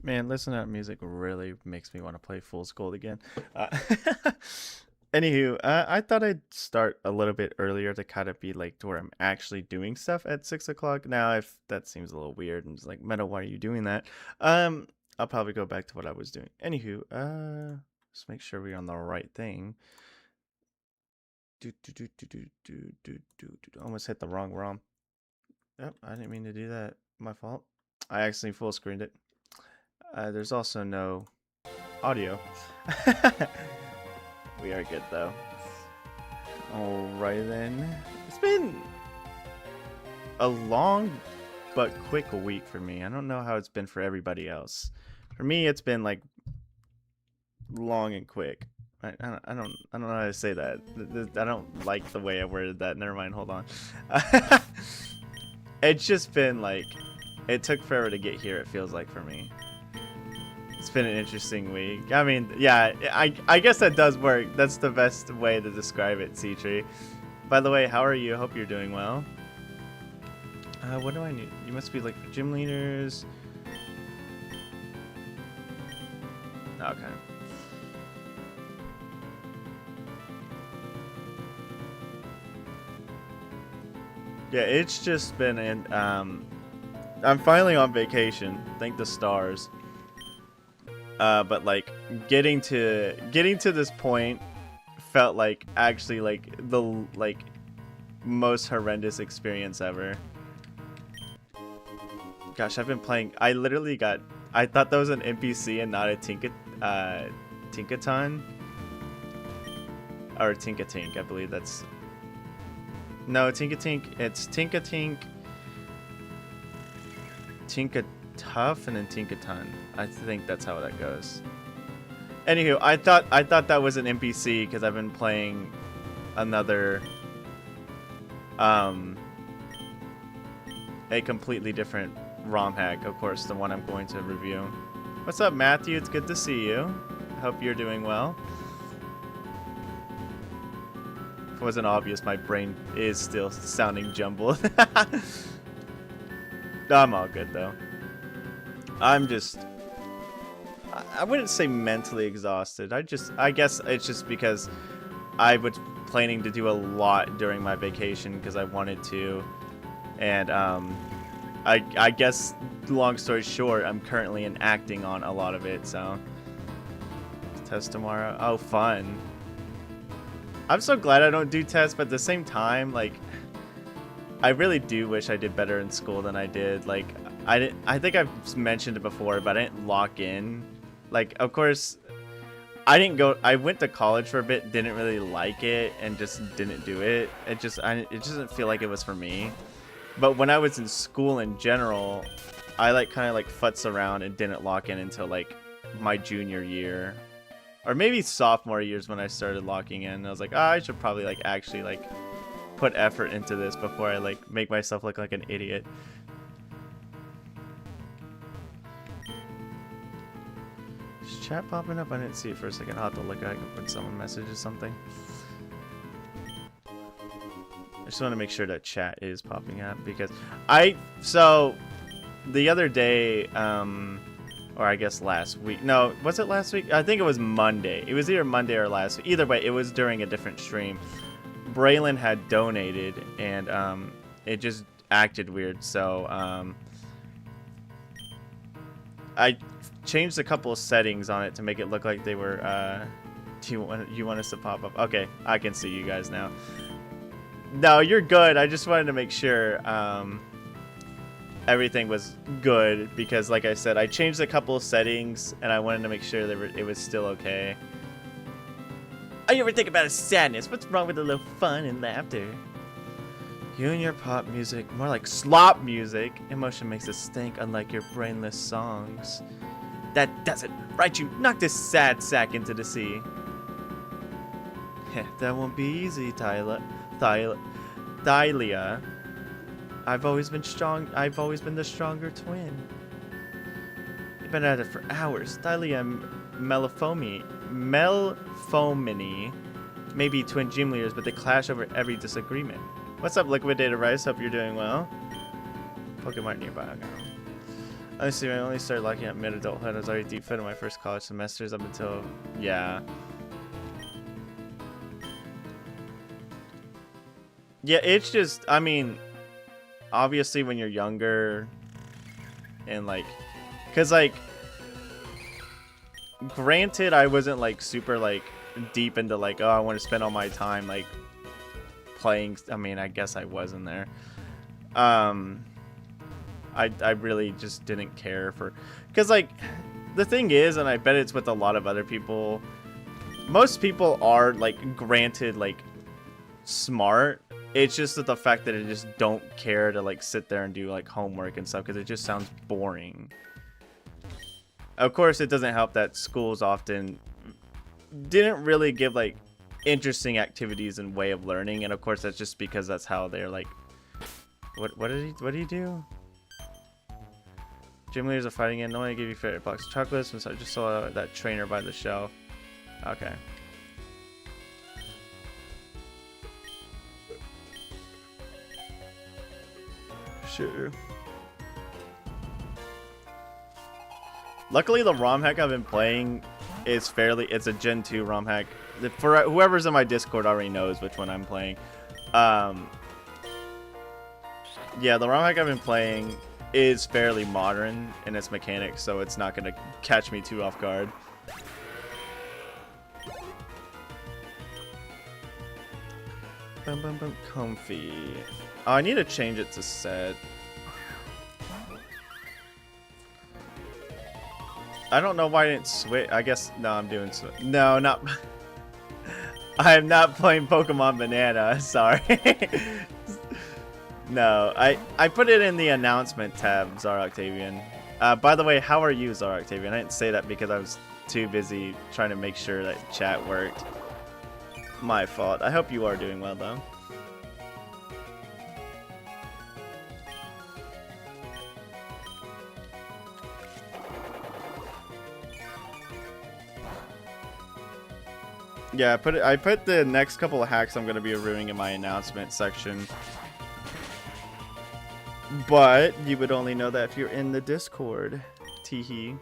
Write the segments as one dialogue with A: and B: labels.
A: Man, listening to that music really makes me want to play Fool's Gold again. Uh, Anywho, I thought I'd start a little bit earlier to kind of be like to where I'm actually doing stuff at 6 o'clock. Now, if that seems a little weird and it's like, Meta, why are you doing that? Um, I'll probably go back to what I was doing. Anywho, just make sure we're on the right thing. Almost hit the wrong ROM. Yep, I didn't mean to do that. My fault. I accidentally full screened it. There's also no audio. We are good though. Alright then. It's been a long but quick week for me. I don't know how it's been for everybody else. For me, it's been like long and quick. I don't know how to say that. I don't like the way I worded that. Never mind. Hold on. It's just been like it took forever to get here. It feels like for me. It's been an interesting week. I mean, yeah, I guess that does work. That's the best way to describe it, C-Tree. By the way, how are you? Hope you're doing well. What do I need? You must be like for gym leaders. Okay. Yeah, it's just been an I'm finally on vacation. Thank the stars. But like getting to this point felt like actually like the most horrendous experience ever. Gosh, I've been playing. I literally got. I thought that was an NPC and not a Tinkaton or Tinkatink. I believe that's. No, Tinkatink. It's Tinkatink, Tinkatuff, and then Tinkaton. I think that's how that goes. Anywho, I thought that was an NPC because I've been playing another a completely different ROM hack, of course, the one I'm going to review. What's up, Matthew? It's good to see you. Hope you're doing well. If it wasn't obvious, my brain is still sounding jumbled. I'm all good though. I'm just I wouldn't say mentally exhausted. I guess it's just because I was planning to do a lot during my vacation because I wanted to, and I guess long story short, I'm currently enacting on a lot of it. So test tomorrow. Oh, fun. I'm so glad I don't do tests, but at the same time, like, I really do wish I did better in school than I did. Like, I think I've mentioned it before, but I didn't lock in. Like, of course, I went to college for a bit, didn't really like it, and just didn't do it. It just doesn't feel like it was for me. But when I was in school in general, I kind of futz around and didn't lock in until like my junior year. Or maybe sophomore years when I started locking in. I was like, oh, I should probably actually put effort into this before I make myself look like an idiot. Is chat popping up? I didn't see it for a second. I'll have to look at it when someone messages something. I just want to make sure that chat is popping up because so the other day, or I guess last week. No, was it last week? I think it was Monday. It was either Monday or last week. Either way, it was during a different stream. Braylon had donated, and it just acted weird. So I changed a couple of settings on it to make it look like they were. Do you want us to pop up? Okay, I can see you guys now. No, you're good. I just wanted to make sure everything was good because, like I said, I changed a couple of settings and I wanted to make sure that it was still okay. Oh, you ever think about sadness? What's wrong with a little fun and laughter? You and your pop music, more like slop music. Emotion makes us stink, unlike your brainless songs. That does it. Right, you knock this sad sack into the sea. That won't be easy, Thylia. I've always been strong. I've always been the stronger twin. You've been at it for hours. Thylia and Melphomene may be twin gym leaders, but they clash over every disagreement. What's up, Liquidated Rice? Hope you're doing well. Pokemon nearby. I see. I only started liking at mid-adulthood. I was already deep fit in my first college semesters up until, yeah. Yeah, it's just, I mean, obviously when you're younger and like, cause like, granted, I wasn't like super like deep into like, oh, I want to spend all my time like playing. I mean, I guess I was in there. I really just didn't care for, because like the thing is, and I bet it's with a lot of other people, most people are like granted like smart. It's just that the fact that they just don't care to like sit there and do like homework and stuff because it just sounds boring. Of course, it doesn't help that schools often didn't really give like interesting activities and way of learning, and of course that's just because that's how they're like. What did he do? Gym leaders are fighting in. No one give you favorite box of chocolates. Since I just saw that trainer by the shelf. Okay. Sure. Luckily, the ROM hack I've been playing is it's a Gen 2 ROM hack. For whoever's in my Discord already knows which one I'm playing. Yeah, the ROM hack I've been playing is fairly modern in its mechanics, so it's not going to catch me too off guard. Bum, bum, bum, comfy. Oh, I need to change it to set. I don't know why I didn't switch. I guess, no, I'm doing no, not. I am not playing Pokemon Banana. Sorry. No, I put it in the announcement tab, Zara Octavian. By the way, how are you, Zara Octavian? I didn't say that because I was too busy trying to make sure that chat worked. My fault. I hope you are doing well, though. Yeah, I put the next couple of hacks I'm going to be reviewing in my announcement section. But you would only know that if you're in the Discord. Teehee.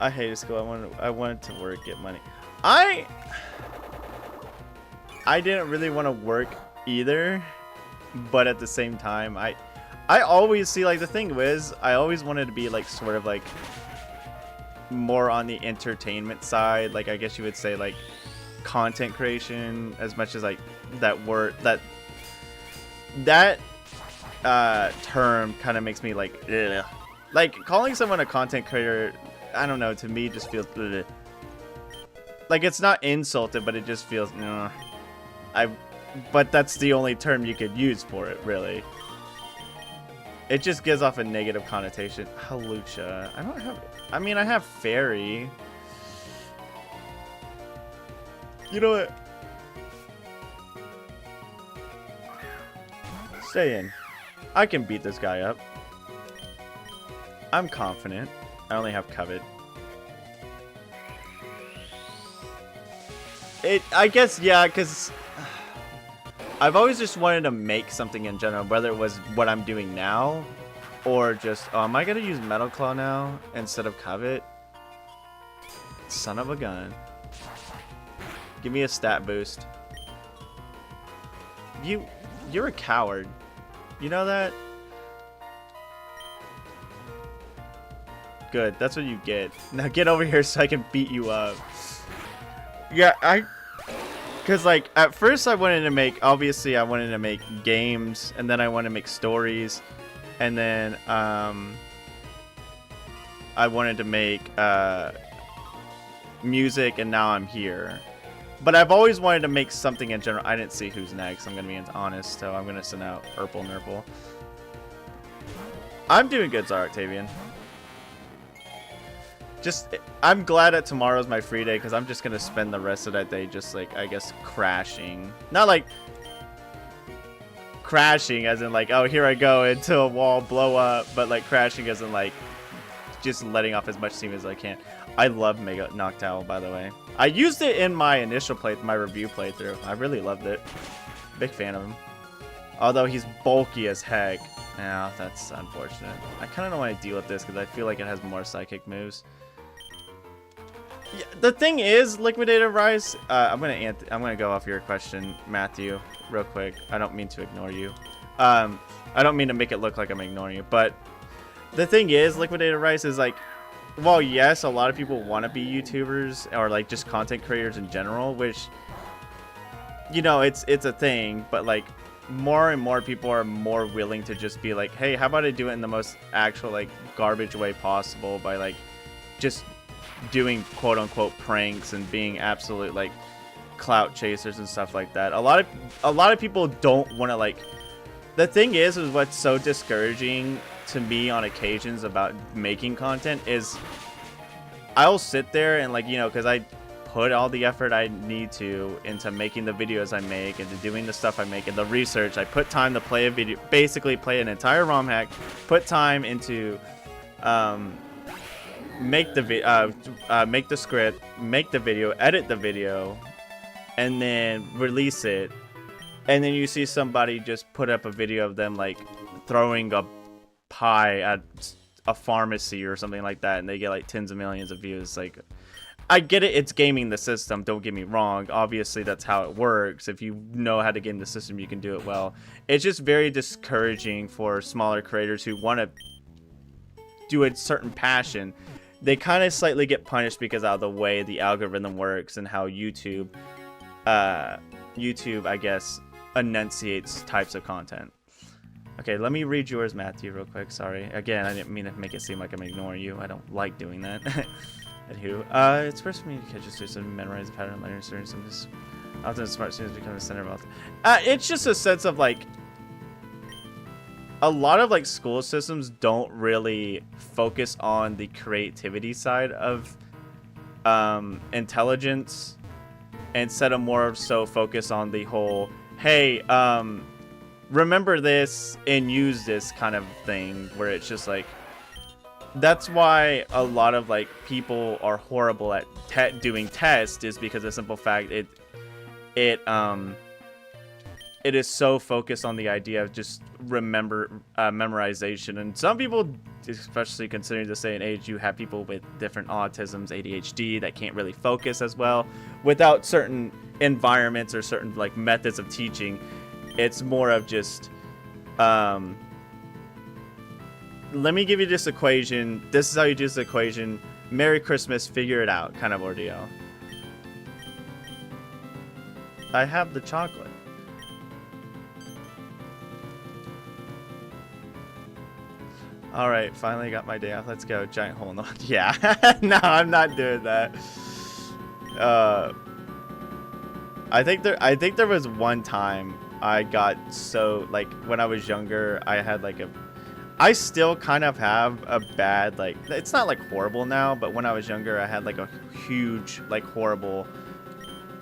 A: I hated school. I wanted to work, get money. I didn't really want to work either, but at the same time, I always see, like, the thing was, I always wanted to be like sort of like more on the entertainment side, like I guess you would say like content creation, as much as like that word that term kind of makes me like ugh. Like calling someone a content creator, I don't know, to me just feels ugh. Like it's not insulted, but it just feels ugh. But that's the only term you could use for it, really. It just gives off a negative connotation. Halucha. I don't have. I mean, I have fairy. You know what? Stay in. I can beat this guy up. I'm confident. I only have covet. I guess, yeah, because I've always just wanted to make something in general, whether it was what I'm doing now or just, oh, am I going to use Metal Claw now instead of covet? Son of a gun. Give me a stat boost. You're a coward. You know that? Good. That's what you get. Now get over here so I can beat you up. Yeah, because, like, at first I wanted to make, obviously I wanted to make games, and then I wanted to make stories, and then I wanted to make music, and now I'm here. But I've always wanted to make something in general. I didn't see who's next, I'm going to be honest, so I'm going to send out Purple Nurple. I'm doing good, Zara Octavian. I'm glad that tomorrow's my free day, because I'm just going to spend the rest of that day just, like, I guess, crashing. Not, like, crashing as in, like, oh, here I go into a wall, blow up, but, like, crashing as in, like, just letting off as much steam as I can. I love Mega Noctowl, by the way. I used it in my initial my review playthrough. I really loved it. Big fan of him. Although he's bulky as heck. Yeah, that's unfortunate. I kind of don't want to deal with this because I feel like it has more psychic moves. Yeah, the thing is, Liquidator Rice. I'm gonna go off your question, Matthew, real quick. I don't mean to ignore you. I don't mean to make it look like I'm ignoring you, but the thing is, Liquidator Rice is like, well, yes, a lot of people want to be YouTubers or like just content creators in general, which, you know, it's a thing, but like more and more people are more willing to just be like, hey, how about I do it in the most actual like garbage way possible by like just doing quote unquote pranks and being absolute like clout chasers and stuff like that. A lot of people don't want to like. The thing is what's so discouraging to me on occasions about making content is I'll sit there and like, you know, because I put all the effort I need to into making the videos I make, into doing the stuff I make, and the research. I put time to play a video, basically play an entire ROM hack, put time into make the script, make the video, edit the video, and then release it. And then you see somebody just put up a video of them like throwing a pie at a pharmacy or something like that, and they get like tens of millions of views. Like, I get it, it's gaming the system, don't get me wrong. Obviously, that's how it works. If you know how to game the system, you can do it well. It's just very discouraging for smaller creators who want to do a certain passion. They kind of slightly get punished because of the way the algorithm works and how YouTube, I guess, enunciates types of content. Okay, let me read yours, Matthew, real quick. Sorry. Again, I didn't mean to make it seem like I'm ignoring you. I don't like doing that. Anywho, it's first for me to catch a student and memorize the pattern, learning certain systems. Often smart students become the center of wealth. It's just a sense of like, a lot of like school systems don't really focus on the creativity side of intelligence, instead of more so focus on the whole, hey, remember this and use this kind of thing, where it's just like, that's why a lot of like people are horrible at doing tests, is because of the simple fact it is so focused on the idea of just memorization. And some people, especially considering this day and age, you have people with different autisms, ADHD, that can't really focus as well without certain environments or certain like methods of teaching. It's more of just let me give you this equation, this is how you do this equation, Merry Christmas, figure it out kind of ordeal. I have the chocolate. Alright, finally got my day off. Let's go. Giant hole in the... Yeah. No, I'm not doing that. I think there was one time I got so, like, when I was younger, I had like a... I still kind of have a bad, like... It's not like horrible now, but when I was younger, I had like a huge, like, horrible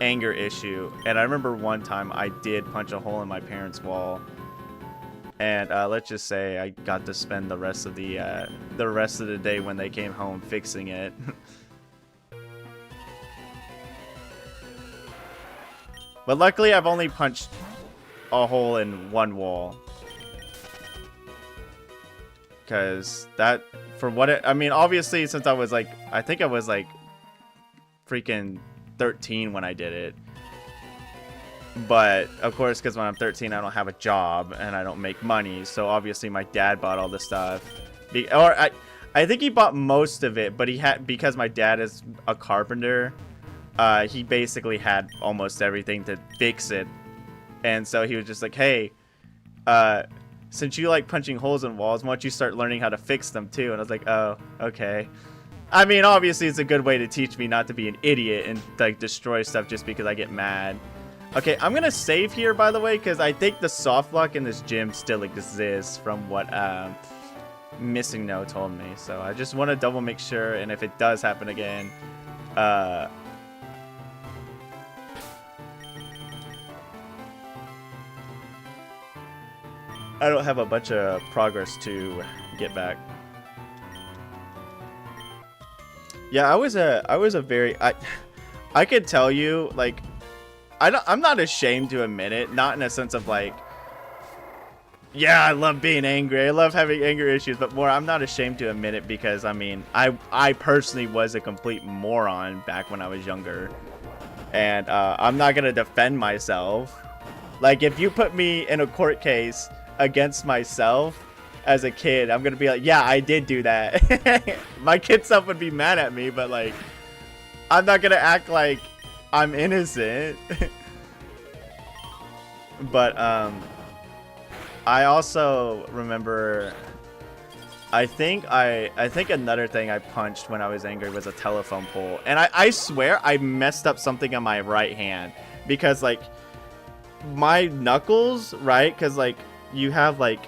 A: anger issue. And I remember one time I did punch a hole in my parents' wall. And let's just say I got to spend the rest of the day when they came home fixing it. But luckily, I've only punched a hole in one wall. Because that, for what it, I mean, obviously, since I was like, I think I was like freaking 13 when I did it. But, of course, because when I'm 13, I don't have a job and I don't make money. So, obviously, my dad bought all this stuff. I think he bought most of it, but he had, because my dad is a carpenter, he basically had almost everything to fix it. And so he was just like, hey, since you like punching holes in walls, why don't you start learning how to fix them too? And I was like, oh, okay. I mean, obviously, it's a good way to teach me not to be an idiot and like destroy stuff just because I get mad. Okay, I'm gonna save here, by the way, because I think the soft lock in this gym still exists from what Missing No told me. So I just want to double make sure, and if it does happen again, I don't have a bunch of progress to get back. Yeah, I was a very, I could tell you, like, I'm not ashamed to admit it, not in a sense of like, Yeah, I love being angry. I love having anger issues, but more, I'm not ashamed to admit it because, I mean, I personally was a complete moron back when I was younger. And I'm not going to defend myself. Like, if you put me in a court case against myself as a kid, I'm going to be like, yeah, I did do that. My kid self would be mad at me, but, like, I'm not going to act like I'm innocent. But, I also remember, I think another thing I punched when I was angry was a telephone pole. And I swear I messed up something on my right hand because, like, my knuckles, right? Because, like, you have, like,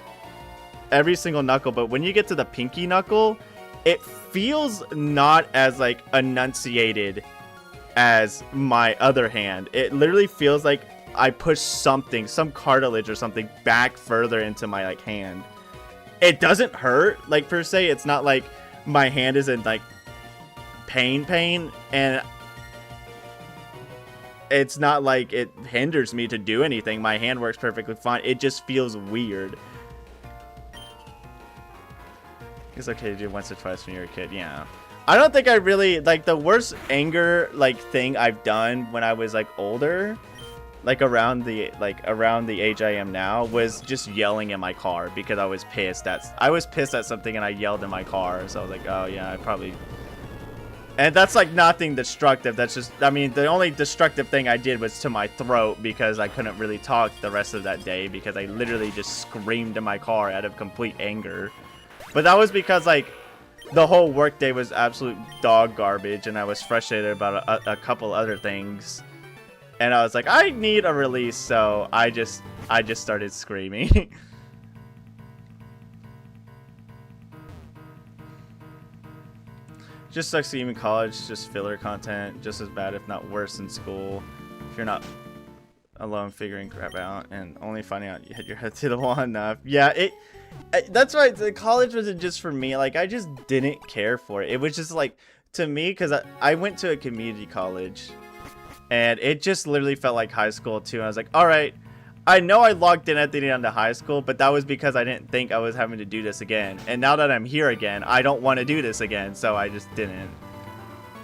A: every single knuckle, but when you get to the pinky knuckle, it feels not as, like, enunciated as my other hand. It literally feels like I pushed something, some cartilage or something, back further into my, like, hand. It doesn't hurt, like, per se. It's not like my hand is in, like, pain, and it's not like it hinders me to do anything. My hand works perfectly fine. It just feels weird. It's okay to do once or twice when you're a kid, yeah. I don't think I really, like, the worst anger, like, thing I've done when I was, like, older, like around the age I am now, was just yelling in my car because I was pissed at something and I yelled in my car. So I was like, oh yeah, I probably. And that's like nothing destructive. That's just, I mean, the only destructive thing I did was to my throat because I couldn't really talk the rest of that day because I literally just screamed in my car out of complete anger. But that was because, like, the whole workday was absolute dog garbage and I was frustrated about a couple other things. And I was like, I need a release, so I just started screaming. Just sucks to even college, just filler content, just as bad if not worse than school. If you're not alone figuring crap out and only finding out you hit your head to the wall enough. Yeah, that's right. The college wasn't just for me. Like, I just didn't care for it. It was just like, to me, because I went to a community college. And it just literally felt like high school too. And I was like, all right, I know I logged in at the end of high school, but that was because I didn't think I was having to do this again. And now that I'm here again, I don't want to do this again. So I just didn't.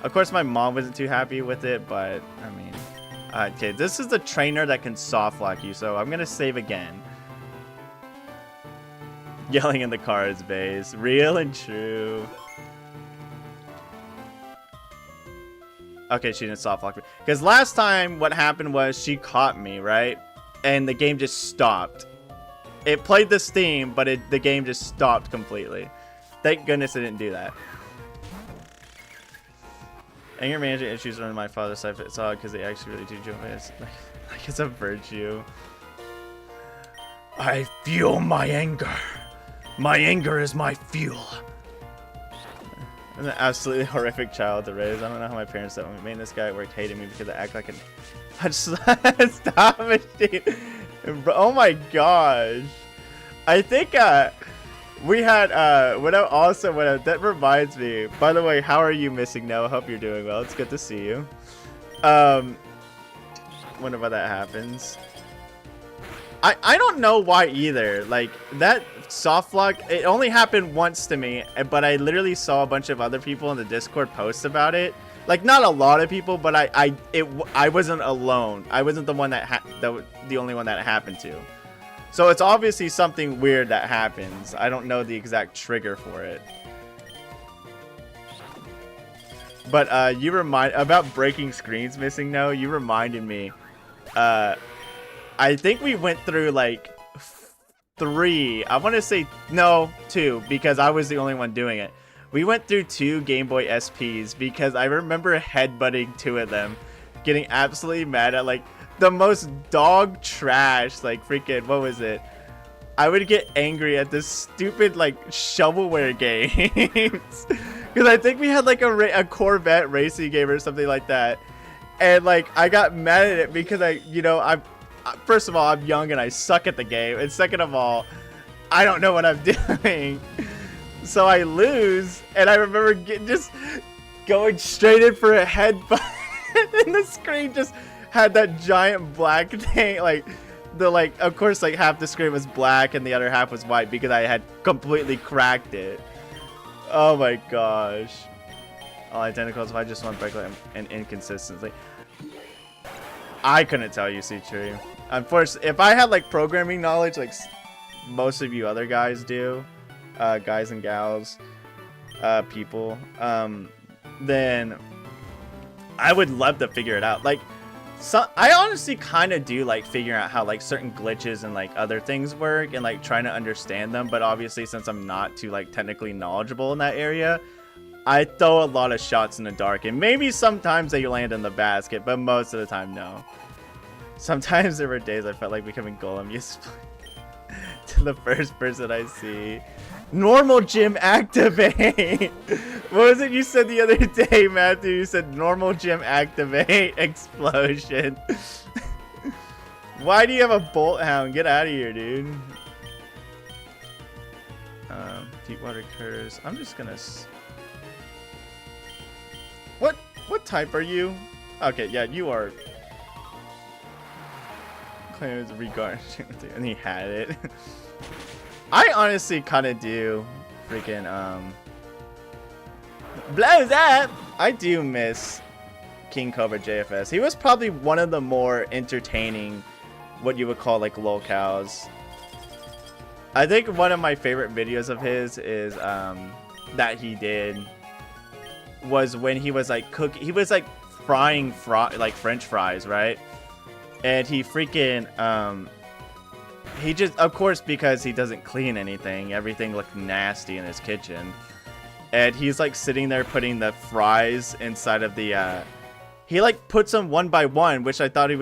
A: Of course, my mom wasn't too happy with it, but I mean, okay, this is the trainer that can soft lock you. So I'm going to save again. Yelling in the cards base. Real and true. Okay, she didn't soft lock me. Because last time what happened was she caught me, right? And the game just stopped. It played this theme, but the game just stopped completely. Thank goodness it didn't do that. Anger management issues are on my father's side. It's odd because they actually really do jump in. Like it's a virtue. I fuel my anger. My anger is my fuel. I'm an absolutely horrific child to raise. I don't know how my parents that when this guy at work hated me because I act like stop it. Oh my gosh. I think we had that reminds me. By the way, how are you, Missing No? Hope you're doing well. It's good to see you. Wonder why that happens. I don't know why either. Like, that soft lock, it only happened once to me, but I literally saw a bunch of other people in the Discord post about it. Like, not a lot of people, but I wasn't alone. I wasn't the one the only one that it happened to. So it's obviously something weird that happens. I don't know the exact trigger for it. But you remind about breaking screens, Missing No. You reminded me. I think we went through like 3. I want to say no, 2, because I was the only one doing it. We went through 2 Game Boy SPs because I remember headbutting 2 of them, getting absolutely mad at like the most dog trash, like freaking, what was it? I would get angry at this stupid like shovelware games because I think we had like a Corvette racing game or something like that, and like I got mad at it because first of all, I'm young and I suck at the game, and second of all, I don't know what I'm doing. So I lose, and I remember just going straight in for a headbutt, and the screen just had that giant black thing, like the like, of course, like half the screen was black and the other half was white because I had completely cracked it. Oh my gosh. All identicals. If I just want break and inconsistency, I couldn't tell you, C-Tree. Unfortunately, if I had like programming knowledge, like most of you other guys do, guys and gals, people, then I would love to figure it out. Like, so I honestly kind of do like figuring out how like certain glitches and like other things work and like trying to understand them. But obviously, since I'm not too like technically knowledgeable in that area, I throw a lot of shots in the dark, and maybe sometimes they land in the basket, but most of the time, no. Sometimes there were days I felt like becoming Golem useful to the first person I see. Normal gym activate. What was it you said the other day, Matthew? You said normal gym activate explosion. Why do you have a bolt hound? Get out of here, dude. Deep water curse. I'm just gonna. What type are you? Okay, yeah, you are. Claims regard, and he had it. I honestly kind of do freaking blows up. I do miss King Cobra JFS. He was probably one of the more entertaining, what you would call like lolcows. I think one of my favorite videos of his is that he did was when he was like frying like French fries, right? And he freaking he just, of course, because he doesn't clean anything, everything looked nasty in his kitchen. And he's like sitting there putting the fries inside of the he like puts them one by one, which I thought he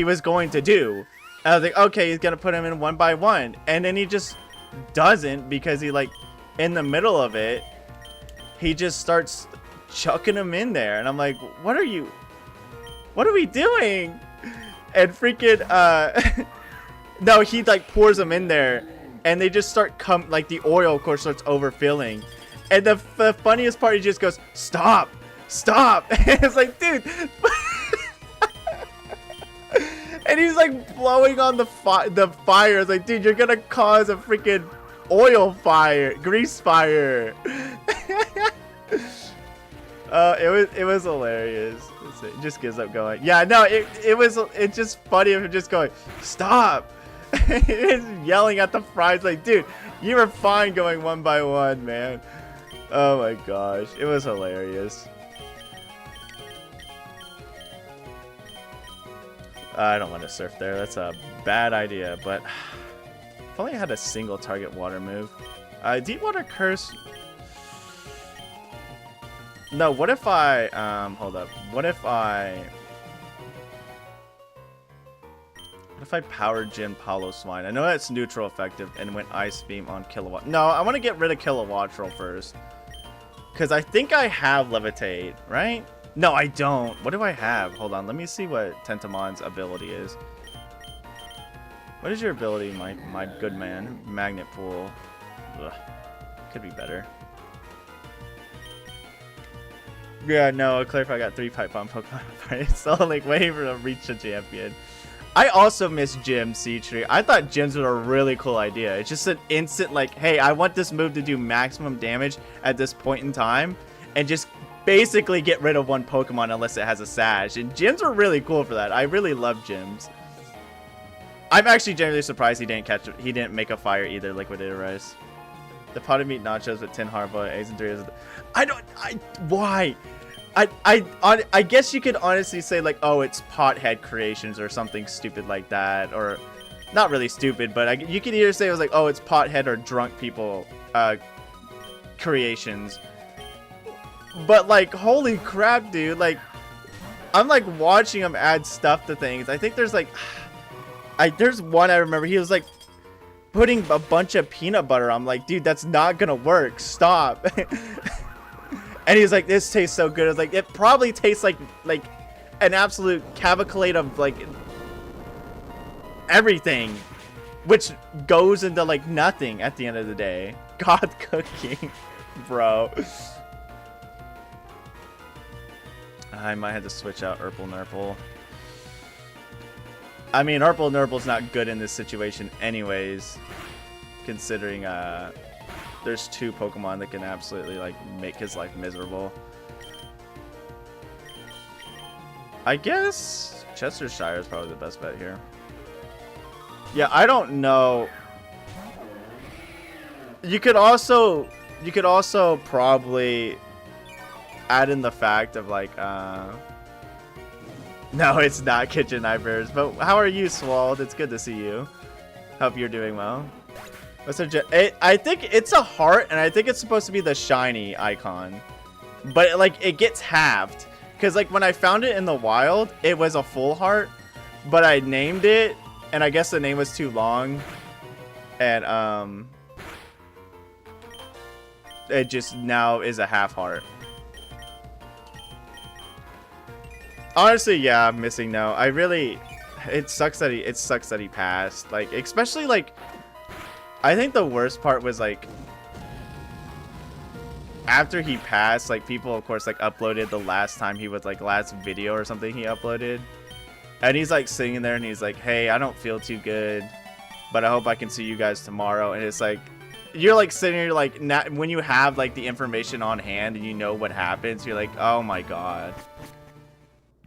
A: was going to do. And I was like, okay, he's gonna put them in one by one, and then he just doesn't, because he like in the middle of it he just starts chucking them in there, and I'm like, what are we doing? And freaking no, he like pours them in there, and they just start like the oil of course starts overfilling, and the funniest part, he just goes, stop. And it's like, dude. And he's like blowing on the fire. It's like, dude, you're gonna cause a freaking oil fire, grease fire. It was hilarious. It just gives up going. Yeah, no, it's just funny of him just going, stop. He's yelling at the fries like, dude, you were fine going one by one, man. Oh my gosh, it was hilarious. I don't want to surf there. That's a bad idea, but if only I had a single target water move. Deep water curse. No, what if I hold up. What if I power gym Paulo Swine? I know that's neutral effective and went ice beam on Kilowatt. No, I want to get rid of Kilowattrel first, because I think I have levitate, right? No, I don't. What do I have? Hold on. Let me see what Tentamon's ability is. What is your ability, my good man? Magnet pool. Ugh. Could be better. Yeah, no, clarify, I got 3 pipe bomb Pokemon party. So like waiting for to reach the champion. I also miss Gym, C-Tree. I thought gyms were a really cool idea. It's just an instant like, hey, I want this move to do maximum damage at this point in time, and just basically get rid of one Pokemon unless it has a sash. And gyms were really cool for that. I really love gyms. I'm actually genuinely surprised he didn't make a fire either, Liquidator Rice. The potted meat nachos with tin hard-boiled eggs and 3 years. Why? I guess you could honestly say like, oh, it's Pothead Creations or something stupid like that, or not really stupid, but you could either say it was like, oh, it's Pothead or Drunk People Creations. But like, holy crap, dude! Like, I'm like watching him add stuff to things. I think there's like, there's one I remember. He was like putting a bunch of peanut butter. I'm like, dude, that's not gonna work. Stop. And he's like, this tastes so good. I was like, it probably tastes like an absolute cavalcade of like everything, which goes into like nothing at the end of the day. God cooking, bro. I might have to switch out Urple Nurple. I mean, Urple Nurple's not good in this situation anyways, considering there's 2 Pokemon that can absolutely like make his life miserable. I guess Chestershire is probably the best bet here. Yeah, I don't know. You could also probably add in the fact of like no, it's not Kitchen Nightmares. But how are you, Swald? It's good to see you. Hope you're doing well. What's I think it's a heart, and I think it's supposed to be the shiny icon. But like it gets halved. Because like when I found it in the wild, it was a full heart. But I named it, and I guess the name was too long. And it just now is a half heart. Honestly, yeah, I'm missing no. I really, it sucks that he passed. Like, especially like, I think the worst part was like, after he passed, like people of course like uploaded the last time he was like last video or something he uploaded, and he's like sitting there and he's like, hey, I don't feel too good, but I hope I can see you guys tomorrow. And it's like, you're like sitting here like, not, when you have like the information on hand and you know what happens, you're like, oh my god.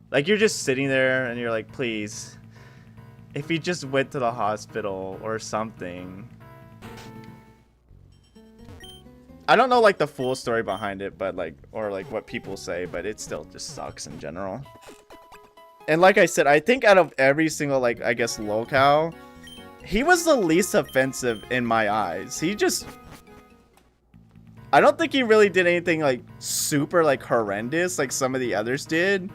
A: Like, you're just sitting there and you're like, please, if he just went to the hospital or something. I don't know, like, the full story behind it, but, like, or, like, what people say, but it still just sucks in general. And like I said, I think out of every single, like, I guess, locale, he was the least offensive in my eyes. He just... I don't think he really did anything, like, super, like, horrendous like some of the others did.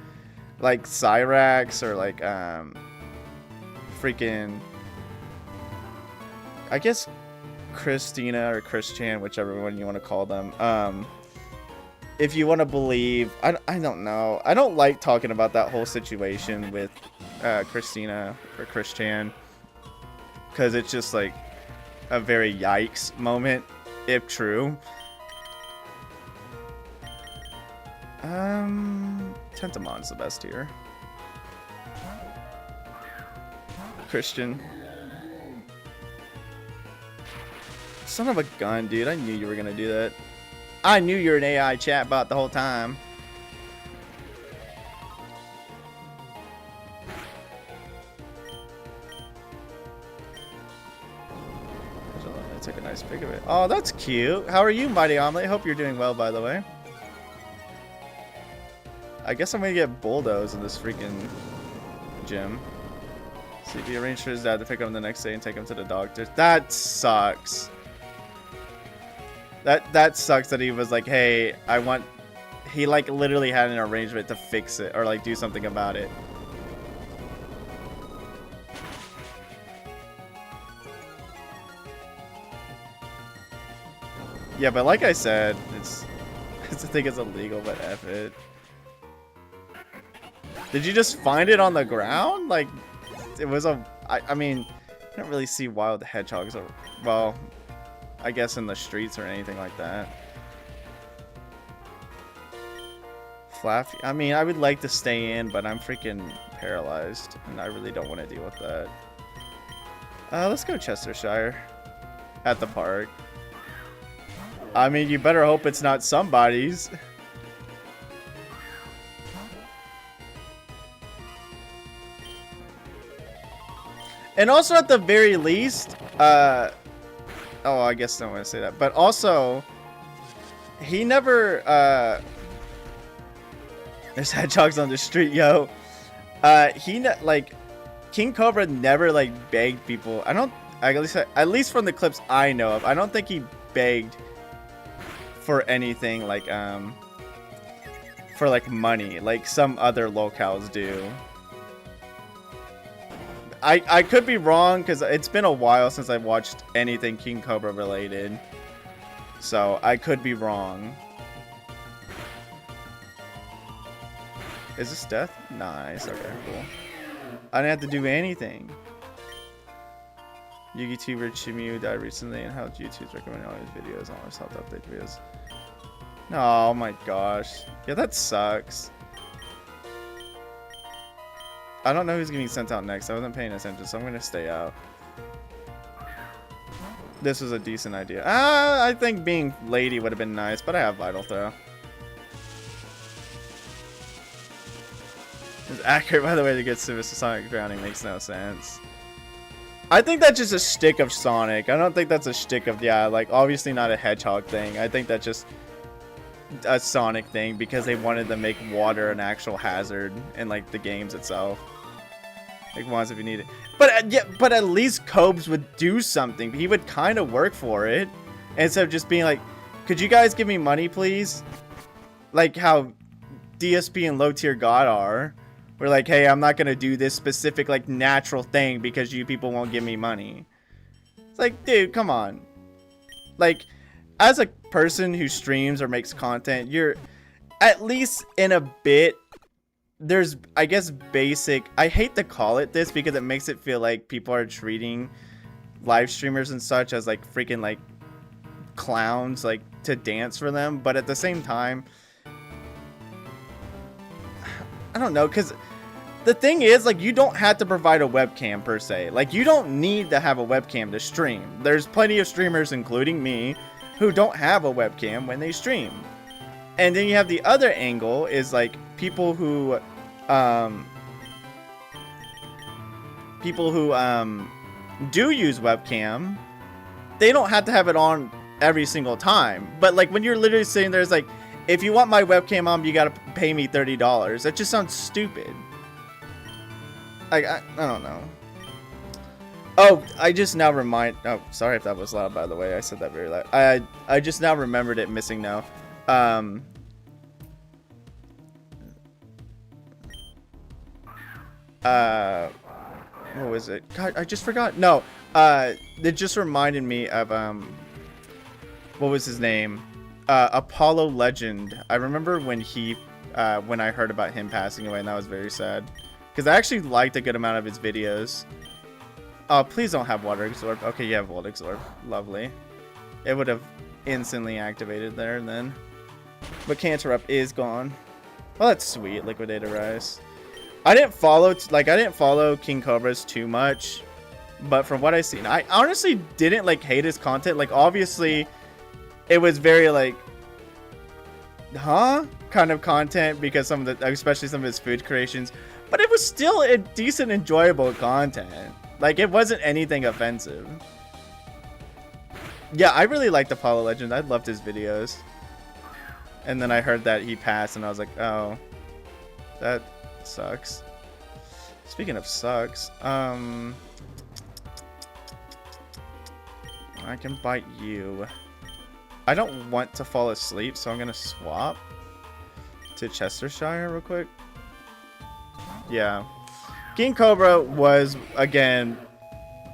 A: Like Cyrax or like freaking, I guess Christina or Christian, whichever one you want to call them. If you want to believe, I don't know. I don't like talking about that whole situation with Christina or Christian, because it's just like a very yikes moment, if true. Tentamon's the best here. Christian. Son of a gun, dude. I knew you were gonna do that. I knew you were an AI chatbot the whole time. I took a nice pic of it. Oh, that's cute. How are you, Mighty Omelet? Hope you're doing well, by the way. I guess I'm gonna get Bulldoze in this freaking gym. See if he arranged for his dad to pick him the next day and take him to the doctor. That sucks. That sucks that he was like, hey, I want... He like literally had an arrangement to fix it or like do something about it. Yeah, but like I said, I think it's illegal, but F it. Did you just find it on the ground? Like, it was a... I mean, I don't really see wild hedgehogs. Or, well, I guess in the streets or anything like that. Flaffy. I mean, I would like to stay in, but I'm freaking paralyzed. And I really don't want to deal with that. Let's go Chestershire. At the park. I mean, you better hope it's not somebody's. And also, at the very least, oh, I guess I don't want to say that. But also, he never, there's hedgehogs on the street, yo. Like, King Cobra never, like, begged people. At least from the clips I know of, I don't think he begged for anything, like, for, like, money, like some other locales do. I could be wrong, because it's been a while since I've watched anything King Cobra related. So, I could be wrong. Is this death? Nice, okay, cool. I didn't have to do anything. Yugi tuber Chimyu died recently, and how YouTube's recommending all his videos and all his health update videos. Oh my gosh. Yeah, that sucks. I don't know who's getting sent out next. I wasn't paying attention, so I'm gonna stay out. This was a decent idea. I think being lady would have been nice, but I have Vital Throw. It's accurate, by the way, to get Sonic drowning makes no sense. I think that's just a shtick of Sonic. I don't think that's a shtick of, yeah, like, obviously not a Hedgehog thing. I think that's just a Sonic thing because they wanted to make water an actual hazard in, like, the games itself. Like, once if you need it. But, yeah, but at least Cobes would do something. He would kind of work for it. Instead of just being like, could you guys give me money, please? Like how DSP and Low Tier God are. We're like, hey, I'm not going to do this specific, like, natural thing because you people won't give me money. It's like, dude, come on. Like, as a person who streams or makes content, you're at least in a bit, there's, I guess, basic, I hate to call it this because it makes it feel like people are treating live streamers and such as, like, freaking, like, clowns, like, to dance for them. But at the same time, I don't know, because the thing is, like, you don't have to provide a webcam per se. Like, you don't need to have a webcam to stream. There's plenty of streamers, including me, who don't have a webcam when they stream. And then you have the other angle is, like, people who do use webcam, they don't have to have it on every single time. But, like, when you're literally sitting there, it's like, if you want my webcam on, you gotta pay me $30. That just sounds stupid. Like, I don't know. Oh, I just now oh, sorry if that was loud, by the way. I said that very loud. I just now remembered it missing now. What was it? God, I just forgot. No, it just reminded me of, what was his name? Apollo Legend. I remember when when I heard about him passing away, and that was very sad. Because I actually liked a good amount of his videos. Oh, please don't have Water Absorb. Okay, you have Water Absorb. Lovely. It would have instantly activated there and then. But Canter Up is gone. Well, that's sweet. Liquidator Rise. I didn't follow King Cobra's too much. But from what I've seen, I honestly didn't, like, hate his content. Like, obviously, it was very, like, huh? Kind of content because especially some of his food creations. But it was still a decent, enjoyable content. Like, it wasn't anything offensive. Yeah, I really liked Apollo Legend. I loved his videos. And then I heard that he passed, and I was like, oh, that sucks. Speaking of sucks, I can bite you. I don't want to fall asleep, so I'm gonna swap to Chestershire real quick. Yeah. King Cobra was, again,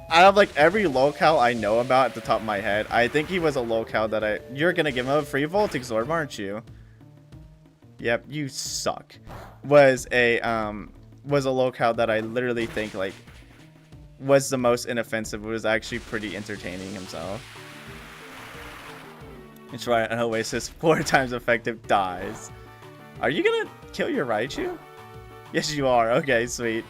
A: out of, like, every locale I know about at the top of my head, I think he was a locale that you're gonna give him a free Volt Absorb, aren't you? Yep, you suck. Was a locale that I literally think, like, was the most inoffensive. It was actually pretty entertaining himself. It's right, an Oasis 4 times effective dies. Are you gonna kill your Raichu? Yes, you are. Okay, sweet.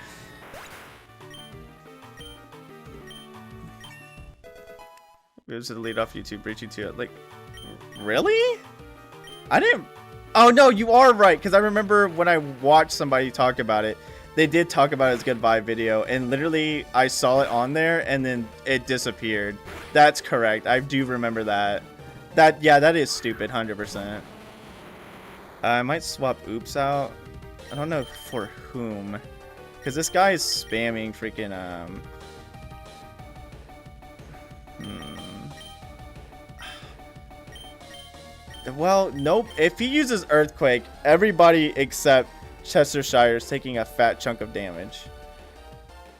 A: We was to delete off YouTube, breach YouTube. Like, really? I didn't. Oh no, you are right. Because I remember when I watched somebody talk about it, they did talk about his goodbye video, and literally I saw it on there, and then it disappeared. That's correct. I do remember that. Yeah, that is stupid, 100%. I might swap Oops out. I don't know for whom, because this guy is spamming freaking Well, nope. If he uses Earthquake, everybody except Chestershire is taking a fat chunk of damage.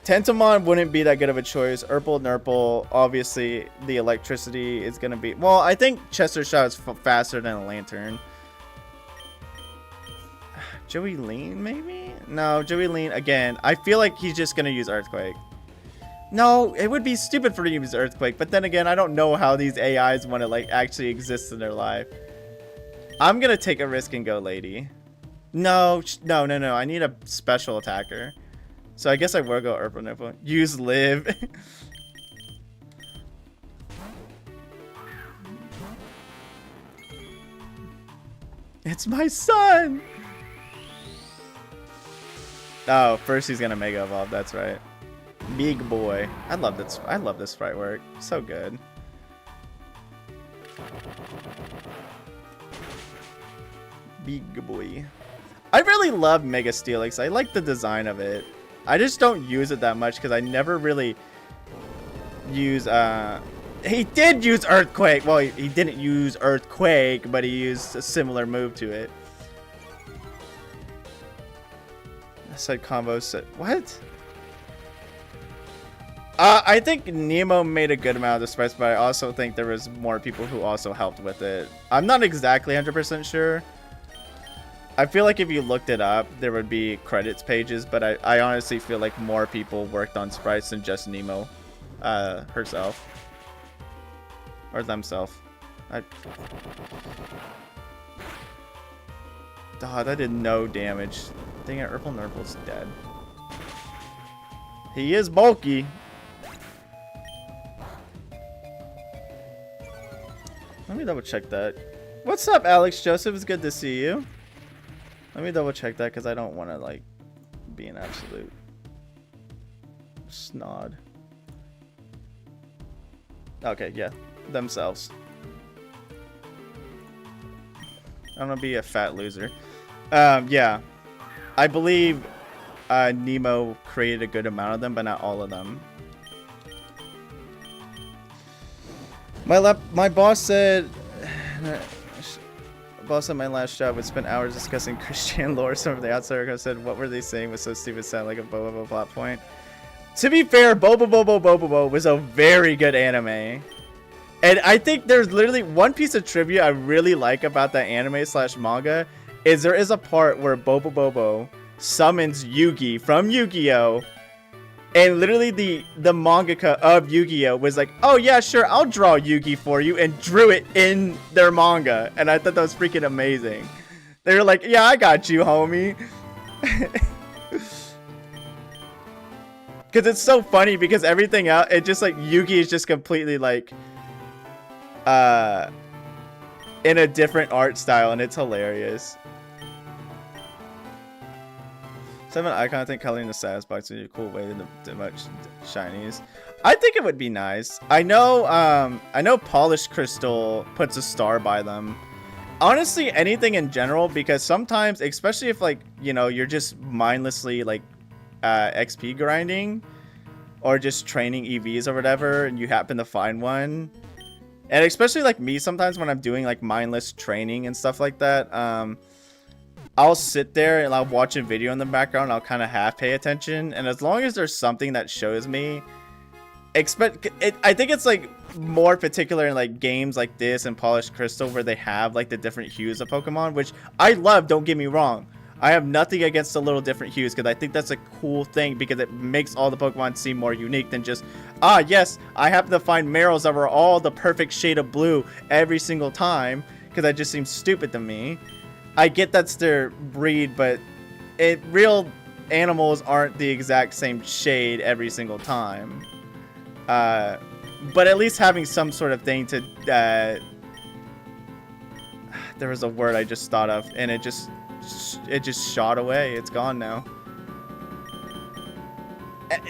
A: Tentomon wouldn't be that good of a choice. Urple, Nurple, obviously the electricity is going to be... Well, I think Chestershire is faster than a Lantern. Joey Lean, maybe? No, Joey Lean, again, I feel like he's just going to use Earthquake. No, it would be stupid for him to use Earthquake, but then again, I don't know how these AIs want to, like, actually exist in their life. I'm going to take a risk and go Lady. No, I need a special attacker. So I guess I will go Urban Nipple. Use live. It's my son! Oh, first he's gonna Mega Evolve, that's right. Big boy. I love this sprite work. So good. Big boy. I really love Mega Steelix. I like the design of it. I just don't use it that much because I never really use he did use Earthquake. Well, he didn't use Earthquake, but he used a similar move to it. I said combo set. What? I think Nemo made a good amount of the sprites, but I also think there was more people who also helped with it. I'm not exactly 100% sure. I feel like if you looked it up, there would be credits pages, but I honestly feel like more people worked on sprites than just Nemo herself. Or themselves. Oh, that did no damage. Dang it, Urple Nurple's dead. He is bulky. Let me double check that. What's up, Alex Joseph? It's good to see you. Let me double check that because I don't want to like be an absolute snod. Okay, yeah, themselves. I'm gonna be a fat loser. Yeah, I believe Nemo created a good amount of them, but not all of them. My boss said. Boss at my last job would spend hours discussing Christian lore. Some of the outsider said, "What were they saying was so stupid? Sound like a Bobo plot point." To be fair, Bobo was a very good anime, and I think there's literally one piece of trivia I really like about that anime / manga is there is a part where Bobo summons Yugi from Yu-Gi-Oh! And literally the mangaka of Yu-Gi-Oh! Was like, "Oh yeah, sure, I'll draw Yugi for you," and drew it in their manga. And I thought that was freaking amazing. They were like, "Yeah, I got you, homie." Because it's so funny because everything else, it just like Yugi is just completely like in a different art style, and it's hilarious. 7 icon, I think coloring the status box would be a cool way to much shinies. I think it would be nice. I know Polished Crystal puts a star by them. Honestly, anything in general, because sometimes, especially if like, you know, you're just mindlessly like XP grinding or just training EVs or whatever, and you happen to find one. And especially like me, sometimes when I'm doing like mindless training and stuff like that, I'll sit there and I'll watch a video in the background. I'll kind of half pay attention, and as long as there's something that shows me, I think it's like more particular in like games like this and Polished Crystal where they have like the different hues of Pokemon, which I love. Don't get me wrong. I have nothing against the little different hues because I think that's a cool thing because it makes all the Pokemon seem more unique than just, yes, I happen to find Marios that were all the perfect shade of blue every single time, because that just seems stupid to me. I get that's their breed, but real animals aren't the exact same shade every single time. But at least having some sort of thing to... there was a word I just thought of, and it just shot away. It's gone now.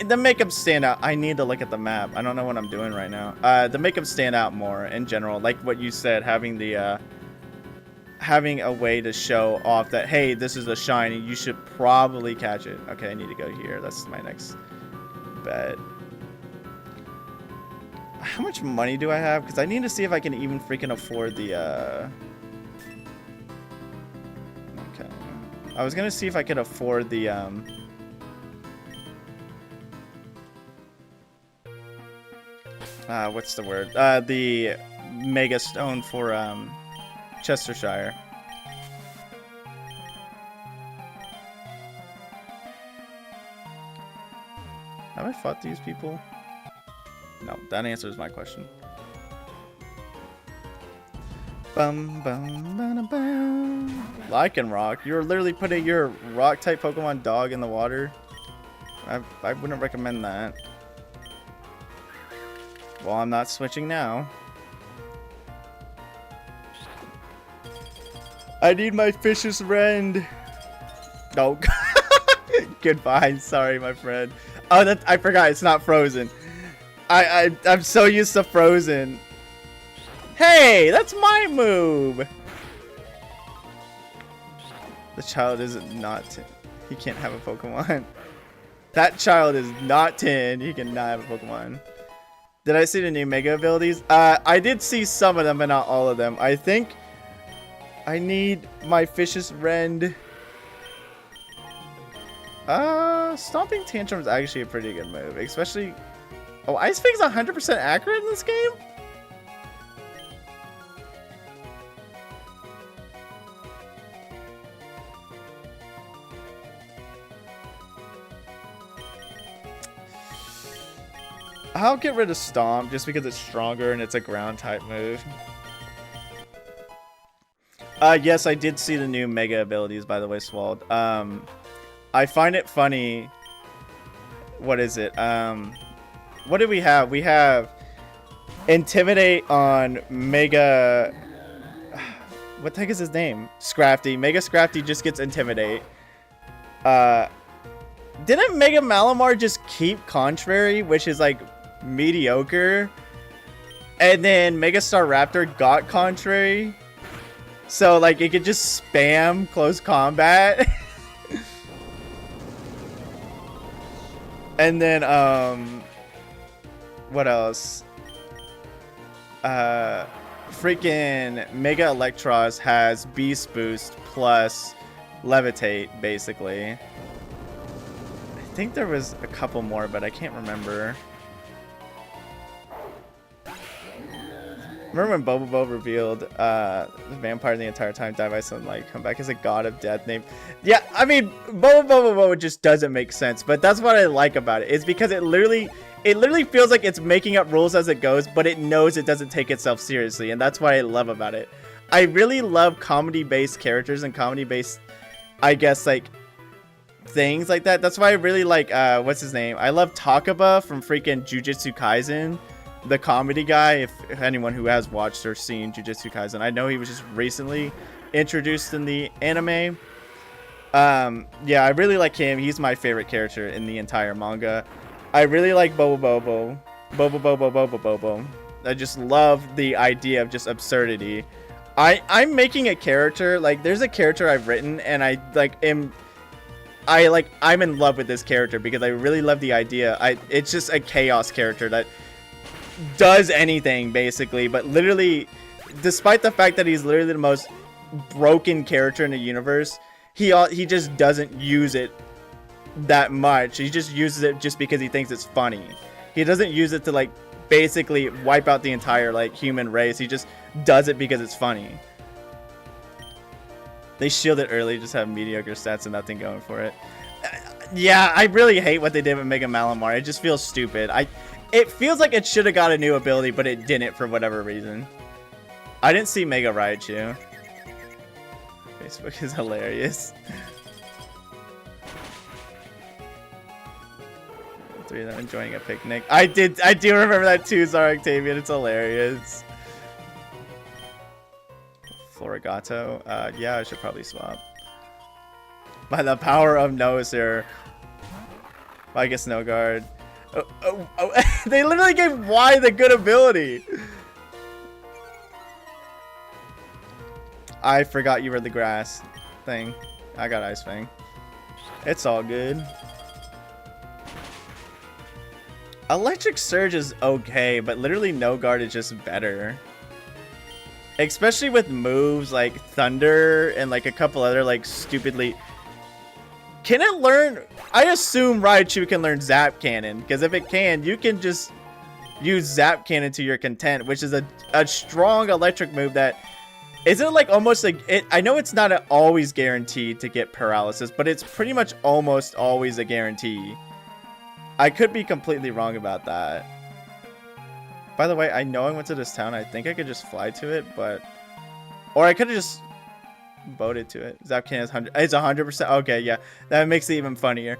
A: To make them stand out, I need to look at the map. I don't know what I'm doing right now. To make them stand out more in general, like what you said, having the... having a way to show off that, hey, this is a shiny, you should probably catch it. Okay, I need to go here. That's my next bet. How much money do I have? Because I need to see if I can even freaking afford the, Okay. I was gonna see if I could afford the, what's the word? The Mega Stone for, Chestershire. Have I fought these people? No, that answers my question. Bum bum bum bum. Lycanroc. You're literally putting your rock type Pokemon dog in the water. I wouldn't recommend that. Well, I'm not switching now. I need my Fish's Rend. No. Goodbye. Sorry, my friend. Oh, that I forgot. It's not frozen. I'm so used to frozen. Hey, that's my move. The child is not 10. He can't have a Pokemon. That child is not 10. He cannot have a Pokemon. Did I see the new Mega abilities? I did see some of them, but not all of them. I think I need my Fish's Rend. Stomping Tantrum is actually a pretty good move, especially. Oh, Ice Fang's 100% accurate in this game? I'll get rid of Stomp just because it's stronger and it's a ground type move. Yes, I did see the new Mega abilities, by the way, Swald. I find it funny. What is it? What do we have? We have Intimidate on Mega. What the heck is his name? Scrafty. Mega Scrafty just gets Intimidate. Didn't Mega Malamar just keep Contrary, which is like mediocre? And then Mega Star Raptor got Contrary. So like it could just spam close combat. And then what else? Freaking Mega Electros has Beast Boost plus Levitate, basically. I think there was a couple more, but I can't remember. Remember when Bobobo revealed the vampire the entire time died by sunlight, come back as a god of death named... Yeah, I mean, Bobobo just doesn't make sense, but that's what I like about it. It's because it literally feels like it's making up rules as it goes, but it knows it doesn't take itself seriously, and that's what I love about it. I really love comedy-based characters and comedy-based, I guess, like, things like that. That's why I really like, what's his name? I love Takaba from freaking Jujutsu Kaisen. The comedy guy, if anyone who has watched or seen Jujutsu Kaisen, I know he was just recently introduced in the anime. Yeah, I really like him. He's my favorite character in the entire manga. I really like Bobo. I just love the idea of just absurdity. I'm making a character, like there's a character I've written and I'm in love with this character because I really love the idea. It's just a chaos character that does anything basically, but literally, despite the fact that he's literally the most broken character in the universe, he just doesn't use it that much. He just uses it just because he thinks it's funny. He doesn't use it to like basically wipe out the entire like human race. He just does it because it's funny. They shielded early, just have mediocre stats and nothing going for it. Yeah, I really hate what they did with Mega Malamar. It just feels stupid. It feels like it should have got a new ability, but it didn't for whatever reason. I didn't see Mega Raichu. Facebook is hilarious. Three of them enjoying a picnic. I do remember that too, Zara Octavian. It's hilarious. Florigato. Yeah, I should probably swap. By the power of Noser. I guess no guard. Oh. They literally gave Y the good ability. I forgot you were the grass thing. I got Ice Fang. It's all good. Electric Surge is okay, but literally no guard is just better. Especially with moves like Thunder and like a couple other like stupidly... Can it learn... I assume Raichu can learn Zap Cannon, because if it can, you can just use Zap Cannon to your content, which is a strong electric move that... Isn't like almost like... I know it's not always guaranteed to get paralysis, but it's pretty much almost always a guarantee. I could be completely wrong about that. By the way, I know I went to this town. I think I could just fly to it, but... Or I could have just... boated to it. Zapcan is 100. It's 100%. Okay, yeah, that makes it even funnier.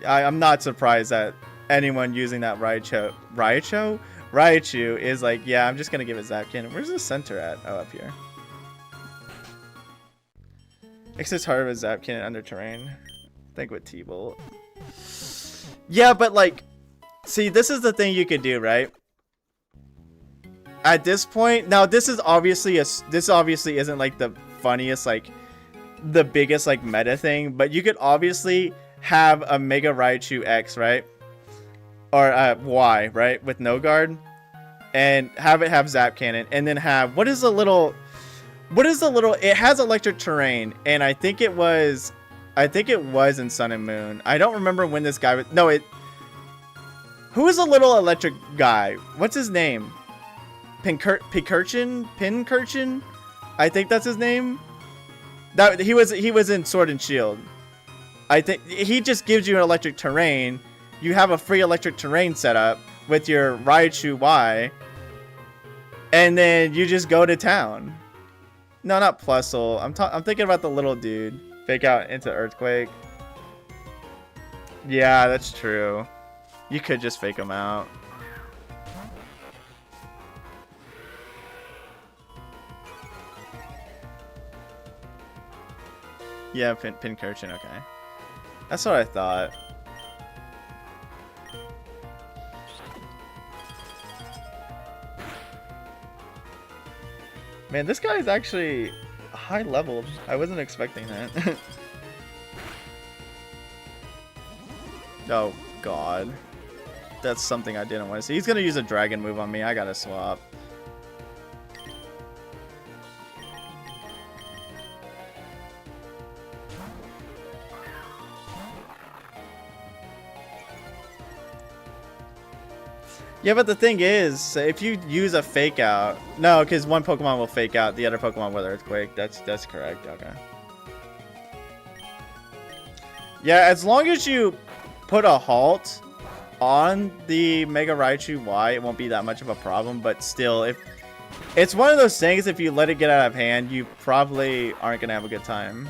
A: I'm not surprised that anyone using that Raichu is like, yeah, I'm just gonna give it Zap Cannon. Where's the center at? Oh, up here. Exits harder with Zap Cannon under terrain. I think with T-Bolt. Yeah, but like, see, this is the thing you could do, right? At this point, now this obviously isn't like the funniest, like the biggest like meta thing, but you could obviously have a Mega Raichu X, right? Or Y, right? With no guard, and have it have Zap Cannon, and then have it has electric terrain, and I think it was in Sun and Moon. I don't remember when this guy was. No, who is a little electric guy? What's his name? Pincurchin? I think that's his name. That he was in Sword and Shield. I think he just gives you an electric terrain. You have a free electric terrain setup with your Raichu Y, and then you just go to town. No, not Plusle. I'm thinking about the little dude. Fake out into Earthquake. Yeah, that's true. You could just fake him out. Yeah, Pincurchin, okay. That's what I thought. Man, this guy is actually high leveled. I wasn't expecting that. Oh, God. That's something I didn't want to see. He's going to use a dragon move on me. I got to swap. Yeah, but the thing is, if you use a fake out, no, because one Pokemon will fake out, the other Pokemon will Earthquake. That's correct. Okay. Yeah, as long as you put a halt on the Mega Raichu Y, it won't be that much of a problem. But still, if it's one of those things, if you let it get out of hand, you probably aren't gonna have a good time.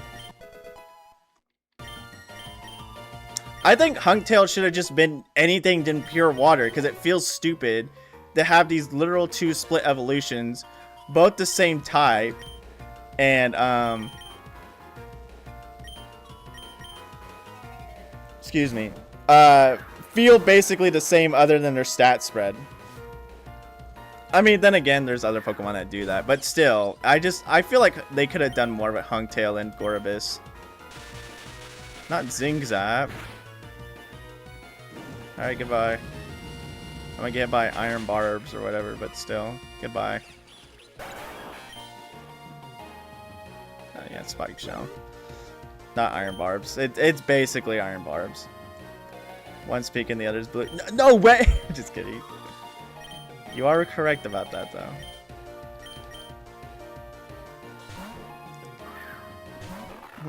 A: I think Hunktail should have just been anything than pure water, because it feels stupid to have these literal two split evolutions, both the same type, and excuse me, feel basically the same other than their stat spread. I mean, then again, there's other Pokemon that do that, but still, I feel like they could have done more with Hunktail and Gorobus. Not Zingzap. Alright, goodbye. I'm gonna get by Iron Barbs or whatever, but still, goodbye. Yeah, Spike Shell. Not Iron Barbs. It's basically Iron Barbs. One's pink and the other's blue. No way! Just kidding. You are correct about that, though.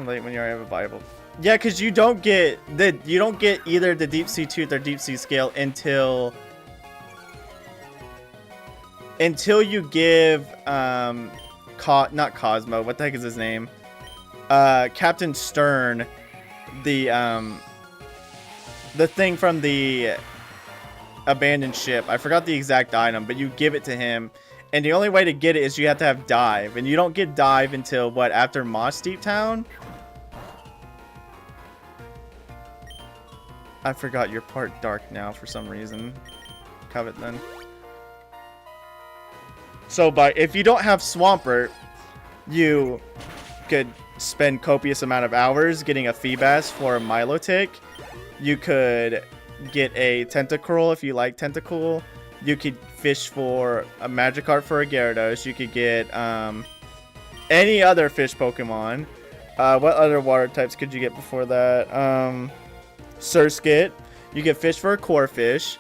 A: Late when you already have a viable. Yeah, because you don't get either the Deep Sea Tooth or Deep Sea Scale until you give not Cosmo, what the heck is his name? Captain Stern, the thing from the abandoned ship. I forgot the exact item, but you give it to him, and the only way to get it is you have to have Dive, and you don't get Dive until what, after Moss Deep Town? I forgot you're part dark now for some reason. Covet then. So, but if you don't have Swampert, you could spend copious amount of hours getting a Feebas for a Milotic. You could get a Tentacruel if you like Tentacool. You could fish for a Magikarp for a Gyarados. You could get any other fish Pokemon. What other water types could you get before that? Surskit. You get fish for a Corphish.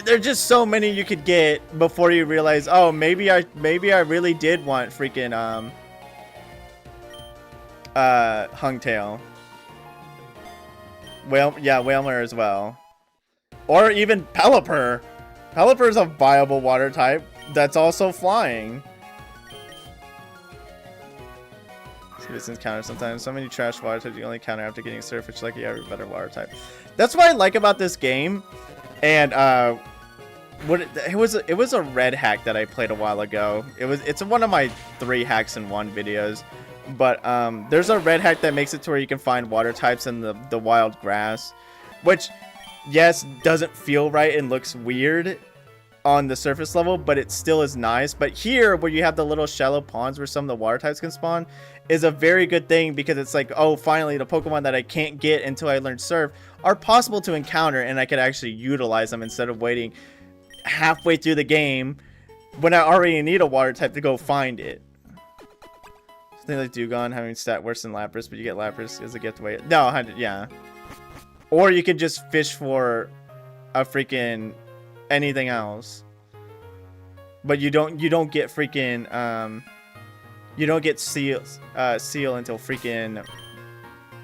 A: There's just so many you could get before you realize, oh, maybe I really did want freaking Hunktail. Well, yeah, Wailmer as well. Or even Pelipper. Pelipper is a viable water type that's also flying. This encounter sometimes. So many trash water types you only counter after getting surface like you have a better water type. That's what I like about this game. And it was a red hack that I played a while ago. It's one of my 3 hacks in 1 videos. But there's a red hack that makes it to where you can find water types in the wild grass, which yes doesn't feel right and looks weird on the surface level, but it still is nice. But here, where you have the little shallow ponds where some of the water types can spawn, is a very good thing, because it's like, oh, finally the Pokemon that I can't get until I learn Surf are possible to encounter, and I could actually utilize them instead of waiting halfway through the game when I already need a water type to go find it. Something like Dugong having stat worse than Lapras, but you get Lapras as a gift away. No, yeah. Or you could just fish for a freaking anything else, but you don't get freaking you don't get seal until freaking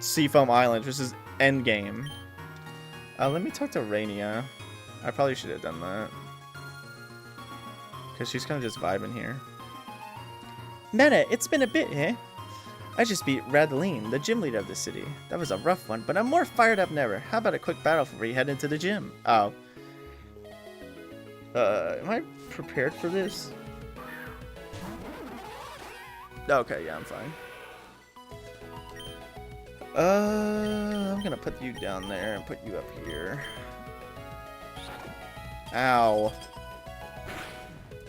A: Seafoam Island, which is end game. Let me talk to Rainia. I probably should have done that, because she's kind of just vibing here. Meta, it's been a bit, eh? I just beat Radeline, the gym leader of the city. That was a rough one, but I'm more fired up than ever. How about a quick battle before you head into the gym? Oh. Am I prepared for this? Okay, yeah, I'm fine. I'm gonna put you down there and put you up here. Ow.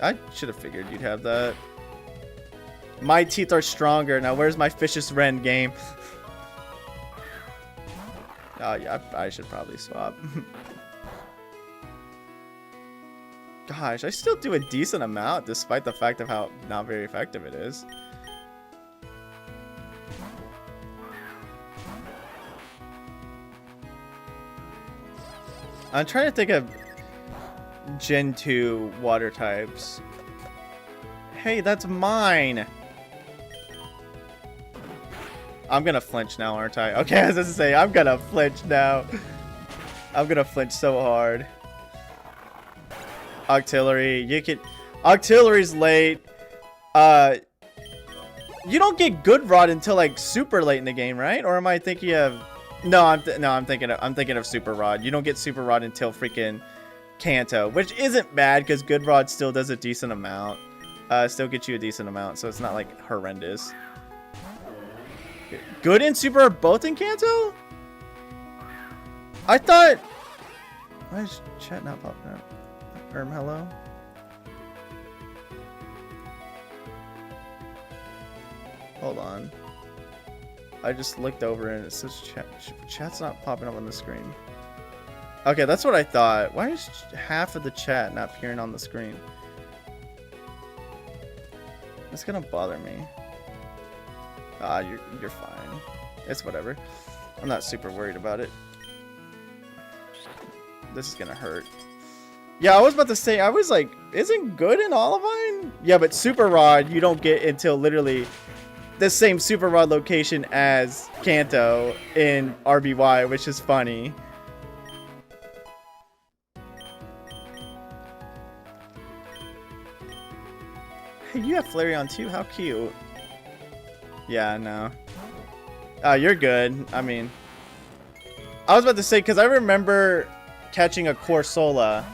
A: I should have figured you'd have that. My teeth are stronger. Now, where's my Vicious Rend game? Oh, yeah, I should probably swap. Gosh, I still do a decent amount, despite the fact of how not very effective it is. I'm trying to think of Gen 2 water types. Hey, that's mine! I'm gonna flinch now, aren't I? Okay, I was gonna say, I'm gonna flinch now. I'm gonna flinch so hard. Octillery, you can... Octillery's late. You don't get Good Rod until like super late in the game, right? Or am I thinking of... No, I'm thinking of Super Rod. You don't get Super Rod until freaking Kanto, which isn't bad because Good Rod still does a decent amount. Still gets you a decent amount, so it's not like horrendous. Good and Super are both in Kanto? I thought... Why is chat not popping up? Hello? Hold on. I just looked over and it says chat's not popping up on the screen. Okay, that's what I thought. Why is half of the chat not appearing on the screen? It's gonna bother me. Ah, you're fine. It's whatever. I'm not super worried about it. This is gonna hurt. Yeah, I was about to say, I was like, isn't Good in Olivine? Yeah, but Super Rod you don't get until literally the same Super Rod location as Kanto in RBY, which is funny. Hey, you have Flareon too? How cute. Yeah, no. You're good. I mean, I was about to say, because I remember catching a Corsola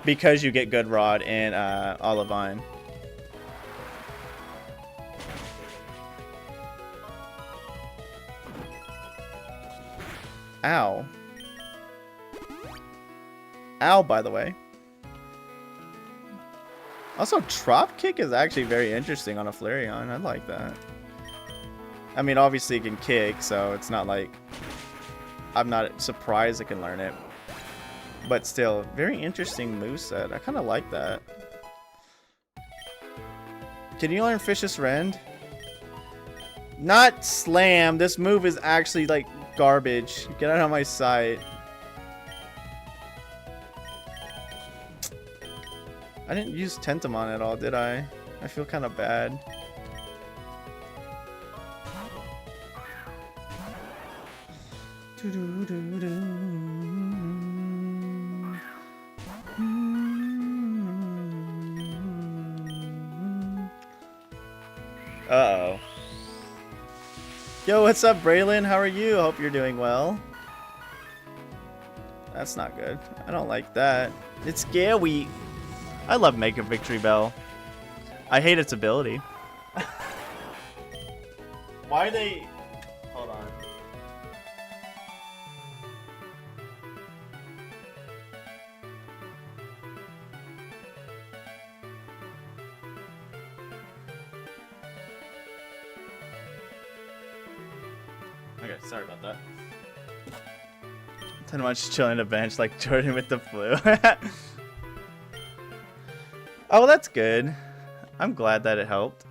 A: because you get Good Rod in Olivine. Ow. Ow, by the way. Also, Trop Kick is actually very interesting on a Flareon. I like that. I mean, obviously it can kick, so it's not like I'm not surprised it can learn it. But still, very interesting moveset. I kind of like that. Can you learn Vicious Rend? Not Slam. This move is actually like garbage. Get out of my sight. I didn't use Tentamon at all, did I? I feel kind of bad. Uh-oh. Yo, what's up, Braylon? How are you? Hope you're doing well. That's not good. I don't like that. It's scary. I love Mega Victory Bell. I hate its ability. Why are they... Hold on. Okay, sorry about that. 10 months chilling on a bench like Jordan with the flu. Oh, that's good. I'm glad that it helped.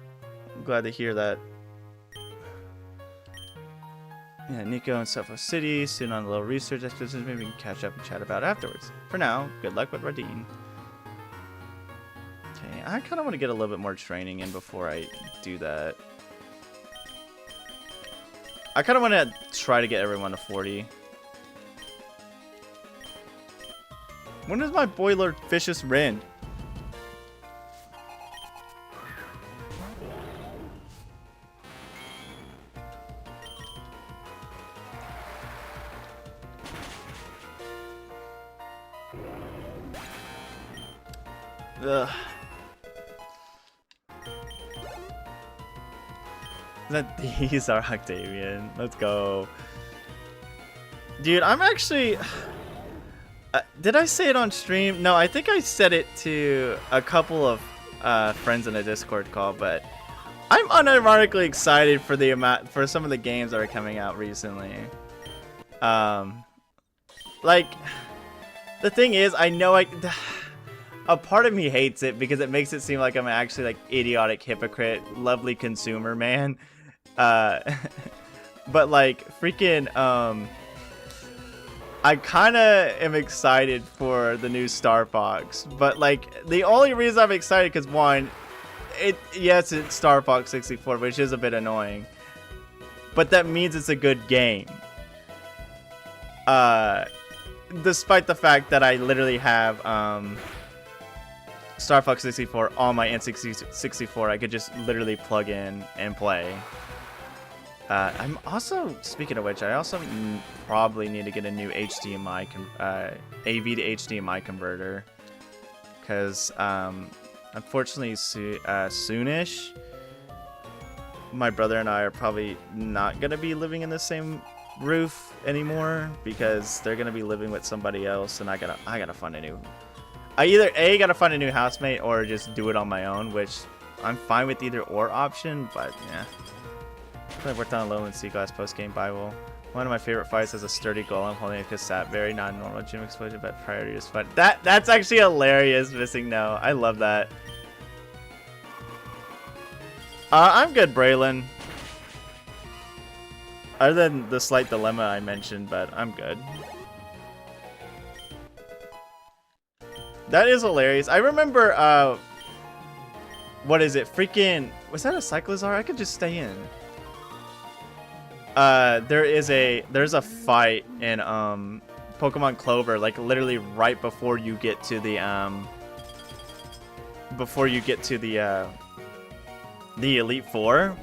A: I'm glad to hear that. Yeah, Nico and Suffolk City, soon on a little research expedition, maybe we can catch up and chat about it afterwards. For now, good luck with Radine. Okay, I kind of want to get a little bit more training in before I do that. I kind of want to try to get everyone to 40. When is my boiler vicious rend? Ugh. These are Octavian. Let's go. Dude, I'm actually... did I say it on stream? No, I think I said it to a couple of friends in a Discord call, but I'm unironically excited for the for some of the games that are coming out recently. Like, the thing is, I know a part of me hates it because it makes it seem like I'm actually like idiotic hypocrite, lovely consumer man. But like freaking I kind of am excited for the new Star Fox, but like the only reason I'm excited because one, yes, it's Star Fox 64, which is a bit annoying, but that means it's a good game. Despite the fact that I literally have Star Fox 64 on my N64, I could just literally plug in and play. I'm also, speaking of which, I also probably need to get a new HDMI, AV to HDMI converter, because unfortunately, soonish, my brother and I are probably not gonna be living in the same roof anymore because they're gonna be living with somebody else, and I gotta find a new. I either gotta find a new housemate or just do it on my own, which I'm fine with either or option, but yeah. I worked on a Lowland Sea Glass post-game Bible. One of my favorite fights is a sturdy golem holding a cassette. Very non-normal gym explosion, but priority is fun. That's actually hilarious, Missing No. I love that. I'm good, Braylon. Other than the slight dilemma I mentioned, but I'm good. That is hilarious. I remember, what is it? Freaking, was that a Cyclozar? I could just stay in. There's a fight in, Pokemon Clover, like literally right before you get to the, the Elite Four.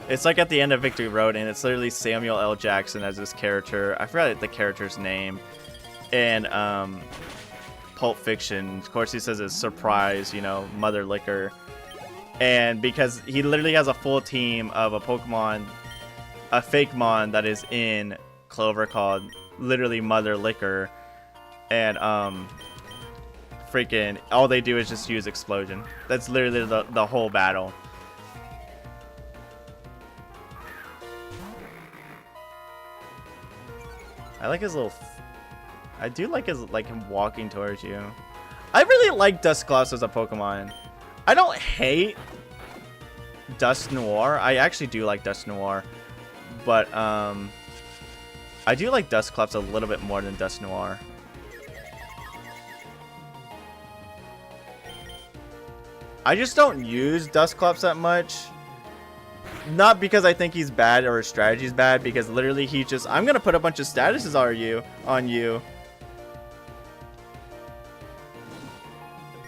A: It's like at the end of Victory Road, and it's literally Samuel L. Jackson as this character. I forgot the character's name. And, Pulp Fiction, of course, he says it's surprise, you know, Mother Liquor. And because he literally has a full team of a Pokemon, a fake mon that is in Clover called literally Mother Liquor. And, freaking, all they do is just use Explosion. That's literally the whole battle. I like his little... I do like his, like him walking towards you. I really like Dusclops as a Pokemon. I don't hate Dust Noir. I actually do like Dust Noir. But, I do like Dusclops a little bit more than Dust Noir. I just don't use Dusclops that much. Not because I think he's bad or his strategy's bad, because literally he's just, I'm gonna put a bunch of statuses on you.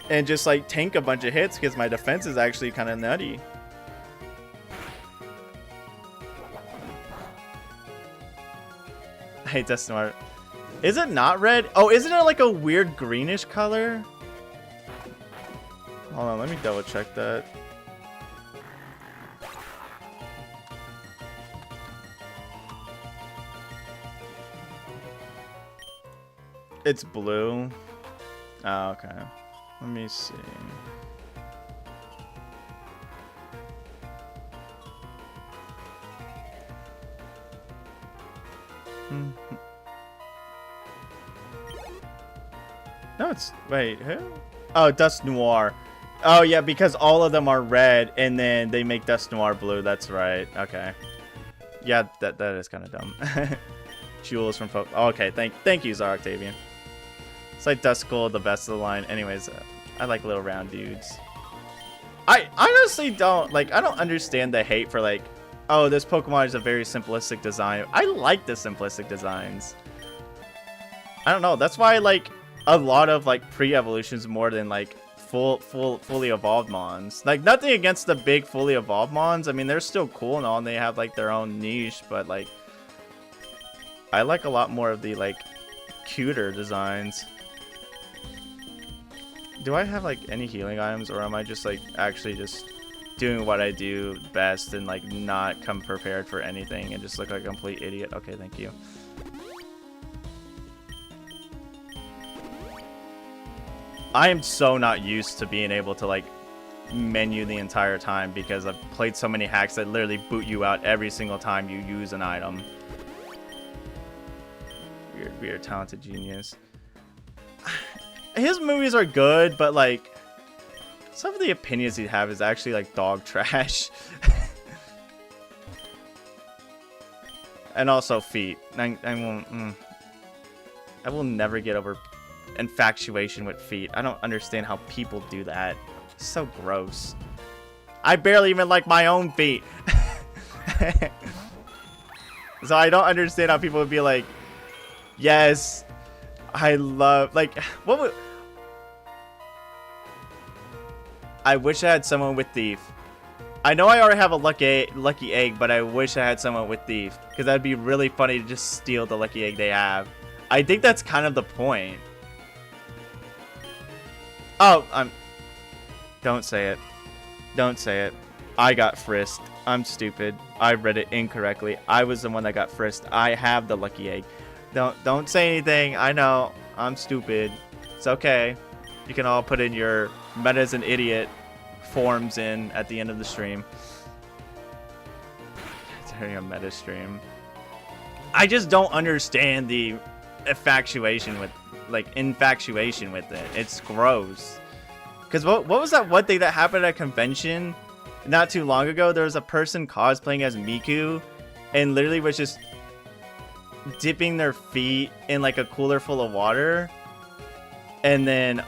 A: And just like tank a bunch of hits because my defense is actually kind of nutty. hate Dusknoir. Is it not red? Oh, isn't it like a weird greenish color? Hold on, let me double check that. It's blue. Oh, okay. Let me see. No, it's... Wait, who? Oh, Dusknoir. Oh, yeah, because all of them are red, and then they make Dusknoir blue. That's right. Okay. Yeah, that is kind of dumb. Jewels from Poke. Oh, okay, thank you, Czar Octavian. It's like Duskull, the best of the line. Anyways, I like little round dudes. I honestly don't... Like, I don't understand the hate for, like... Oh, this Pokemon is a very simplistic design. I like the simplistic designs. I don't know. That's why I like a lot of like pre-evolutions more than like fully evolved mons. Like nothing against the big fully evolved mons. I mean, they're still cool and all, and they have like their own niche. But like, I like a lot more of the like cuter designs. Do I have like any healing items, or am I just like actually just doing what I do best and like not come prepared for anything and just look like a complete idiot? Okay, thank you. I am so not used to being able to like menu the entire time because I've played so many hacks that literally boot you out every single time you use an item. Weird talented genius. His movies are good, but like some of the opinions he have is actually like dog trash. And also feet. I will never get over infatuation with feet. I don't understand how people do that. It's so gross. I barely even like my own feet. So I don't understand how people would be like, yes, I love, like, what would... I wish I had someone with Thief. I know I already have a lucky egg, but I wish I had someone with Thief, because that'd be really funny to just steal the lucky egg they have. I think that's kind of the point. Oh, don't say it. Don't say it. I got frisked. I'm stupid. I read it incorrectly. I was the one that got frisked. I have the lucky egg. Don't say anything. I know. I'm stupid. It's okay. You can all put in your Meta's an idiot forms in at the end of the stream. During a meta stream. I just don't understand the infatuation with it. It's gross. Because what was that one thing that happened at a convention not too long ago? There was a person cosplaying as Miku and literally was just dipping their feet in like a cooler full of water, and then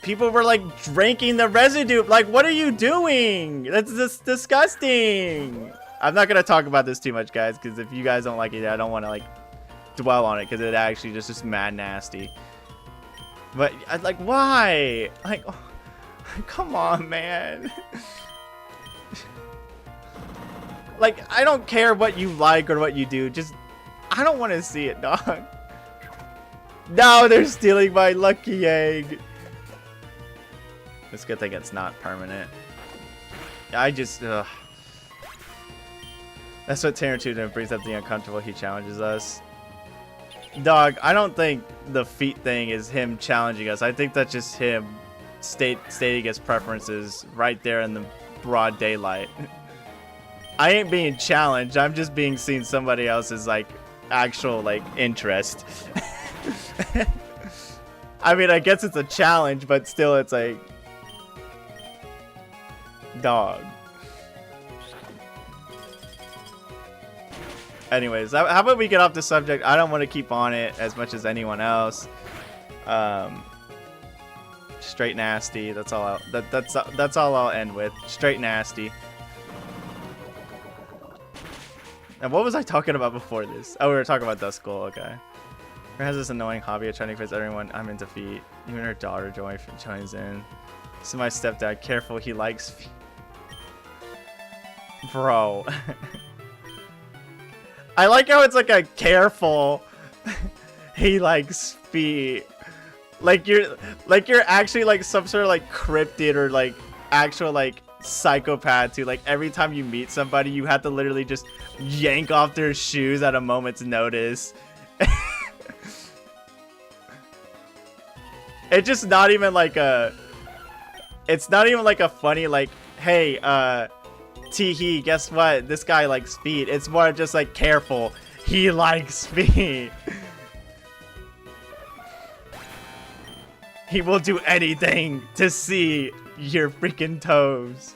A: people were like drinking the residue. Like, what are you doing? That's just disgusting. I'm not gonna talk about this too much, guys, because if you guys don't like it, I don't want to like dwell on it, because it actually just mad nasty. But like, why? Like, oh, come on, man. Like, I don't care what you like or what you do. Just, I don't want to see it, dog. No, they're stealing my lucky egg. It's a good thing it's not permanent. I just, ugh. That's what Tarantino brings up the uncomfortable. He challenges us. Dog, I don't think the feet thing is him challenging us. I think that's just him stating his preferences right there in the broad daylight. I ain't being challenged. I'm just being seen somebody else's like actual like interest. I mean, I guess it's a challenge, but still it's like, dog. Anyways, how about we get off the subject? I don't want to keep on it as much as anyone else. Straight nasty. That's all. That's all I'll end with. Straight nasty. And what was I talking about before this? Oh, we were talking about Duskull. Okay. Her has this annoying hobby of trying to convince everyone I'm into feet. Even her daughter joins in. This is my stepdad. Careful, he likes feet. Bro. I like how it's like a careful. He likes feet. Like you're actually like some sort of like cryptid or like actual like psychopath who like every time you meet somebody you have to literally just yank off their shoes at a moment's notice. It's just not even like a funny like, hey, tee-hee, guess what? This guy likes feet. It's more just like, careful. He likes feet. He will do anything to see your freaking toes.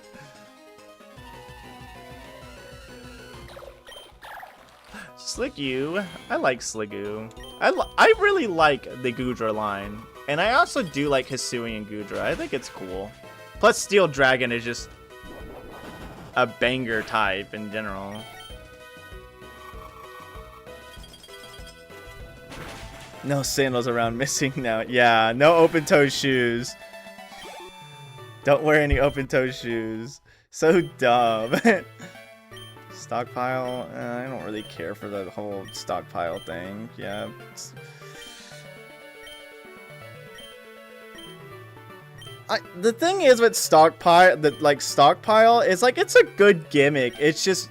A: Sliggoo. I like Sliggoo. I really like the Goodra line. And I also do like Hisui and Goodra. I think it's cool. Plus Steel Dragon is just a banger type in general. No sandals around missing now. Yeah, no open-toe shoes. Don't wear any open-toe shoes. So dumb. Stockpile? I don't really care for the whole stockpile thing. Yeah. The thing is with stockpile, stockpile is like, it's a good gimmick. It's just,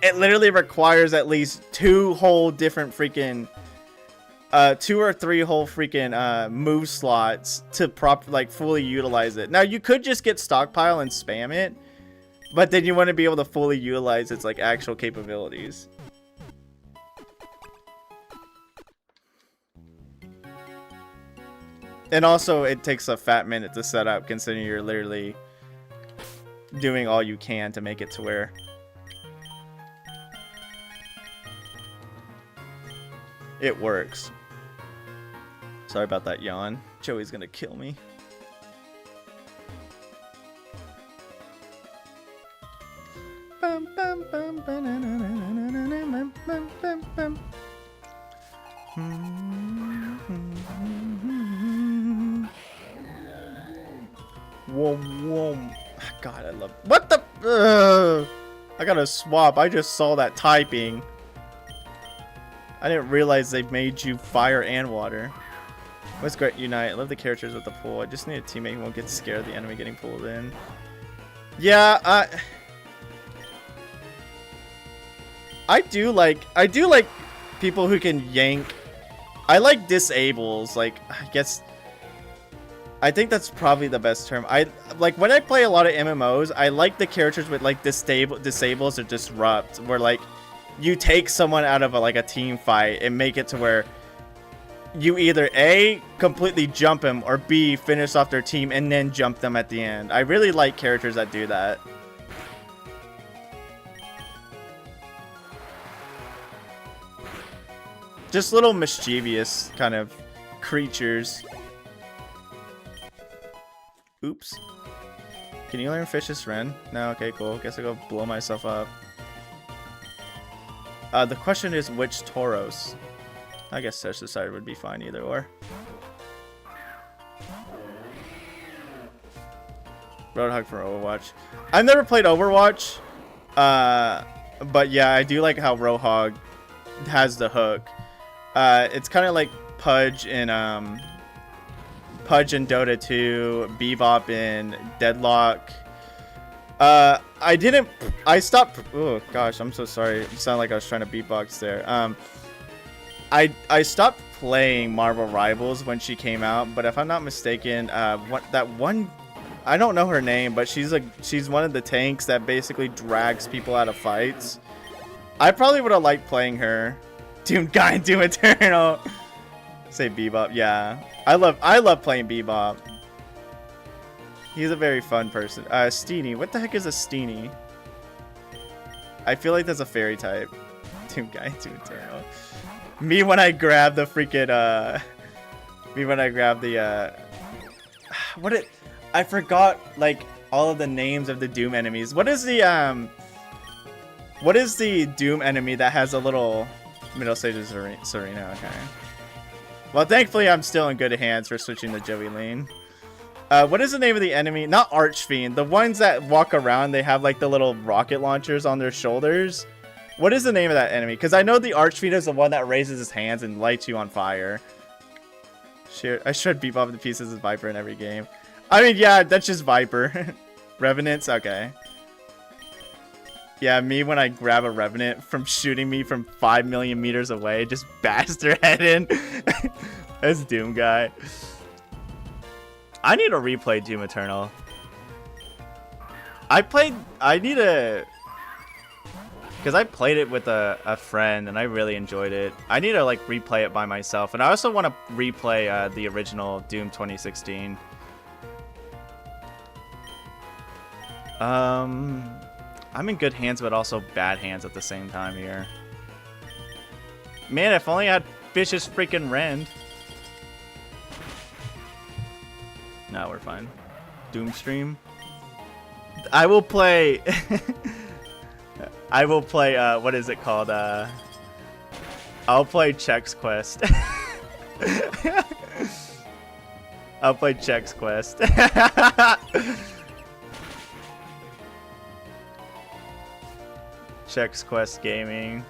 A: it literally requires at least 2 whole different freaking 2 or 3 whole freaking move slots to fully utilize it. Now you could just get stockpile and spam it, but then you want to be able to fully utilize its like actual capabilities. And also it takes a fat minute to set up considering you're literally doing all you can to make it to where it works. Sorry about that yawn. Joey's gonna kill me. Whoa, whoa. God, I love... What the... I gotta swap. I just saw that typing. I didn't realize they made you fire and water. What's great? Unite. I love the characters with the pull. I just need a teammate who won't get scared of the enemy getting pulled in. Yeah, I do like people who can yank. I like disables. Like, I think that's probably the best term. I like when I play a lot of MMOs, I like the characters with like disables or disrupt, where like you take someone out of a team fight and make it to where you either A, completely jump them, or B, finish off their team and then jump them at the end. I really like characters that do that. Just little mischievous kind of creatures. Oops. Can you learn Fish's Ren? No? Okay, cool. Guess I'll go blow myself up. The question is which Tauros? I guess Search Society would be fine either or. Roadhog for Overwatch. I've never played Overwatch. But yeah, I do like how Roadhog has the hook. It's kind of like Pudge in Dota 2, Bebop in Deadlock. I stopped. Oh gosh, I'm so sorry. It sounded like I was trying to beatbox there. I stopped playing Marvel Rivals when she came out, but if I'm not mistaken, that one, I don't know her name, but she's one of the tanks that basically drags people out of fights. I probably would have liked playing her. Doom Guy and Doom Eternal. Say Bebop, yeah. I love playing Bebop. He's a very fun person. Steenie. What the heck is a Steenie? I feel like that's a fairy type. Doom Guy and Doom Eternal. Me when I grab the freaking I forgot like all of the names of the Doom enemies. What is the Doom enemy that has a little middle stage of Serena? Okay. Well, thankfully I'm still in good hands for switching to Joey lane. What is the name of the enemy? Not Archfiend. The ones that walk around, they have like the little rocket launchers on their shoulders. What is the name of that enemy? Because I know the Archfiend is the one that raises his hands and lights you on fire. Shit, I should Bebop to pieces as Viper in every game. I mean, yeah, that's just Viper. Revenants? Okay. Yeah, me when I grab a Revenant from shooting me from 5 million meters away, just bash their head in. That's Doom guy. I need to replay Doom Eternal. I need to... Because I played it with a friend and I really enjoyed it. I need to like replay it by myself. And I also want to replay the original Doom 2016. I'm in good hands, but also bad hands at the same time here. Man, if only I had Fish's freaking Rend. No, we're fine. Doomstream. I will play... I will play, what is it called? I'll play Chex Quest. I'll play Chex Quest. Chex Quest Gaming.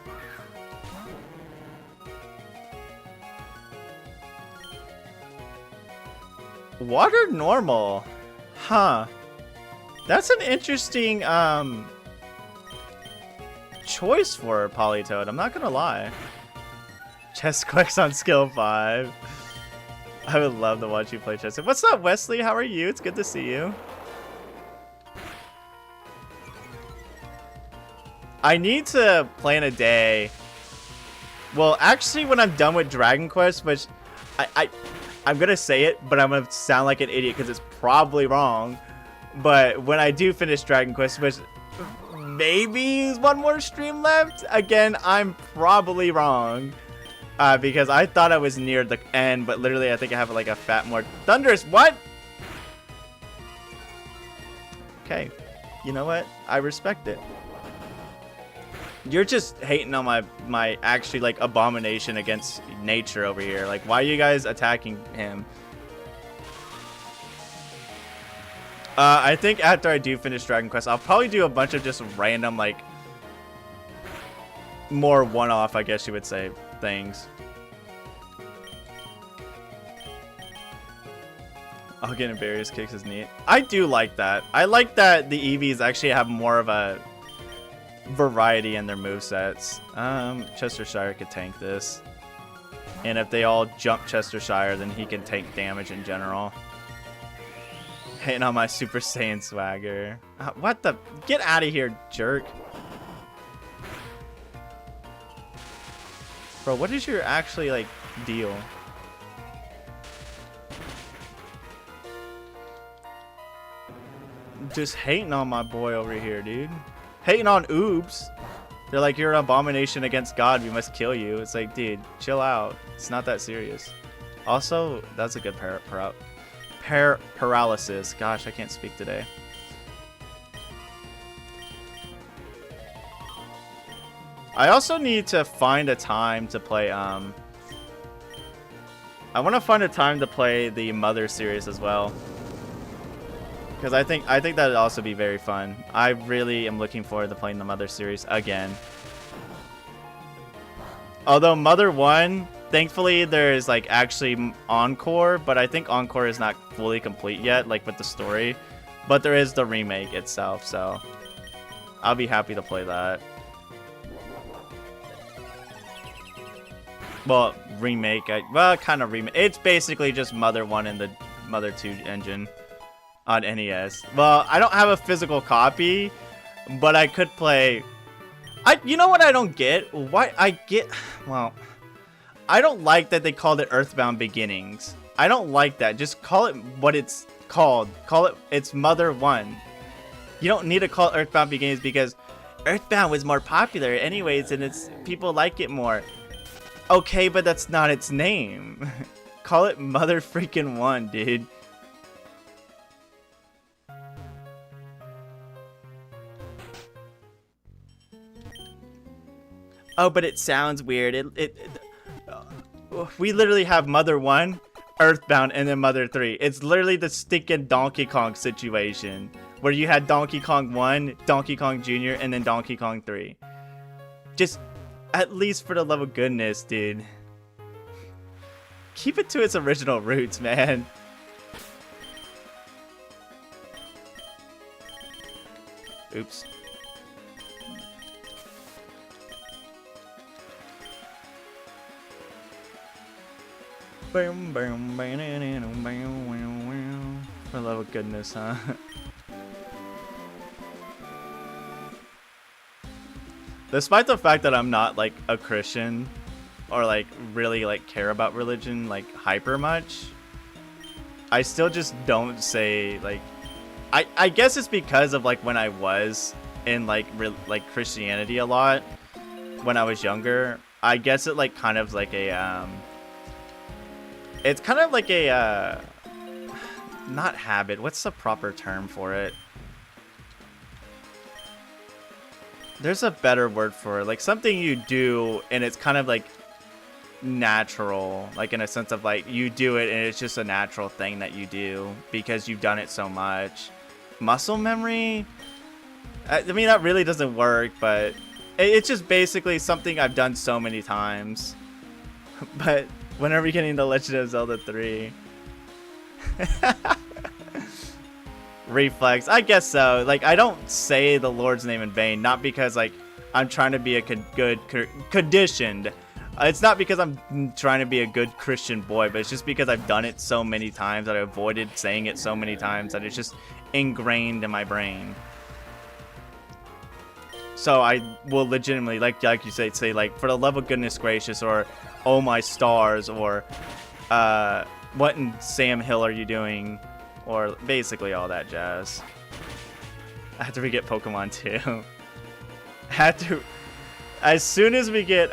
A: Water normal. Huh. That's an interesting, choice for Politoed, I'm not gonna lie. Chess Quest on skill 5. I would love to watch you play chess. What's up, Wesley? How are you? It's good to see you. I need to plan a day. Well, actually, when I'm done with Dragon Quest, which I'm gonna say it, but I'm gonna sound like an idiot because it's probably wrong. But when I do finish Dragon Quest, which maybe one more stream left. Again, I'm probably wrong. Because I thought I was near the end, but literally I think I have like a fat more Thunderous. What? Okay. You know what? I respect it. You're just hating on my actually like abomination against nature over here. Like, why are you guys attacking him? I think after I do finish Dragon Quest, I'll probably do a bunch of just random, like, more one-off, I guess you would say, things. I'll get in various kicks is neat. I do like that. I like that the EVs actually have more of a variety in their movesets. Chestershire could tank this. And if they all jump Chestershire, then he can take damage in general. Hitting on my Super Saiyan swagger. What the? Get out of here, jerk. Bro, what is your actually, like, deal? Just hating on my boy over here, dude. Hating on Oops. They're like, you're an abomination against God. We must kill you. It's like, dude, chill out. It's not that serious. Also, that's a good paralysis. Gosh, I can't speak today. I also need to find a time to play, I want to find a time to play the Mother series as well. Because I think that would also be very fun. I really am looking forward to playing the Mother series again. Although Mother 1, thankfully there's like actually Encore, but I think Encore is not fully complete yet, like with the story. But there is the remake itself, so I'll be happy to play that. Well, remake, well, kind of remake. It's basically just Mother 1 and the Mother 2 engine on NES. Well, I don't have a physical copy, but I could play. You know what I don't get? Why well, I don't like that they called it Earthbound Beginnings. I don't like that. Just call it what it's called. It's Mother 1. You don't need to call it Earthbound Beginnings because Earthbound was more popular anyways, and people like it more. Okay, but that's not its name. Call it Mother freaking 1, dude. Oh, but it sounds weird. We literally have Mother 1, Earthbound, and then Mother 3. It's literally the stinking Donkey Kong situation, where you had Donkey Kong 1, Donkey Kong Jr., and then Donkey Kong 3. Just, at least for the love of goodness, dude. Keep it to its original roots, man. Oops. For the love of goodness, huh? Despite the fact that I'm not like a Christian or like really like care about religion like hyper much, I still just don't say like I guess it's because of like when I was in like Christianity a lot when I was younger. I guess it like kind of like a it's kind of like a not habit. What's the proper term for it? There's a better word for it. Like something you do and it's kind of like natural, like in a sense of like you do it and it's just a natural thing that you do because you've done it so much. Muscle memory? I mean, that really doesn't work, but it's just basically something I've done so many times. But when are we getting the Legend of Zelda 3? Reflex, I guess so. Like, I don't say the Lord's name in vain, not because like I'm trying to be a good conditioned. It's not because I'm trying to be a good Christian boy, but it's just because I've done it so many times that I avoided saying it so many times that it's just ingrained in my brain. So I will legitimately, like you say like, for the love of goodness gracious, or oh my stars, or what in Sam Hill are you doing, or basically all that jazz. After we get Pokemon 2. As soon as we get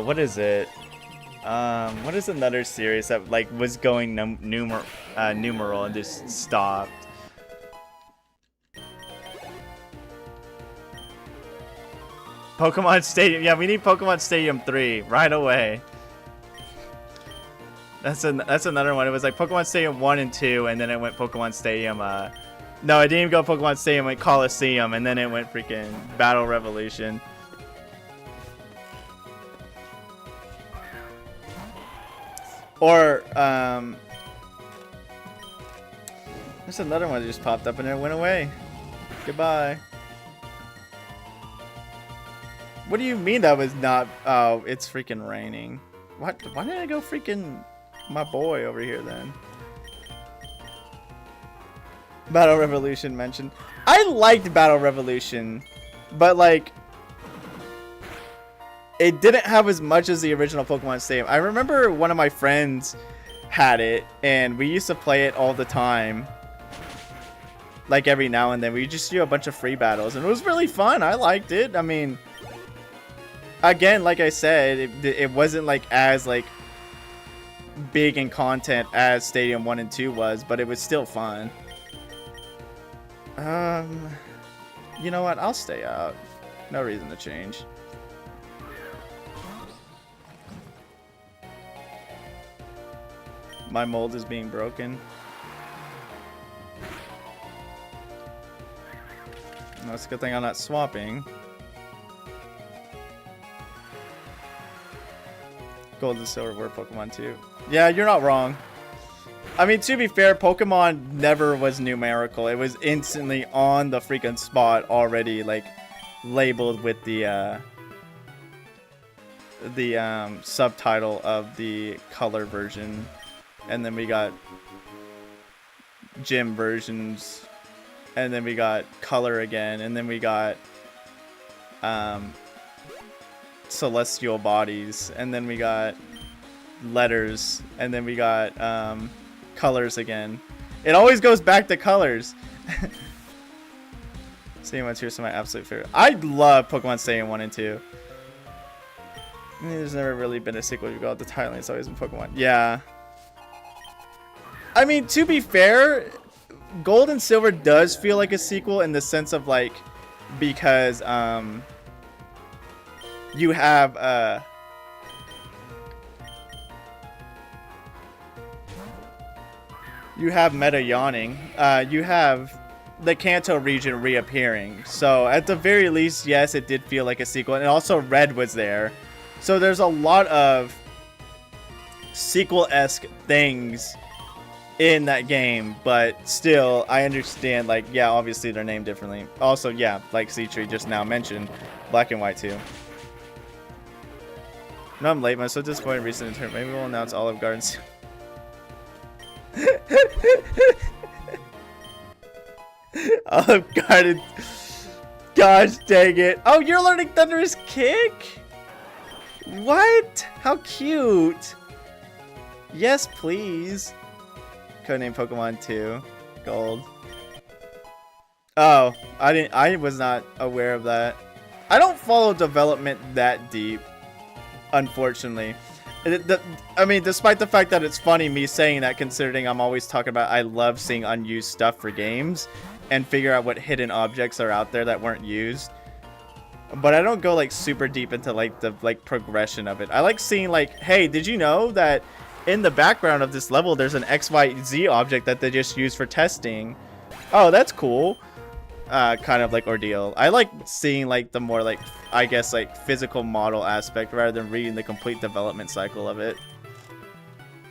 A: what is it? What is another series that like was going numeral and just stopped? Pokemon Stadium. Yeah, we need Pokemon Stadium 3 right away. That's another one. It was like Pokemon Stadium 1 and 2, and then it went Pokemon Stadium. No, it didn't even go Pokemon Stadium. It went Coliseum, and then it went freaking Battle Revolution. Or there's another one that just popped up and it went away. Goodbye. What do you mean that was not? Oh, it's freaking raining. What? Why did I go freaking my boy over here then? Battle Revolution mentioned. I liked Battle Revolution, but like it didn't have as much as the original Pokemon Stadium. I remember one of my friends had it and we used to play it all the time. Like every now and then we just do a bunch of free battles and it was really fun. I liked it. I mean, again, like I said, it wasn't like as like big in content as Stadium 1 and 2 was, but it was still fun. You know what? I'll stay out. No reason to change. My mold is being broken. No, it's a good thing I'm not swapping. Gold and silver were Pokemon too. Yeah, you're not wrong. I mean, to be fair, Pokemon never was numerical. It was instantly on the freaking spot already, like, labeled with the subtitle of the color version. And then we got gym versions. And then we got color again. And then we got celestial bodies. And then we got letters. And then we got colors again. It always goes back to colors. Stadium 1 2 is my absolute favorite. I love Pokemon Stadium 1 and 2. I mean, there's never really been a sequel. You go out the title, it's always been Pokemon. Yeah. I mean, to be fair, Gold and Silver does feel like a sequel in the sense of like, because you have Meta yawning. You have the Kanto region reappearing. So at the very least, yes, it did feel like a sequel. And also Red was there. So there's a lot of sequel-esque things in that game. But still, I understand, like, yeah, obviously they're named differently. Also, yeah, like C-Tree just now mentioned, Black and White too. No, I'm late. I'm so disappointed in recent turn. Maybe we'll announce Olive Garden soon. Olive Garden. Gosh dang it. Oh, you're learning Thunderous Kick? What? How cute. Yes, please. Codename Pokemon 2. Gold. Oh, I was not aware of that. I don't follow development that deep, unfortunately. I mean, despite the fact that it's funny me saying that, considering I'm always talking about I love seeing unused stuff for games and figure out what hidden objects are out there that weren't used. But I don't go like super deep into like the progression of it. I like seeing like, hey, did you know that in the background of this level there's an XYZ object that they just used for testing? Oh, that's cool. Kind of like ordeal. I like seeing like the more like, I guess, like physical model aspect rather than reading the complete development cycle of it.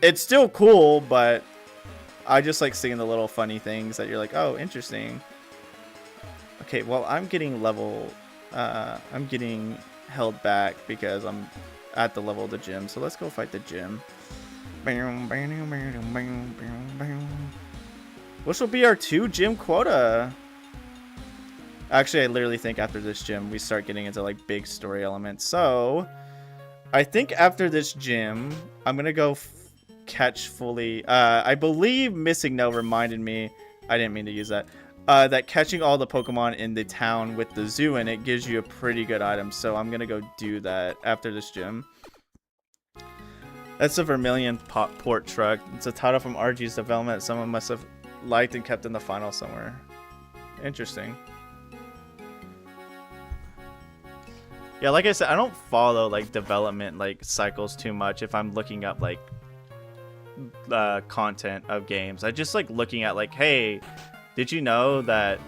A: It's still cool, but I just like seeing the little funny things that you're like, oh, interesting. Okay, well, I'm getting I'm getting held back because I'm at the level of the gym. So let's go fight the gym. Which will be our 2 gym quota. Actually, I literally think after this gym, we start getting into like big story elements. So I think after this gym, I'm going to go catch fully. I believe Missing No reminded me, I didn't mean to use that, that catching all the Pokemon in the town with the zoo in it gives you a pretty good item. So I'm going to go do that after this gym. That's a Vermilion port truck. It's a title from RG's development. Someone must have liked and kept in the final somewhere. Interesting. Yeah, like I said, I don't follow like development like cycles too much if I'm looking up like content of games. I just like looking at like, hey, did you know that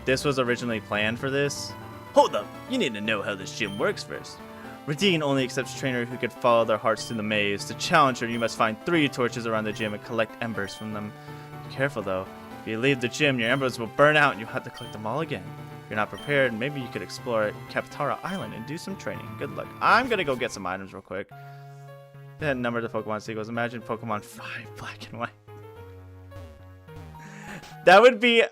A: this was originally planned for this? Hold up, you need to know how this gym works first. Radine only accepts trainers who can follow their hearts through the maze. To challenge her, you must find 3 torches around the gym and collect embers from them. Be careful though. If you leave the gym, your embers will burn out and you'll have to collect them all again. If you're not prepared, maybe you could explore Kaptara Island and do some training. Good luck. I'm gonna go get some items real quick. Then number the Pokemon sequels. Imagine Pokemon 5 Black and White. That would be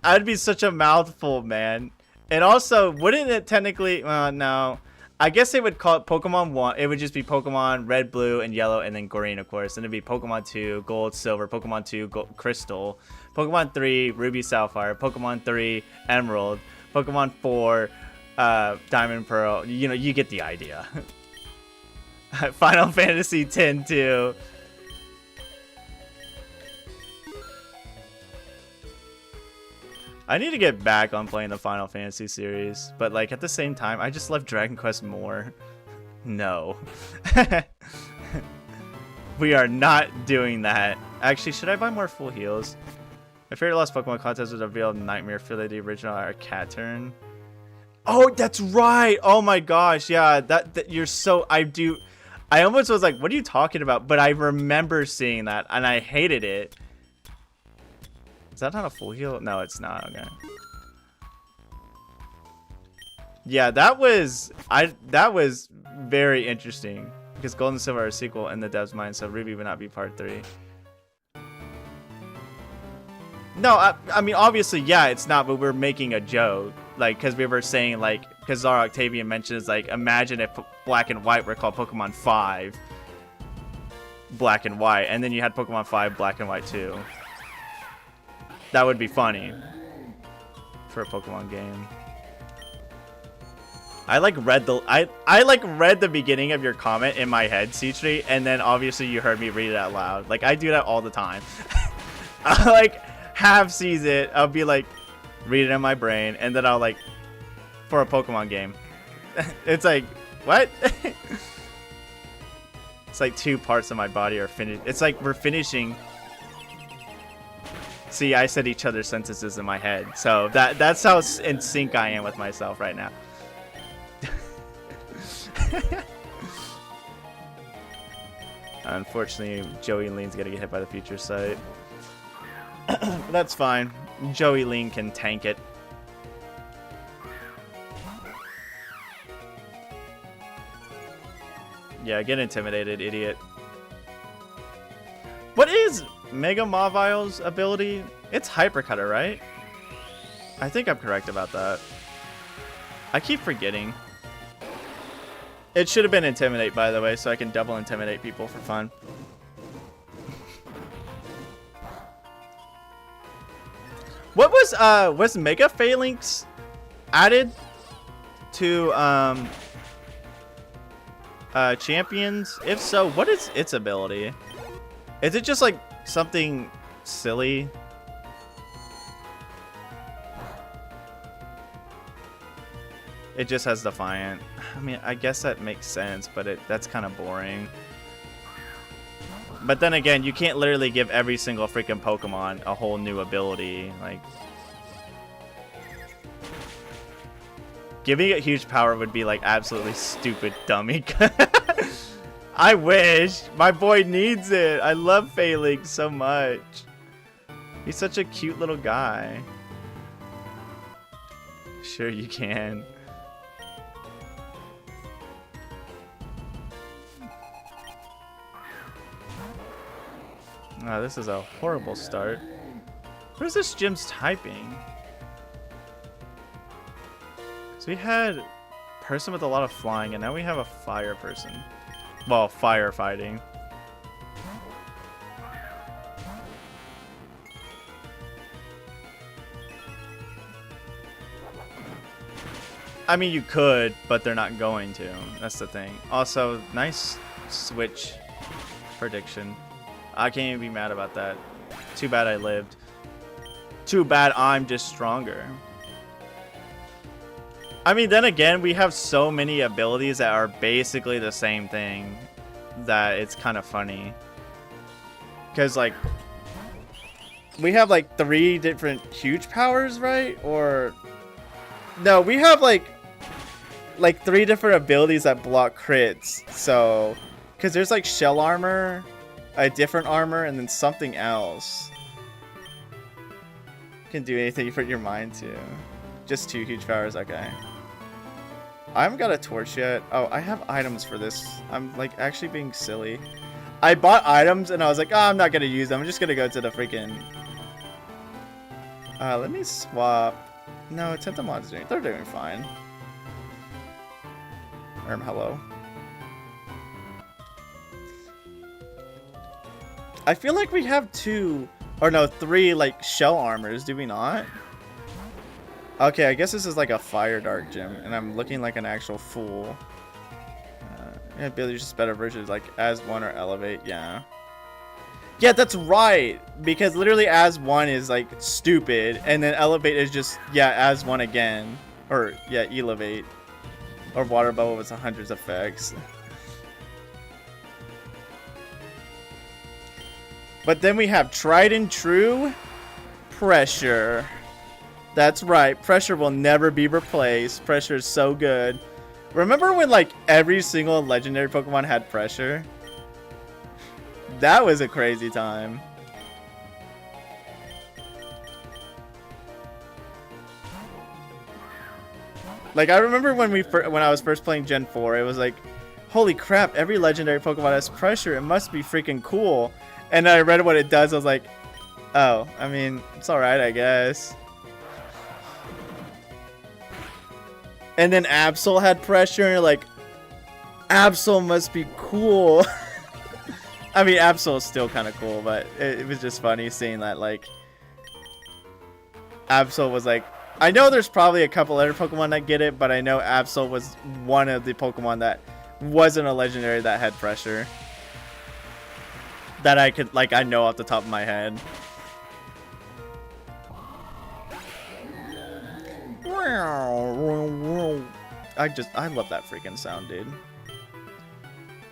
A: I'd be such a mouthful, man. And also, wouldn't it technically? No. I guess they would call it Pokemon 1. It would just be Pokemon Red, Blue, and Yellow, and then Green, of course. And it'd be Pokemon 2, Gold, Silver, Pokemon 2, Crystal, Pokemon 3, Ruby, Sapphire, Pokemon 3, Emerald, Pokemon 4, Diamond, Pearl. You know, you get the idea. Final Fantasy X too. I need to get back on playing the Final Fantasy series, but like at the same time, I just love Dragon Quest more. No. We are not doing that. Actually, should I buy more full heals? My favorite lost Pokemon contest was revealed Nightmare Field, the original or Caturn. Oh, that's right. Oh my gosh. Yeah, that you're so I almost was like, what are you talking about? But I remember seeing that and I hated it. Is that not a full heal? No, it's not. Okay. Yeah, that was very interesting because Gold and Silver are a sequel in the dev's mind, so Ruby would not be part 3. No, I mean obviously, yeah, it's not, but we're making a joke, like because we were saying like because Zara Octavian mentions like imagine if Black and White were called Pokemon 5 Black and White, and then you had Pokemon 5 Black and White 2. That would be funny for a Pokemon game. I like read the beginning of your comment in my head, C-Tree, and then obviously you heard me read it out loud. Like I do that all the time. I like half sees it. I'll be like read it in my brain, and then I'll like for a Pokemon game. It's like what? It's like 2 parts of my body are finished. It's like we're finishing. See, I said each other's sentences in my head, so that's how in sync I am with myself right now. Unfortunately, Joey Lean's gonna get hit by the future sight. That's fine. Joey Lean can tank it. Yeah, get intimidated, idiot. What is Mega Mavile's ability? It's Hypercutter, right? I think I'm correct about that. I keep forgetting. It should have been Intimidate, by the way, so I can double intimidate people for fun. What was Mega Phalanx added to champions? If so, what is its ability? Is it just like something silly? It just has Defiant. I mean, I guess that makes sense, but that's kind of boring. But then again, you can't literally give every single freaking Pokemon a whole new ability. Like, giving it huge power would be like absolutely stupid dummy. I wish. My boy needs it. I love Phalanx so much. He's such a cute little guy. Sure you can. Oh, this is a horrible start. What is this gym's typing? So we had person with a lot of flying, and now we have a fire person. Well, firefighting. I mean, you could, but they're not going to. That's the thing. Also, nice switch prediction. I can't even be mad about that. Too bad I lived. Too bad I'm just stronger. I mean, then again, we have so many abilities that are basically the same thing that it's kind of funny. Because, like, we have, like, 3 different huge powers, right? Or, no, we have, like 3 different abilities that block crits. So, because there's, like, shell armor, a different armor, and then something else. You can do anything you put your mind to. Just 2 huge powers, okay. I haven't got a torch yet. Oh, I have items for this. I'm like actually being silly. I bought items and I was like, oh, I'm not gonna use them. I'm just gonna go to the freaking. Let me swap. No, Tentamod's doing. They're doing fine. Hello. I feel like we have 2, or no, 3 like shell armors. Do we not? Okay, I guess this is like a fire dart gym, and I'm looking like an actual fool. Yeah, Billy's just better versions like as 1 or elevate, yeah. Yeah, that's right, because literally as 1 is like stupid, and then elevate is just, yeah, as 1 again. Or, yeah, elevate. Or water bubble with 100 effects. But then we have tried and true pressure. That's right. Pressure will never be replaced. Pressure is so good. Remember when like every single legendary Pokemon had pressure? That was a crazy time. Like I remember when I was first playing Gen 4, it was like, holy crap, every legendary Pokemon has pressure. It must be freaking cool. And I read what it does. I was like, oh, I mean, it's alright, I guess. And then Absol had pressure, and you're like, Absol must be cool. I mean, Absol is still kind of cool, but it was just funny seeing that, like, Absol was like, I know there's probably a couple other Pokemon that get it, but I know Absol was one of the Pokemon that wasn't a legendary that had pressure. That I could, like, I know off the top of my head. I love that freaking sound, dude.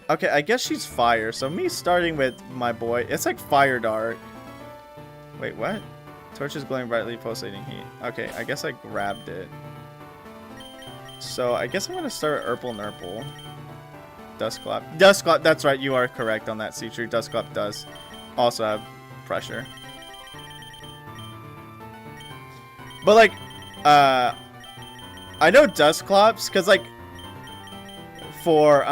A: Okay, I guess she's fire. So me starting with my boy, it's like fire dart. Wait, what? Torch is glowing brightly, pulsating heat. Okay, I guess I grabbed it. So I guess I'm gonna start Urple Nurple. Dusclap. Dusclap, that's right, you are correct on that, Seatree. Dusclap does also have pressure. But like, I know Dusclops, because like, for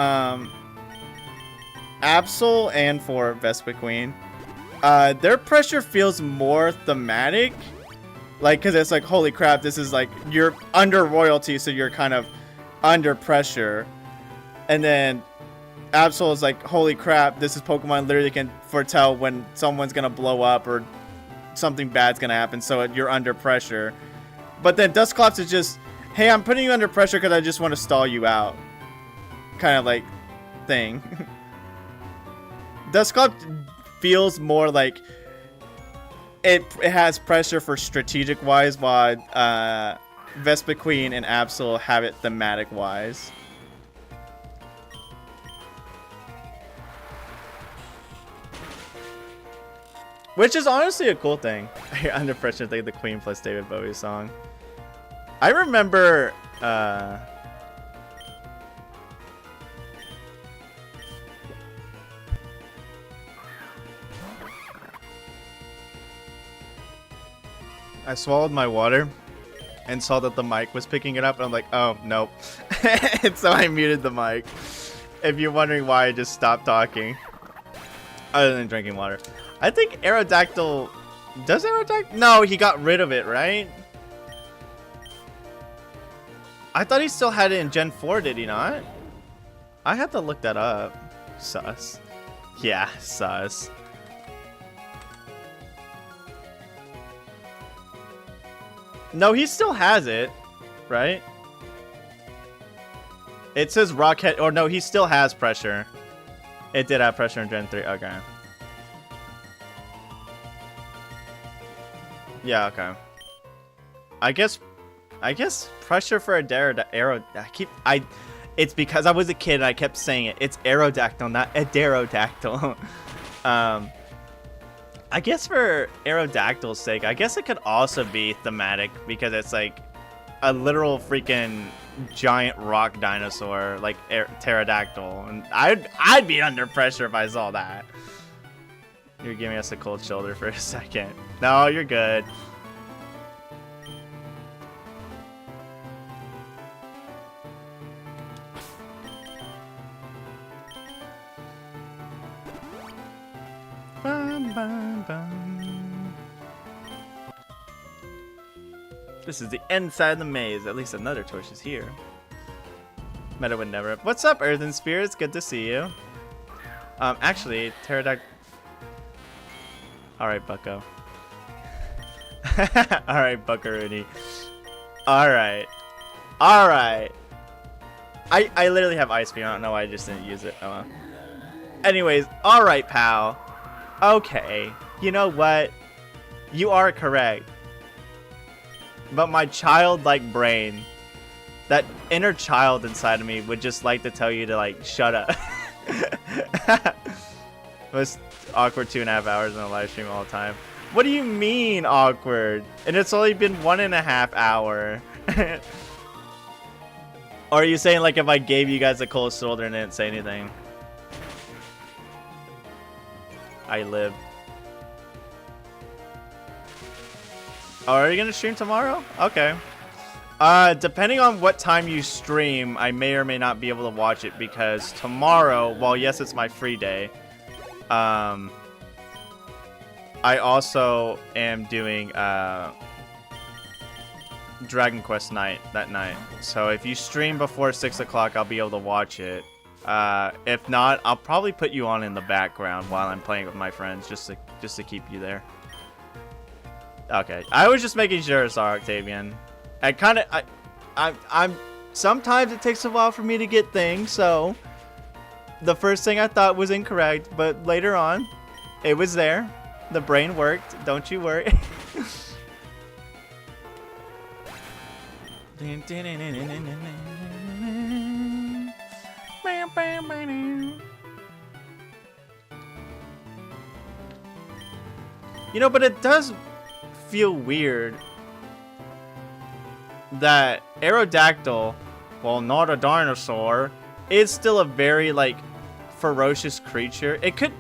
A: Absol and for Vespiquen, their pressure feels more thematic. Like, because it's like, holy crap, this is like, you're under royalty, so you're kind of under pressure. And then Absol is like, holy crap, this is Pokemon literally can foretell when someone's going to blow up or something bad's going to happen, so you're under pressure. But then Dusclops is just, hey, I'm putting you under pressure because I just want to stall you out. Kind of like thing. Dusclops feels more like it has pressure for strategic wise, while Vespiquen and Absol have it thematic wise. Which is honestly a cool thing. You're under pressure to think the Queen plus David Bowie song. I remember I swallowed my water and saw that the mic was picking it up, and I'm like, oh, nope. And so I muted the mic. If you're wondering why I just stopped talking. Other than drinking water. I think Aerodactyl... Does Aerodactyl? No, he got rid of it, right? I thought he still had it in Gen 4, did he not? I had to look that up. Sus. Yeah, sus. No, he still has it, right? It says Rockhead, or no, he still has pressure. It did have pressure in Gen 3, okay. Yeah, okay. I guess pressure for a Aerodactyl. It's because I was a kid and I kept saying it. It's Aerodactyl, not Aerodactyl. I guess for Aerodactyl's sake, I guess it could also be thematic because it's like a literal freaking giant rock dinosaur like Pterodactyl, and I'd be under pressure if I saw that. You're giving us a cold shoulder for a second. No, you're good. Bum, bum, bum. This is the inside of the maze. At least another torch is here. Meta would never. What's up, Earth and Spirits? Good to see you. Actually, Pterodactyl. Alright, bucko. Alright, buckaroonie. Alright. Alright. I literally have Ice Beam. I don't know why I just didn't use it. Oh well. Anyways, alright, pal. Okay. You know what? You are correct. But my childlike brain, that inner child inside of me would just like to tell you to, like, shut up. Most awkward 2.5 hours in a live stream all the time. What do you mean awkward? And it's only been 1.5 hours. Or are you saying like if I gave you guys a cold shoulder and didn't say anything? I live. Oh, are you gonna stream tomorrow? Okay. Depending on what time you stream, I may or may not be able to watch it because tomorrow, well, yes, it's my free day. I also am doing Dragon Quest night that night. So if you stream before 6 o'clock, I'll be able to watch it. If not, I'll probably put you on in the background while I'm playing with my friends, just to keep you there. Okay, I was just making sure, sorry, Octavian. I'm sometimes it takes a while for me to get things, so the first thing I thought was incorrect, but later on, it was there. The brain worked. Don't you worry. You know, but it does feel weird that Aerodactyl, while not a dinosaur, is still a very like ferocious creature. It could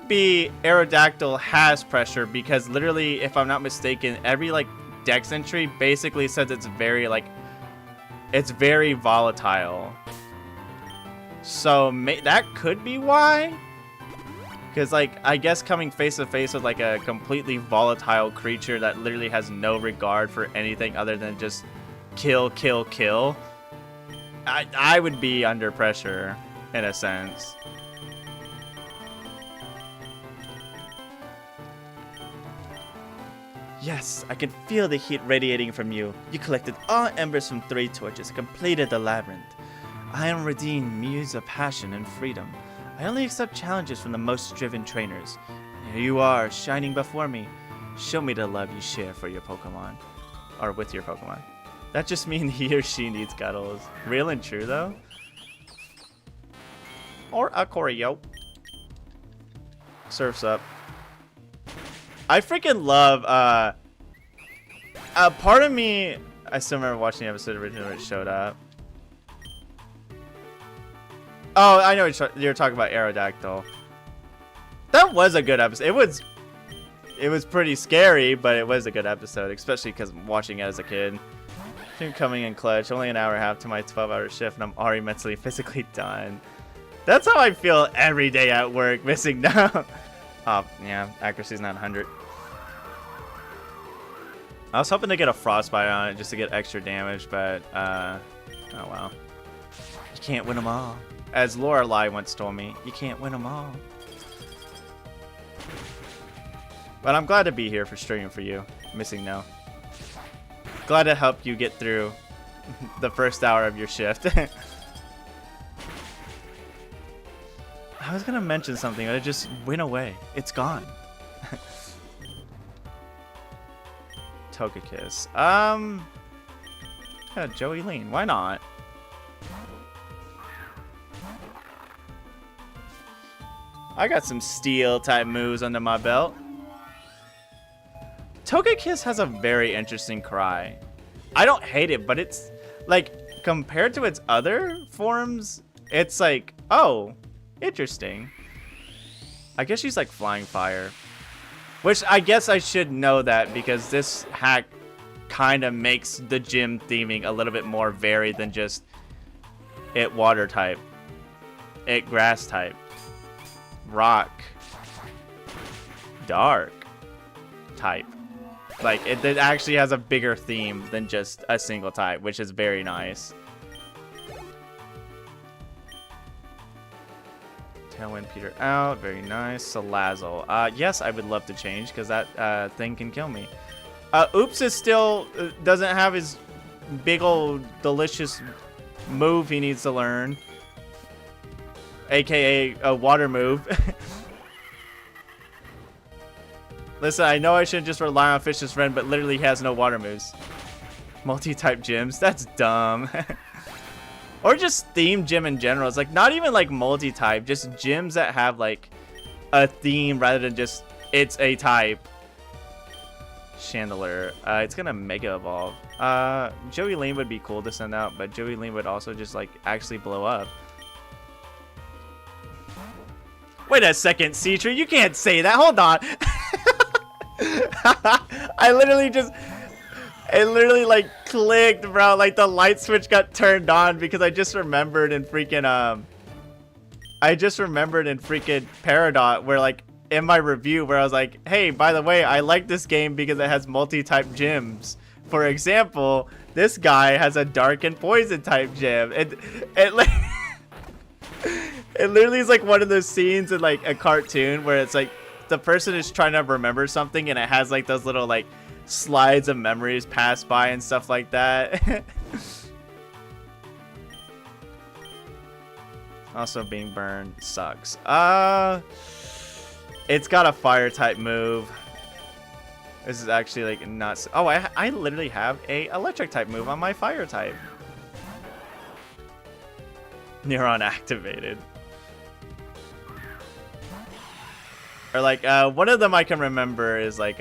A: be Aerodactyl has pressure because literally, if I'm not mistaken, every like dex entry basically says it's very volatile. So that could be why. Because, like, I guess coming face to face with, like, a completely volatile creature that literally has no regard for anything other than just kill, kill, kill, I would be under pressure, in a sense. Yes, I can feel the heat radiating from you. You collected all embers from 3 torches and completed the labyrinth. I am redeemed muse of passion and freedom. I only accept challenges from the most driven trainers. Here you are, shining before me. Show me the love you share for your Pokemon. Or with your Pokemon. That just means he or she needs cuddles. Real and true, though. Or a Choreo. Surf's up. I freaking love, part of me, I still remember watching the episode originally when it showed up. Oh, I know you're talking about Aerodactyl. That was a good episode. It was pretty scary, but it was a good episode, especially because I'm watching it as a kid. Team coming in clutch, only an hour and a half to my 12-hour shift, and I'm already mentally, physically done. That's how I feel every day at work, missing down. Oh, yeah, accuracy's not 100. I was hoping to get a frostbite on it just to get extra damage, but, oh well. You can't win them all. As Lorelei once told me, you can't win them all. But I'm glad to be here for streaming for you, missing no. Glad to help you get through the first hour of your shift. I was gonna mention something, but it just went away. It's gone. Togekiss. Yeah, Joey Lean. Why not? I got some steel type moves under my belt. Togekiss has a very interesting cry. I don't hate it, but it's like compared to its other forms, it's like, oh, interesting. I guess she's like flying fire, which I guess I should know that because this hack kind of makes the gym theming a little bit more varied than just it water type, it grass type, rock, dark type. Like it actually has a bigger theme than just a single type, which is very nice. Tailwind Peter out, very nice. Salazzle. Yes, I would love to change because that thing can kill me. Oops is still doesn't have his big old delicious move he needs to learn, aka a water move. Listen, I know I shouldn't just rely on Fish's friend, but literally he has no water moves. Multi-type gyms, that's dumb. Or just theme gym in general. It's like not even like multi-type, just gyms that have like a theme rather than just it's a type. Chandelier. It's gonna Mega Evolve. Joey Lean would be cool to send out, but Joey Lean would also just like actually blow up. Wait a second, Citri, you can't say that. Hold on. It literally like clicked, bro. Like the light switch got turned on because I just remembered in freaking Peridot where like in my review where I was like, hey, by the way, I like this game because it has multi-type gyms. For example, this guy has a dark and poison type gym. It literally is like one of those scenes in like a cartoon where it's like the person is trying to remember something and it has like those little like slides of memories pass by and stuff like that. Also being burned sucks. It's got a fire type move. This is actually like nuts. Oh, I literally have a electric type move on my fire type. Neuron activated. Or like one of them I can remember is like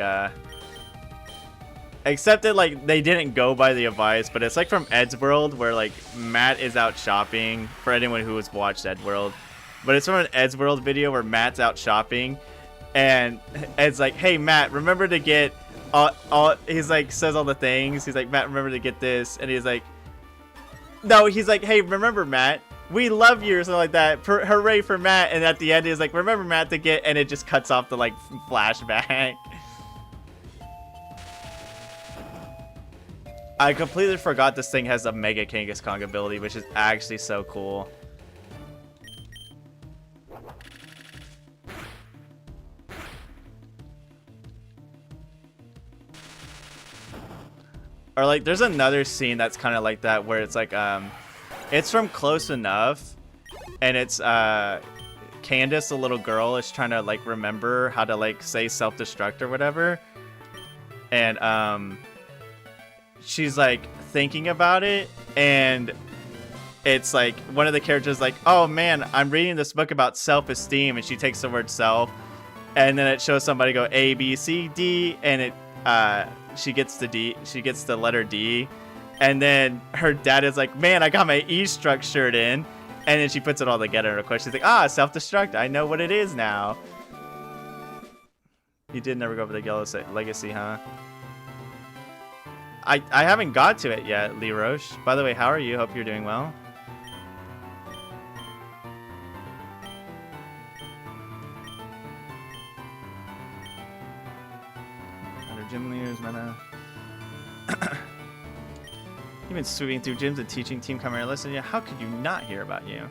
A: Except that, like, they didn't go by the advice, but it's like from Ed's World, where, like, Matt is out shopping, for anyone who has watched Ed World. But it's from an Ed's World video where Matt's out shopping, and Ed's like, hey, Matt, remember to get, he's like, says all the things. He's like, Matt, remember to get this. And he's like, no, he's like, hey, remember, Matt, we love you, or something like that. Hooray for Matt. And at the end, he's like, remember, Matt, to get, and it just cuts off the, like, flashback. I completely forgot this thing has a Mega Kangaskhan ability, which is actually so cool. Or like, there's another scene that's kind of like that, where it's like, it's from Close Enough, and it's Candace, the little girl, is trying to like remember how to like say self-destruct or whatever, and she's like thinking about it, and it's like one of the characters like, oh man, I'm reading this book about self-esteem, and she takes the word self, and then it shows somebody go A, B, C, D, and it she gets the D, she gets the letter D, and then her dad is like, man, I got my E-Struck shirt in, and then she puts it all together, and of course she's like, ah, self-destruct, I know what it is now. You did never go for the Yellow Legacy, huh? I haven't got to it yet, Lee Roche. By the way, how are you? Hope you're doing well. Other gym leaders, meta. You've been sweeping through gyms and teaching Team Chimera lesson. Yeah, how could you not hear about you?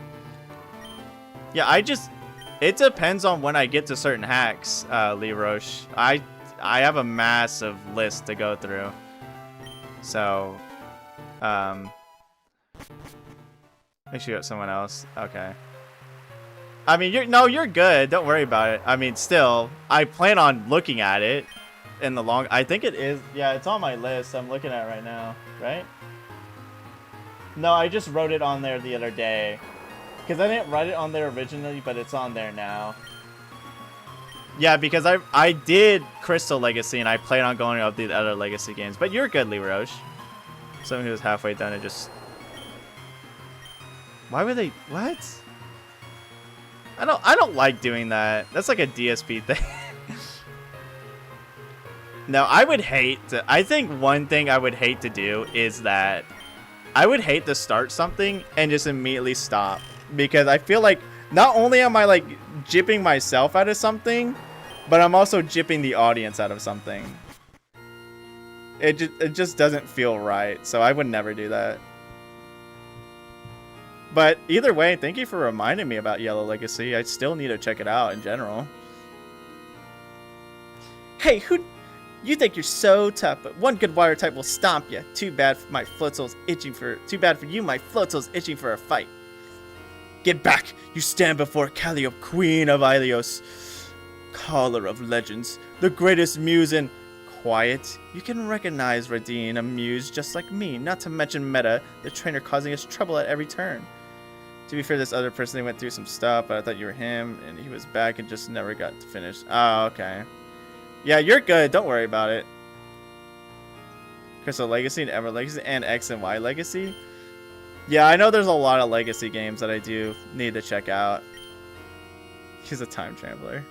A: Yeah, it depends on when I get to certain hacks, Lee Roche. I have a massive list to go through. So, make sure you got someone else. Okay. I mean, you're good. Don't worry about it. I mean, still, I plan on looking at it in the long. I think it is. Yeah, it's on my list. I'm looking at it right now. Right? No, I just wrote it on there the other day, because I didn't write it on there originally, but it's on there now. Yeah, because I did Crystal Legacy, and I plan on going up the other Legacy games. But you're good, Lee Roche. Someone who was halfway done and just... Why would they... What? I don't like doing that. That's like a DSP thing. No, I would hate to... I think one thing I would hate to do is that... I would hate to start something and just immediately stop. Because I feel like not only am I like gypping myself out of something, but I'm also gypping the audience out of something. It just doesn't feel right, so I would never do that. But either way, thank you for reminding me about Yellow Legacy. I still need to check it out in general. Hey, you think you're so tough, but one good water type will stomp you. Too bad for my Floatzel's itching for... Too bad for you, my Floatzel's itching for a fight. Get back! You stand before Calliope, Queen of Ilios. Caller of legends, the greatest muse in... Quiet. You can recognize Radine, a muse just like me, not to mention Meta, the trainer causing us trouble at every turn. To be fair, this other person, they went through some stuff, but I thought you were him, and he was back and just never got to finish. Oh, okay. Yeah, you're good. Don't worry about it. Crystal Legacy and Ever Legacy and X and Y Legacy. Yeah, I know there's a lot of Legacy games that I do need to check out. He's a time traveler.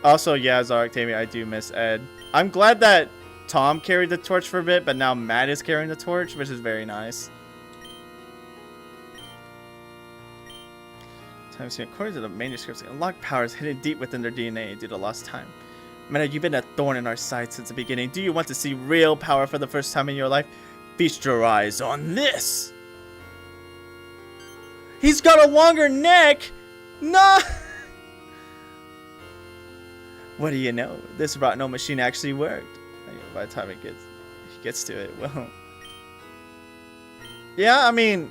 A: Also, yeah, Zaroctavia, I do miss Ed. I'm glad that Tom carried the torch for a bit, but now Matt is carrying the torch, which is very nice. According to the manuscripts, unlocked powers hidden deep within their DNA due to lost time. Meta, you've been a thorn in our side since the beginning. Do you want to see real power for the first time in your life? Feast your eyes on this! He's got a longer neck! No! What do you know? This Rotno machine actually worked. By the time he gets to it, well... Yeah, I mean...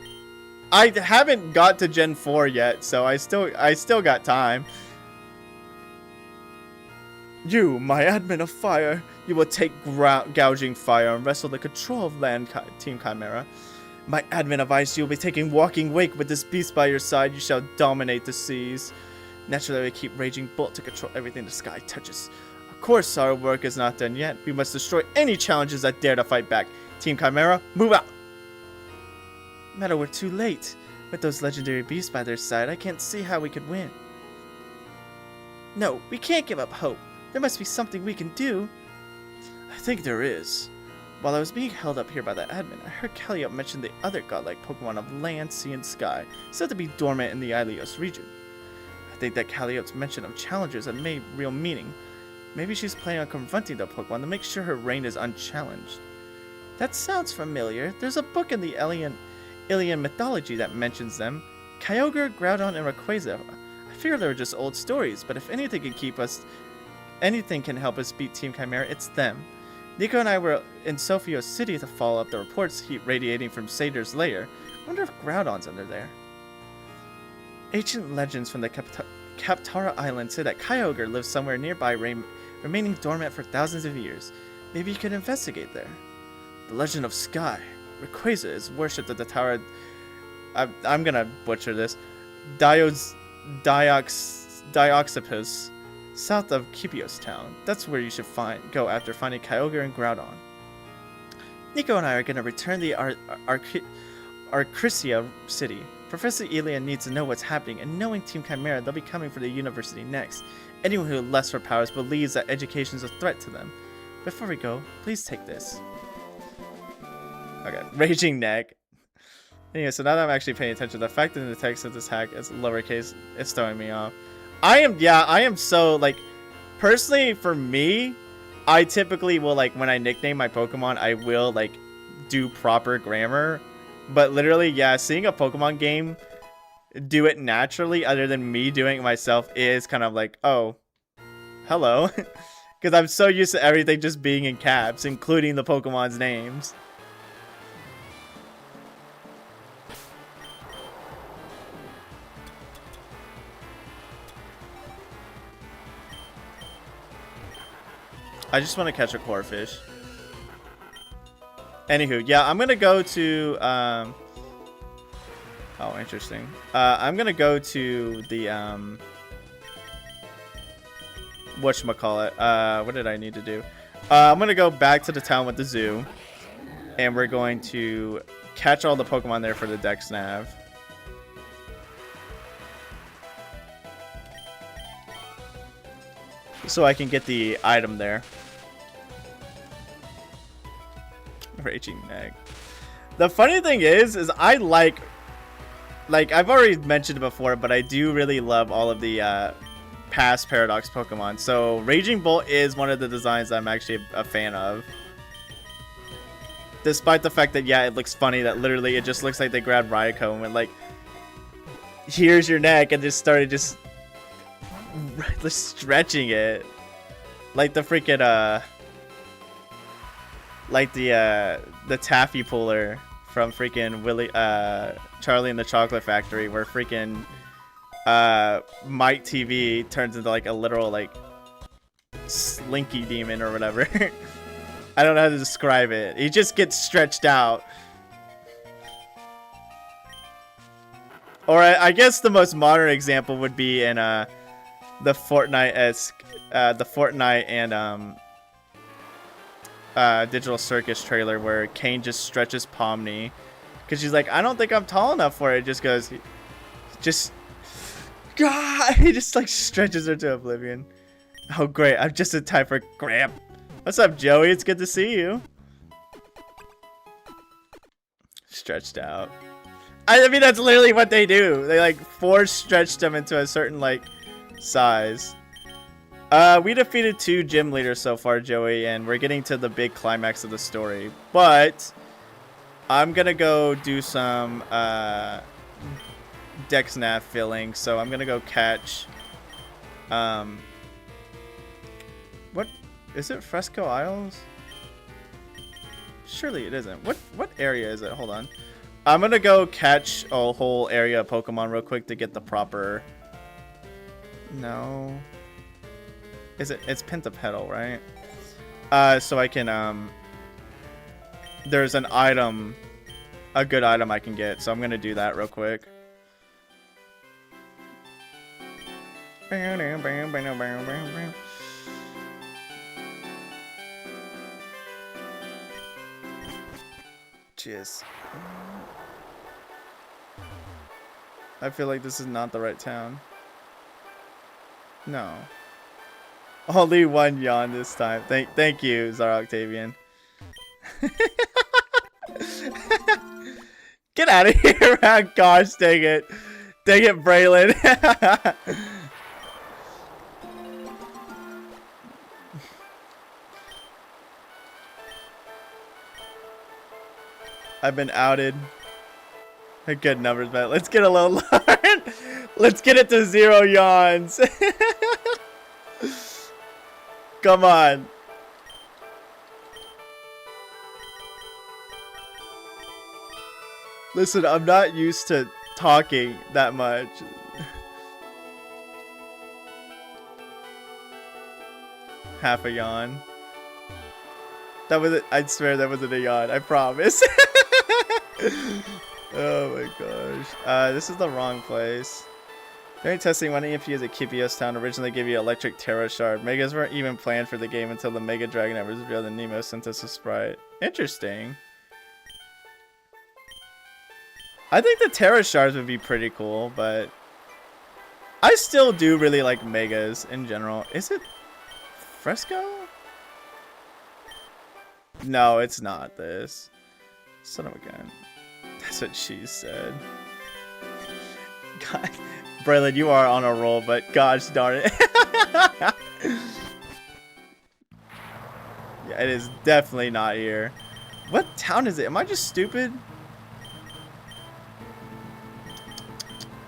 A: I haven't got to Gen 4 yet, so I still got time. You, my admin of fire, you will take gouging fire and wrestle the control of land Team Chimera. My admin of ice, you will be taking walking wake with this beast by your side. You shall dominate the seas. Naturally, I keep raging bolt to control everything the sky touches. A course our work is not done yet. We must destroy any challenges that dare to fight back. Team Chimera, move out! Meadow, we're too late. With those legendary beasts by their side, I can't see how we could win. No, we can't give up hope. There must be something we can do. I think there is. While I was being held up here by the admin, I heard Calliope mention the other godlike Pokemon of land, sea, and sky, said to be dormant in the Ilios region. I think that Calliope's mention of challengers had made real meaning. Maybe she's planning on confronting the Pokemon to make sure her reign is unchallenged. That sounds familiar. There's a book in the Ilian mythology that mentions them. Kyogre, Groudon, and Rayquaza. I figure they were just old stories, but if anything can help us beat Team Chimera, it's them. Nico and I were in Sophia City to follow up the reports heat radiating from Sator's lair. I wonder if Groudon's under there. Ancient legends from the Kaptara Island say that Kyogre lives somewhere nearby, remaining dormant for thousands of years. Maybe you could investigate there. The legend of Sky. Rayquaza is worshipped at the tower. I'm gonna butcher this. Dioxipus, south of Kipios town. That's where you should go after finding Kyogre and Groudon. Nico and I are gonna return to Arcrisia City. Professor Elian needs to know what's happening, and knowing Team Chimera, they'll be coming for the university next. Anyone who lusts for powers believes that education is a threat to them. Before we go, please take this. Okay, Raging Neck. Anyway, so now that I'm actually paying attention, the fact that the text of this hack is lowercase is throwing me off. I am so, like, personally, for me, I typically will, like, when I nickname my Pokemon, I will, like, do proper grammar. But literally, yeah, seeing a Pokemon game do it naturally, other than me doing it myself, is kind of like, oh, hello. Because I'm so used to everything just being in caps, including the Pokemon's names. I just want to catch a Corphish. Anywho, yeah, I'm gonna go to oh, interesting. I'm gonna go to the whatchamacallit. What did I need to do? I'm gonna go back to the town with the zoo, and we're going to catch all the Pokemon there for the Dex Nav. So I can get the item there. Raging Neck. The funny thing is I like I've already mentioned it before, but I do really love all of the past Paradox Pokemon. So Raging Bolt is one of the designs I'm actually a fan of. Despite the fact that, yeah, it looks funny that literally it just looks like they grabbed Raikou and went like, here's your neck, and just started just stretching it. Like the freaking, like the taffy puller from freaking Charlie and the Chocolate Factory, where freaking Mike TV turns into like a literal like slinky demon or whatever. I don't know how to describe it. He just gets stretched out. Or I guess the most modern example would be in the Fortnite-esque, the Fortnite and Digital Circus trailer where Kane just stretches Pomni because she's like, I don't think I'm tall enough for it. Just goes, God, he just like stretches her to oblivion. Oh great, I'm just in time for Gramp. What's up, Joey? It's good to see you. Stretched out. I mean, that's literally what they do. They like force stretch them into a certain like size. We defeated 2 gym leaders so far, Joey, and we're getting to the big climax of the story. But I'm gonna go do some Dex Nav filling, so I'm gonna go catch. What is it? Fresco Isles? Surely it isn't. What area is it? Hold on. I'm gonna go catch a whole area of Pokemon real quick to get the proper. No. Is it? It's Pentapedal, right? So I can there's an item, a good item I can get. So I'm gonna do that real quick. focus. I feel like this is not the right town. No. Only one yawn this time. Thank you, Zara Octavian. Get out of here! Gosh, dang it. Dang it, Braylon. I've been outed. Good numbers, man. Let's get a low Lauren. Let's get it to 0 yawns. Come on. Listen, I'm not used to talking that much. Half a yawn. That was it. I swear that wasn't a yawn. I promise. Oh my gosh. This is the wrong place. During testing, one EMP is a Kipios town originally gave you electric Terra Shard. Megas weren't even planned for the game until the Mega Dragon was revealed in Nemo Synthesis Sprite. Interesting. I think the Terra Shards would be pretty cool, but I still do really like Megas in general. Is it Fresco? No, it's not this. Son of a gun. That's what she said. God, Braylon, you are on a roll, but gosh darn it. Yeah, it is definitely not here. What town is it? Am I just stupid?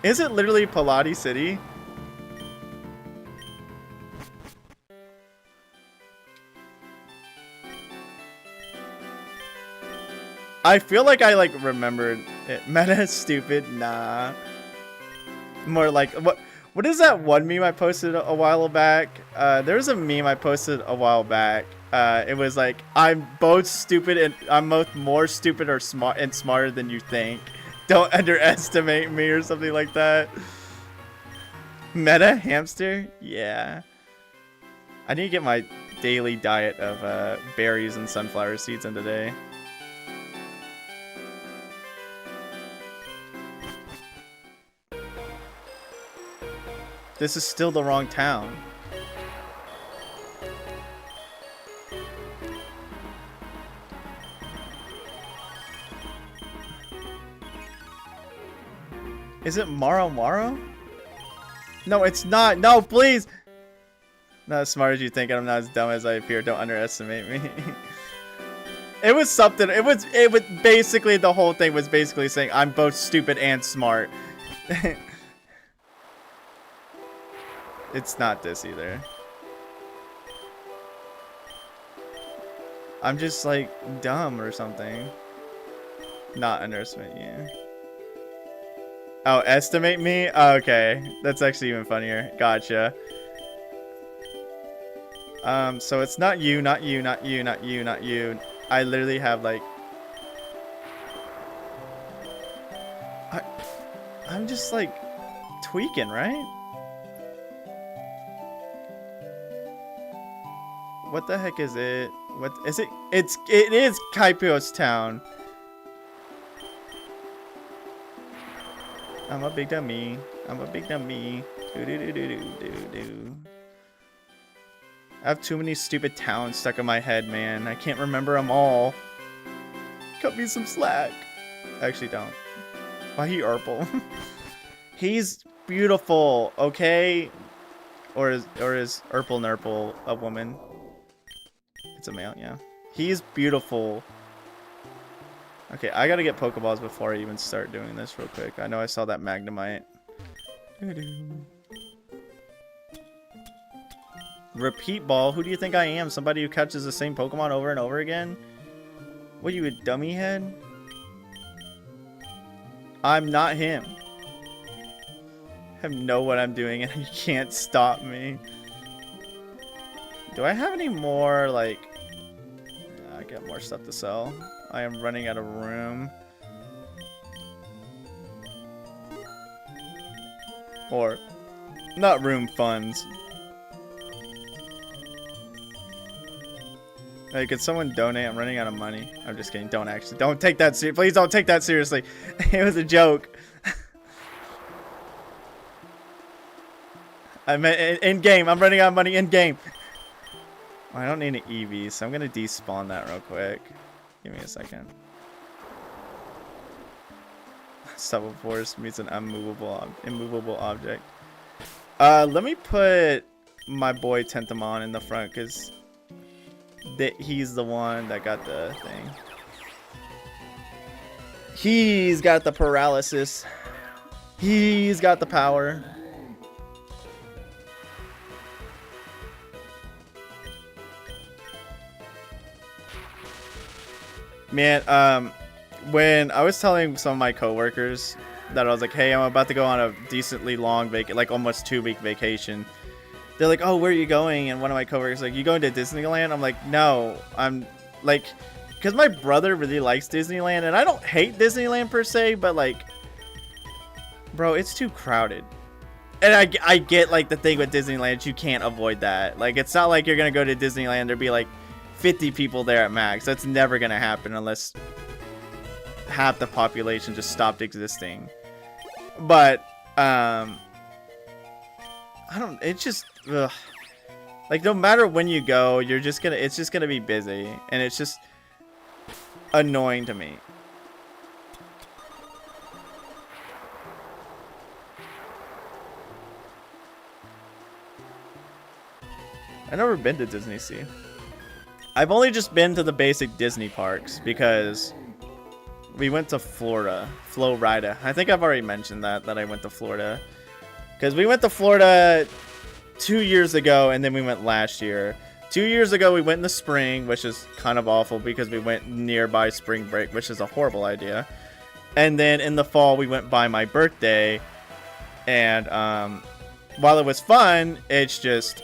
A: Is it literally Pilati City? I feel like I like remembered it. Meta is stupid. Nah. More like what is that one meme I posted a while back? There was a meme I posted a while back. It was like, I'm both stupid and I'm both more stupid or smarter than you think. Don't underestimate me or something like that. Meta hamster? Yeah. I need to get my daily diet of berries and sunflower seeds in today. This is still the wrong town. Is it Maro Maro? No, it's not. No, please. Not as smart as you think. I'm not as dumb as I appear. Don't underestimate me. It was something. It was basically, the whole thing was basically saying I'm both stupid and smart. It's not this either. I'm just like dumb or something. Not underestimate you. Oh, estimate me? Oh, okay. That's actually even funnier. Gotcha. So it's not you, not you, not you, not you, not you. I literally have like... I'm just like tweaking, right? What the heck is it? What is it? It is Kaipios Town. I'm a big dummy. I'm a big dummy. Do do do do do do do. I have too many stupid towns stuck in my head, man. I can't remember them all. Cut me some slack. I actually don't. Why he Urple? He's beautiful, okay? Or is Urple Nurple a woman? It's a male, yeah. He's beautiful. Okay, I gotta get Pokeballs before I even start doing this real quick. I know I saw that Magnemite. Repeat ball? Who do you think I am? Somebody who catches the same Pokemon over and over again? What are you, a dummy head? I'm not him. I know what I'm doing and you can't stop me. Do I have any more, like... I got more stuff to sell. I am running out of room. Or, not room, funds. Hey, could someone donate? I'm running out of money. I'm just kidding. Don't actually. Don't take that seriously. Please don't take that seriously. It was a joke. I meant in game. I'm running out of money in game. Oh, I don't need any EVs, so I'm gonna despawn that real quick. Give me a second. Stubble force meets an immovable object. Let me put my boy Tentamon in the front because he's the one that got the thing. He's got the paralysis. He's got the power. Man, when I was telling some of my coworkers that I was like, hey, I'm about to go on a decently long like almost 2-week vacation. They're like, oh, where are you going? And one of my coworkers like, you going to Disneyland? I'm like, no, I'm like, because my brother really likes Disneyland, and I don't hate Disneyland per se, but like, bro, it's too crowded. And I get like the thing with Disneyland, you can't avoid that. Like, it's not like you're gonna go to Disneyland, there'd be like 50 people there at max. That's never gonna happen unless half the population just stopped existing. But I don't, it's just ugh. Like, no matter when you go, it's just gonna be busy, and it's just annoying to me. I've never been to Disney Sea. I've only just been to the basic Disney parks because we went to Florida. Florida. I think I've already mentioned that I went to Florida. Because we went to Florida 2 years ago, and then we went last year. 2 years ago, we went in the spring, which is kind of awful because we went nearby spring break, which is a horrible idea. And then in the fall, we went by my birthday. And while it was fun, it's just...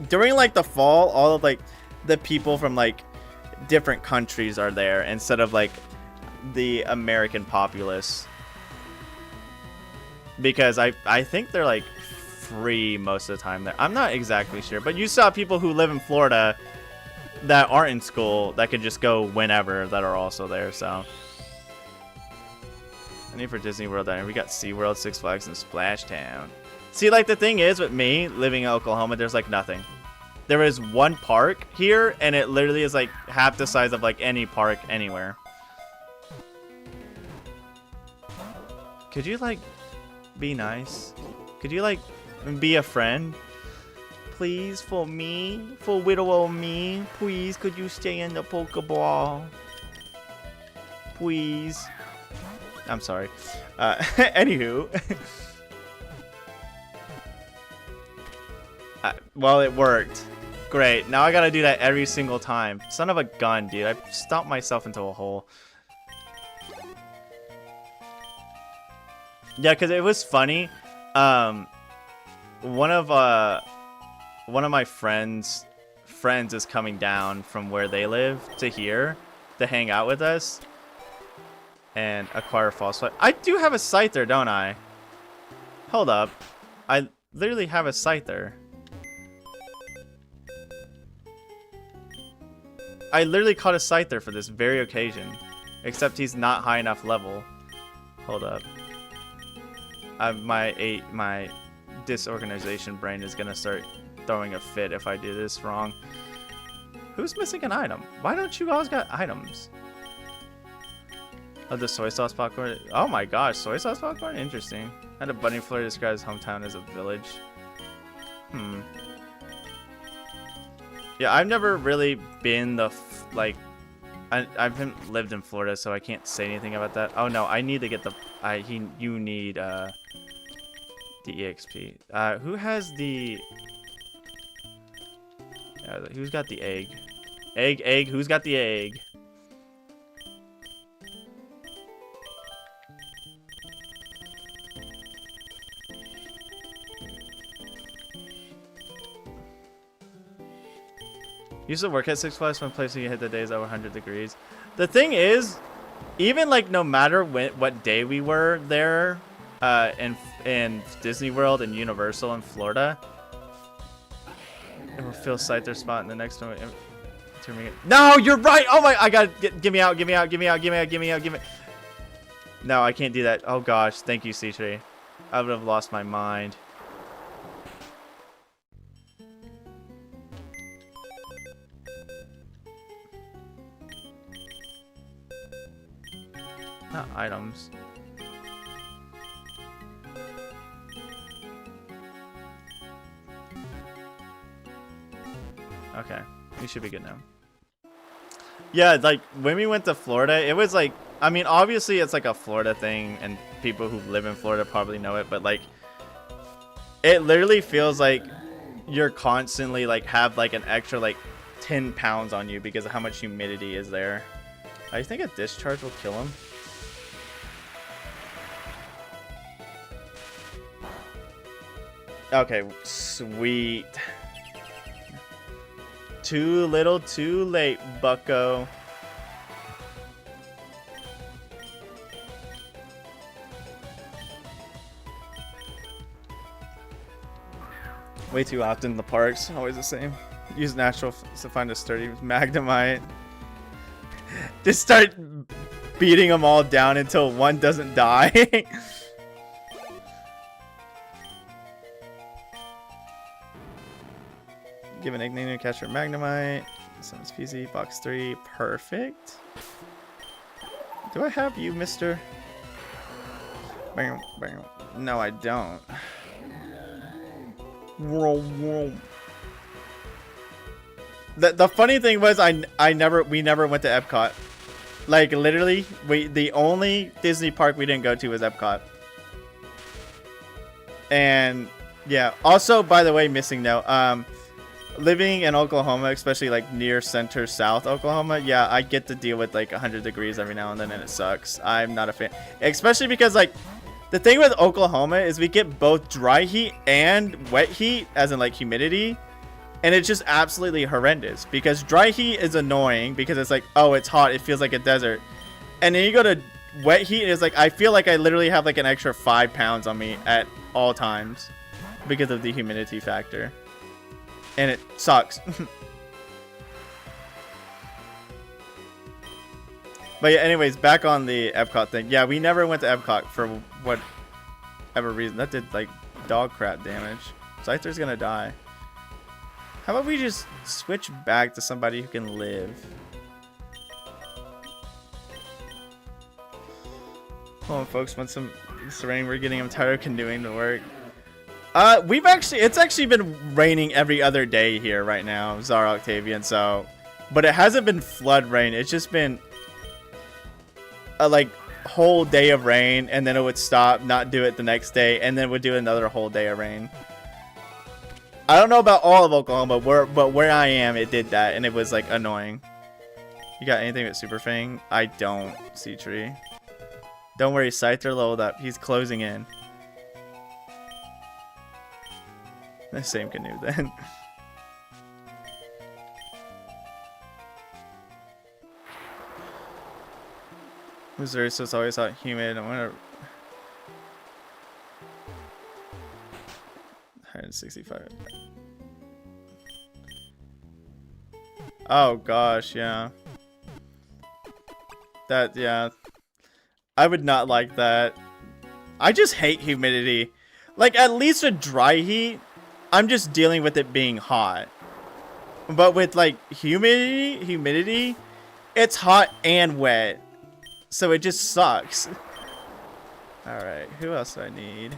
A: during like the fall, all of like the people from like different countries are there instead of like the American populace, because I think they're like free most of the time there. I'm not exactly sure, but you saw people who live in Florida that aren't in school that could just go whenever that are also there. So I need for Disney World down here. We got SeaWorld, Six Flags, and Splash Town. See, like, the thing is with me living in Oklahoma, there's like nothing. There is one park here, and it literally is like half the size of like any park anywhere. Could you like be nice? Could you like be a friend? Please, for me, for little old me, please, could you stay in the Pokeball? Please. I'm sorry. Anywho. Well, it worked. Great. Now I gotta do that every single time. Son of a gun, dude. I stomped myself into a hole. Yeah, because it was funny. One of my friends is coming down from where they live to here to hang out with us and acquire false flag. I do have a Scyther, don't I? Hold up. I literally have a Scyther. I literally caught a Scyther for this very occasion. Except he's not high enough level. Hold up. My disorganization brain is gonna start throwing a fit if I do this wrong. Who's missing an item? Why don't you guys got items? Oh, the soy sauce popcorn. Oh my gosh, soy sauce popcorn? Interesting. Had a bunny flare describe his hometown as a village. Yeah, I've never really been the I haven't lived in Florida, so I can't say anything about that. Oh no, I need to get the you need the EXP. Who has the who's got the egg? Egg, who's got the egg? Used to work at Six Flags when place you hit the days over 100 degrees. The thing is, even like no matter what day we were there, in Disney World and Universal in Florida, It will fill Scyther's spot in the next one. No, you're right. Oh my, I got give me out, give me out, give me out, give me out, give me out, give me. No, I can't do that. Oh gosh, thank you, C3. I would have lost my mind. Not items. Okay, we should be good now. Yeah, like when we went to Florida, it was like, I mean, obviously it's like a Florida thing and people who live in Florida probably know it, but like it literally feels like you're constantly like have like an extra like 10 pounds on you because of how much humidity is there. I think a discharge will kill him. Okay, sweet. Too little, too late, bucko. Way too often in the parks, always the same. Use natural to find a sturdy Magnemite. Just start beating them all down until one doesn't die. Give an nickname to catch your Magnemite. Sounds PC. Box 3. Perfect. Do I have you, mister? Bang, bang. No, I don't. The funny thing was we never went to Epcot. Like literally, the only Disney park we didn't go to was Epcot. And yeah, also by the way, missing note, living in Oklahoma, especially like near center south Oklahoma, yeah, I get to deal with like 100 degrees every now and then and it sucks. I'm not a fan, especially because like the thing with Oklahoma is we get both dry heat and wet heat, as in like humidity, and it's just absolutely horrendous because dry heat is annoying because it's like, oh, it's hot, it feels like a desert, and then you go to wet heat and it's like I feel like I literally have like an extra 5 pounds on me at all times because of the humidity factor. And it sucks. But yeah, anyways, back on the Epcot thing. Yeah, we never went to Epcot for whatever reason. That did like dog crap damage. Scyther's gonna die. How about we just switch back to somebody who can live? Hold on, folks. Once it's raining, we're getting him tired of canoeing to work. It's actually been raining every other day here right now, Zara Octavian, so, but it hasn't been flood rain. It's just been a like whole day of rain, and then it would stop, not do it the next day, and then it would do another whole day of rain. I don't know about all of Oklahoma, but where I am, it did that, and it was like annoying. You got anything with Super Fang? I don't, C-Tree. Don't worry, Scyther leveled up. He's closing in. The same canoe then. Missouri, so it's always hot, humid. I'm gonna 165. Oh gosh, yeah. Yeah. I would not like that. I just hate humidity. Like at least a dry heat, I'm just dealing with it being hot. But with like humidity, it's hot and wet. So it just sucks. Alright, who else do I need?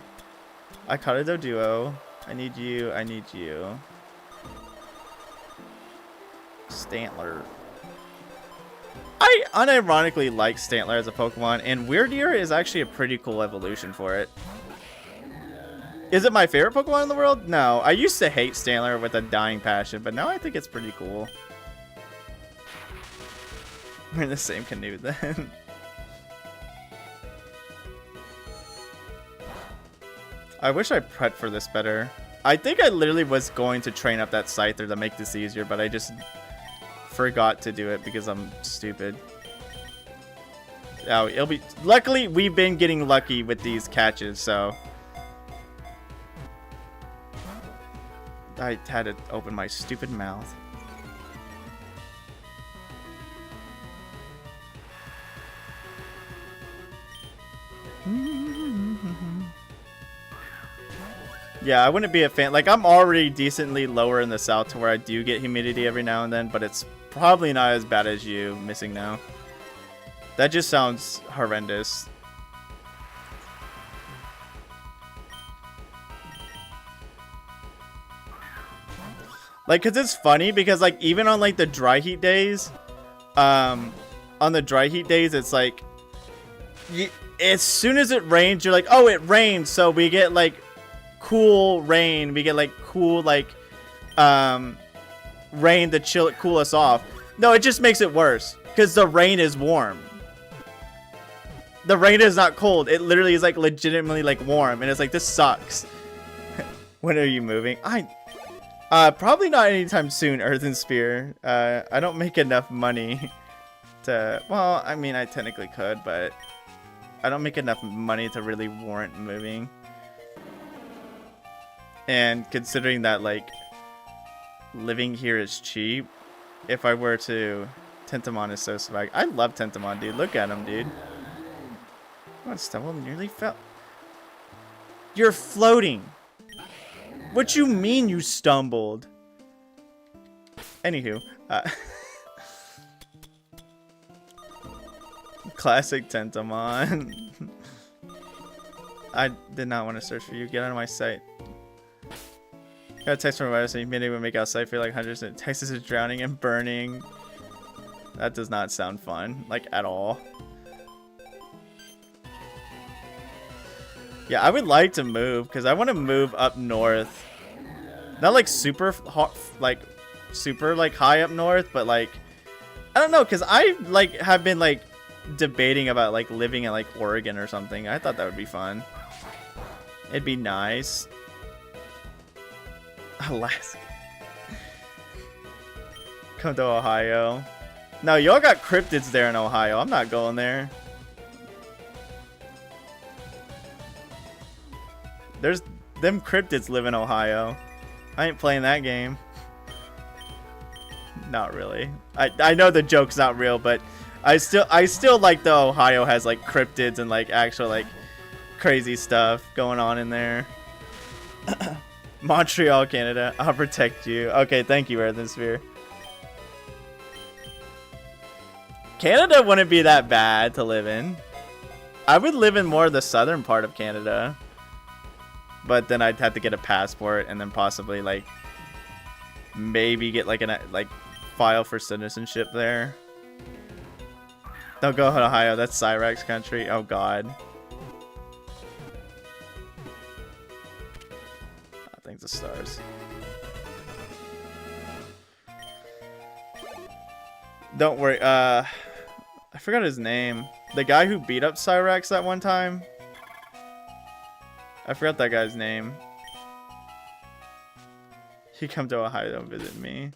A: I caught a duo. I need you, I need you. Stantler. I unironically like Stantler as a Pokemon, and Weirdeer is actually a pretty cool evolution for it. Is it my favorite Pokemon in the world? No. I used to hate Stantler with a dying passion, but now I think it's pretty cool. We're in the same canoe then. I wish I prepped for this better. I think I literally was going to train up that Scyther to make this easier, but I just forgot to do it because I'm stupid. Oh, it'll be... Luckily, we've been getting lucky with these catches, so... I had to open my stupid mouth. Yeah, I wouldn't be a fan. Like, I'm already decently lower in the south to where I do get humidity every now and then, but it's probably not as bad as you missing now. That just sounds horrendous. Like, cause it's funny because like even on like the dry heat days, on the dry heat days, it's like, as soon as it rains, you're like, oh, it rains, so we get like cool rain. We get like cool like rain to cool us off. No, it just makes it worse because the rain is warm. The rain is not cold. It literally is like legitimately like warm, and it's like, this sucks. When are you moving? Probably not anytime soon, Earth and Sphere. I don't make enough money to, well, I mean, I technically could, but I don't make enough money to really warrant moving. And considering that, like, living here is cheap, if I were to, Tentamon is so swag. I love Tentamon, dude. Look at him, dude. What, stumble nearly fell? You're floating. What you mean you stumbled? Anywho, classic Tentamon. I did not want to search for you. Get out of my sight. Got a text from a virus saying maybe we make outside feel like hundreds of Texas is drowning and burning. That does not sound fun, like at all. Yeah, I would like to move because I want to move up north. Not like super hot, like super like high up north, but like I don't know, because I like have been like debating about like living in like Oregon or something. I thought that would be fun. It'd be nice. Alaska. Come to Ohio. No, y'all got cryptids there in Ohio. I'm not going there. There's them cryptids live in Ohio. I ain't playing that game. Not really. I know the joke's not real, but I still like the Ohio has like cryptids and like actual like crazy stuff going on in there. Montreal, Canada. I'll protect you. Okay, thank you, Earth and Sphere. Canada wouldn't be that bad to live in. I would live in more of the southern part of Canada. But then I'd have to get a passport and then possibly like maybe get like an like file for citizenship there. Don't go to Ohio. That's Cyrax country. Oh god. Oh, thanks the stars. Don't worry. I forgot his name. The guy who beat up Cyrax that one time. I forgot that guy's name. He come to Ohio to visit me.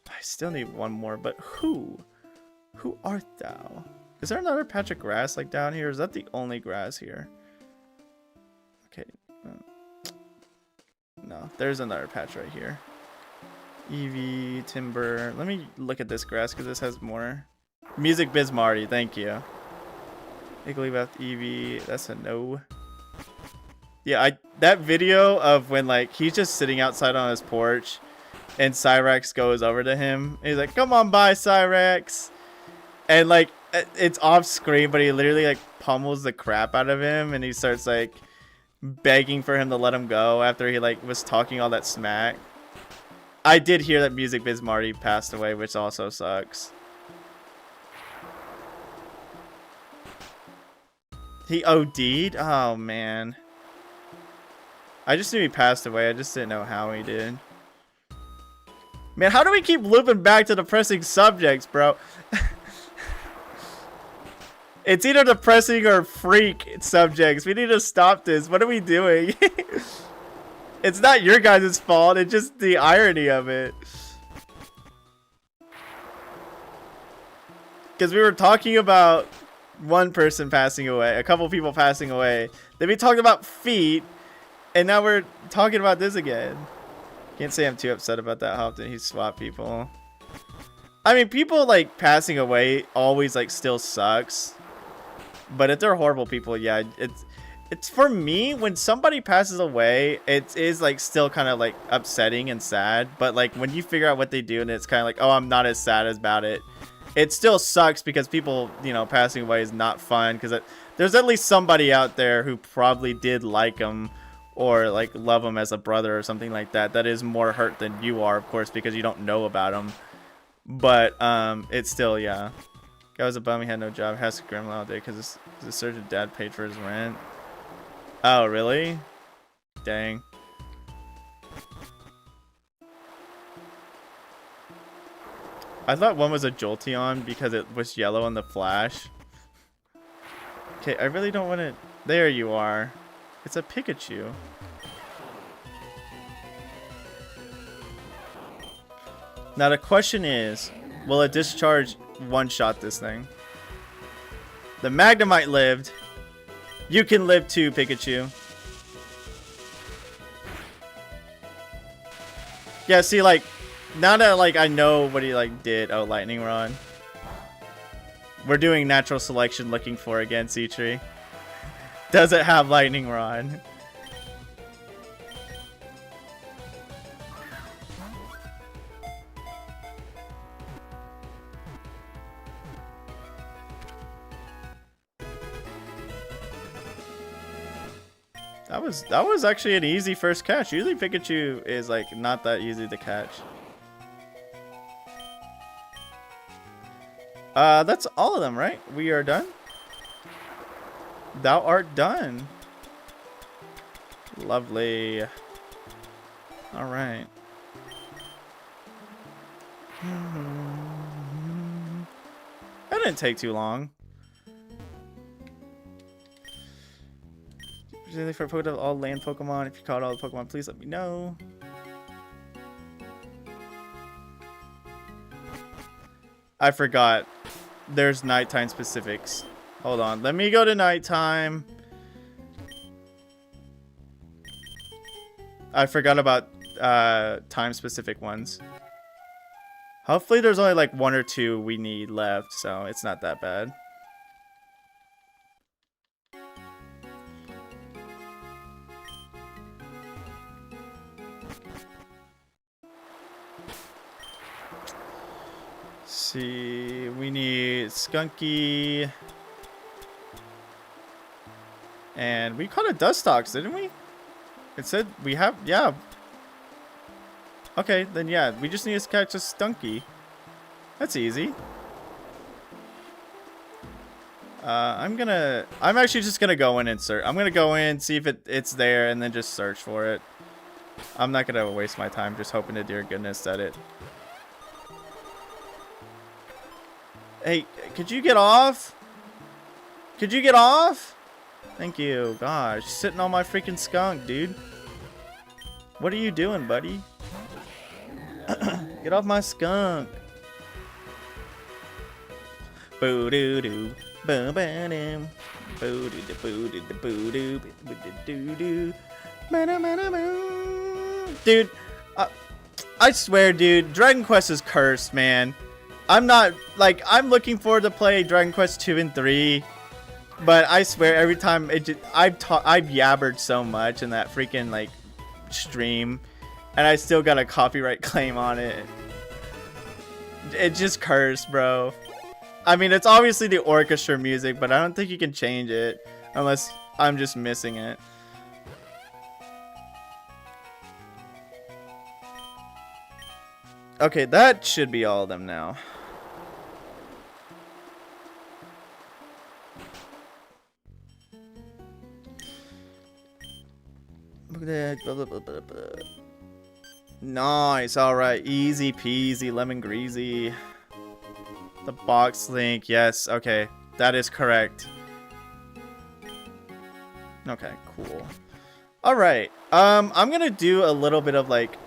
A: I still need one more, but who? Who art thou? Is there another patch of grass like down here? Or is that the only grass here? Okay. No, there's another patch right here. Eevee, timber. Let me look at this grass because this has more. Music Biz Marty, thank you. Igglybuff, Eevee, that's a no. Yeah, that video of when like he's just sitting outside on his porch and Cyrax goes over to him. He's like, "Come on by, Cyrax." And like it's off screen, but he literally like pummels the crap out of him and he starts like begging for him to let him go after he like was talking all that smack. I did hear that Music Biz Marty passed away, which also sucks. He OD'd? Oh, man. I just knew he passed away. I just didn't know how he did. Man, how do we keep looping back to depressing subjects, bro? It's either depressing or freak subjects. We need to stop this. What are we doing? It's not your guys' fault. It's just the irony of it. Because we were talking about one person passing away, a couple people passing away. Then we talked about feet, and now we're talking about this again. Can't say I'm too upset about that. How often he swapped people. I mean, people like passing away always like still sucks. But if they're horrible people, yeah, it's for me when somebody passes away, it is like still kind of like upsetting and sad. But like when you figure out what they do, and it's kind of like, oh, I'm not as sad about it. It still sucks because people, you know, passing away is not fun because there's at least somebody out there who probably did like them or like love him as a brother or something like that. That is more hurt than you are, of course, because you don't know about him. But it's still, yeah. Guy was a bum. He had no job. Has to grandma all day because his surgeon dad paid for his rent. Oh, really? Dang. I thought one was a Jolteon because it was yellow on the flash. Okay, I really don't want to... There you are. It's a Pikachu. Now the question is, will it discharge one-shot this thing? The Magnemite lived. You can live too, Pikachu. Yeah, see, like, now that like I know what he like did. Oh, Lightning Rod. We're doing natural selection looking for again, Seatree. Does it have Lightning Rod? That was actually an easy first catch. Usually Pikachu is like not that easy to catch. That's all of them, right? We are done. Thou art done. Lovely. All right. That didn't take too long. For Pokemon, all land Pokemon. If you caught all the Pokemon, please let me know. I forgot. There's nighttime specifics. Hold on. Let me go to nighttime. I forgot about time specific ones. Hopefully there's only like one or two we need left, so it's not that bad. See, we need Skunky, and we caught a Dustox, didn't we? It said we have, yeah. Okay, then yeah, we just need to catch a Stunky. That's easy. I'm actually just gonna go in and search. I'm gonna go in, see if it's there, and then just search for it. I'm not gonna waste my time just hoping to dear goodness that it. Hey, could you get off? Could you get off? Thank you. Gosh, sitting on my freaking skunk, dude. What are you doing, buddy? Get off my skunk. Boo doo doo. Boo ba doo. Boo doo boo doo boo doo doo doo. Dude, I swear, dude, Dragon Quest is cursed, man. I'm not, like, I'm looking forward to play Dragon Quest 2 and 3, but I swear every time I've yabbered so much in that freaking, like, stream, and I still got a copyright claim on it. It's just cursed, bro. I mean, it's obviously the orchestra music, but I don't think you can change it unless I'm just missing it. Okay, that should be all of them now. Nice, alright. Easy peasy, lemon greasy. The box link, yes, okay. That is correct. Okay, cool. Alright. I'm gonna do a little bit of like,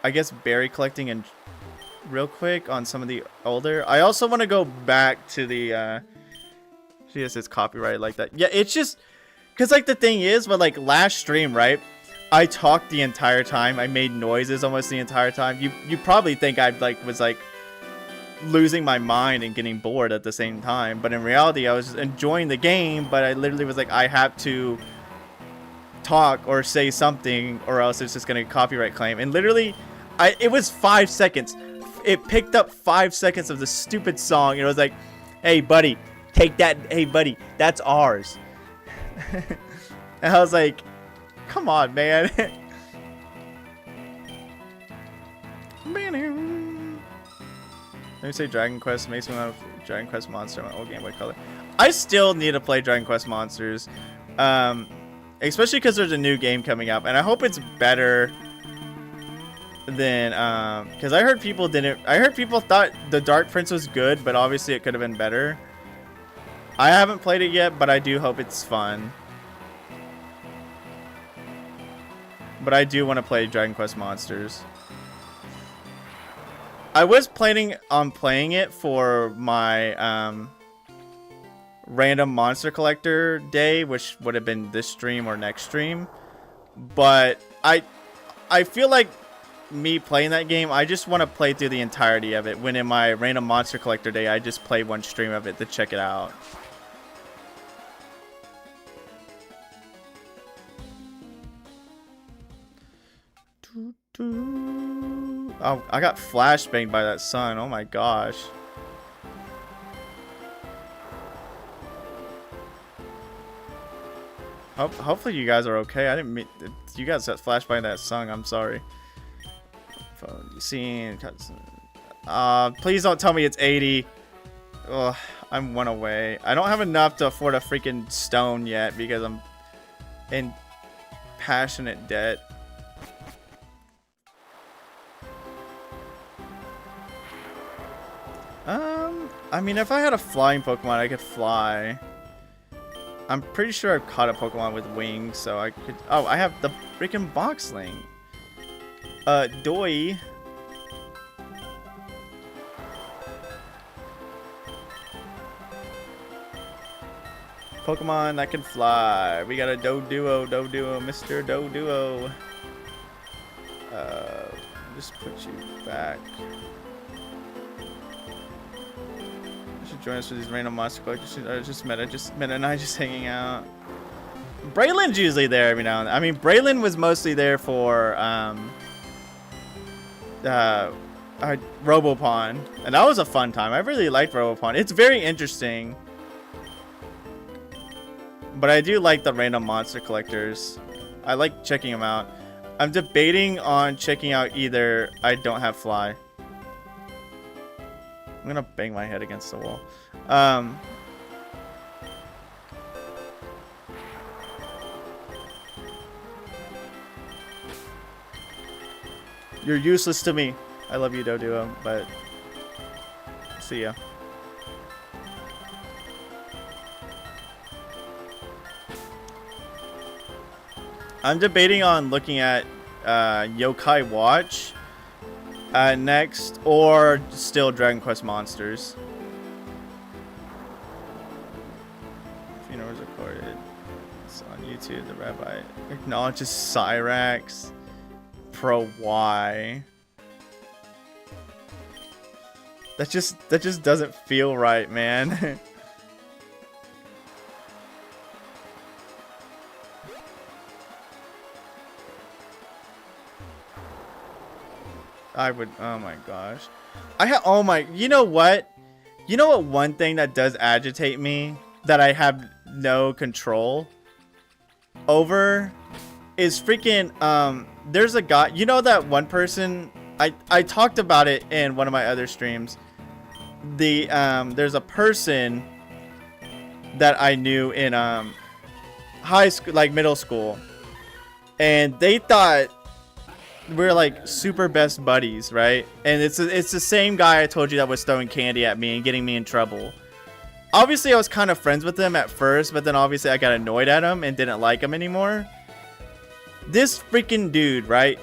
A: I guess, berry collecting and real quick on some of the older. I also want to go back to the she has this copyright like that. Yeah, it's just because like the thing is, but like last stream, right? I talked the entire time. I made noises almost the entire time. You probably think I was losing my mind and getting bored at the same time, but in reality I was enjoying the game, but I literally was like, I have to talk or say something or else it's just gonna copyright claim. And literally it was 5 seconds. It picked up 5 seconds of the stupid song and it was like, hey buddy, take that, hey buddy, that's ours. And I was like, come on, man. Let me say Dragon Quest makes me want to Dragon Quest Monster on my old Game Boy Color. I still need to play Dragon Quest Monsters, especially because there's a new game coming up, and I hope it's better than because I heard people didn't. I heard people thought the Dark Prince was good, but obviously it could have been better. I haven't played it yet, but I do hope it's fun. But I do want to play Dragon Quest Monsters. I was planning on playing it for my random monster collector day, which would have been this stream or next stream. But I feel like me playing that game, I just want to play through the entirety of it. When in my random monster collector day, I just play one stream of it to check it out. Oh, I got flashbanged by that sun. Oh my gosh. Hopefully you guys are okay. I didn't mean you guys got flashed by that sun. I'm sorry. Scene. Please don't tell me it's 80. Ugh, I'm one away. I don't have enough to afford a freaking stone yet because I'm in passionate debt. I mean, if I had a flying Pokemon, I could fly. I'm pretty sure I've caught a Pokemon with wings, so I could... Oh, I have the freaking Boxling. Doi. Pokemon that can fly. We got a Doduo, Mr. Doduo. Just put you back. Join us for these random monster collectors. I just met and I just hanging out. Braylen's usually there every now and then. I mean, Braylen was mostly there for Robopon, and that was a fun time. I really liked Robopon. It's very interesting, but I do like the random monster collectors. I like checking them out. I'm debating on checking out either I don't have fly. I'm gonna bang my head against the wall. You're useless to me. I love you, Doduo, but see ya. I'm debating on looking at Yokai Watch next, or still Dragon Quest Monsters. Funeral was recorded. It's on YouTube. The rabbi acknowledges Cyrax. Pro Y. That just doesn't feel right, man. I would, oh my gosh. Oh my, you know what? You know what one thing that does agitate me that I have no control over is freaking, there's a guy, you know that one person, I talked about it in one of my other streams. There's a person that I knew in, high school, like middle school, and they thought we're like super best buddies, right? And it's the same guy I told you that was throwing candy at me and getting me in trouble. Obviously, I was kind of friends with him at first, but then obviously I got annoyed at him and didn't like him anymore. This freaking dude, right?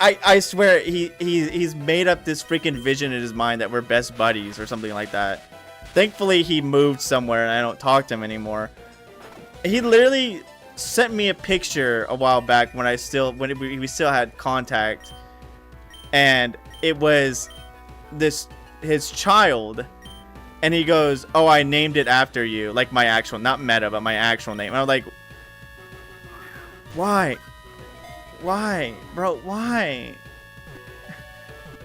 A: I swear he's made up this freaking vision in his mind that we're best buddies or something like that. Thankfully he moved somewhere and I don't talk to him anymore. He literally sent me a picture a while back when we still had contact, and it was his child, and he goes, "Oh, I named it after you," like my actual, not meta, but my actual name. And I was like, why, bro? Why?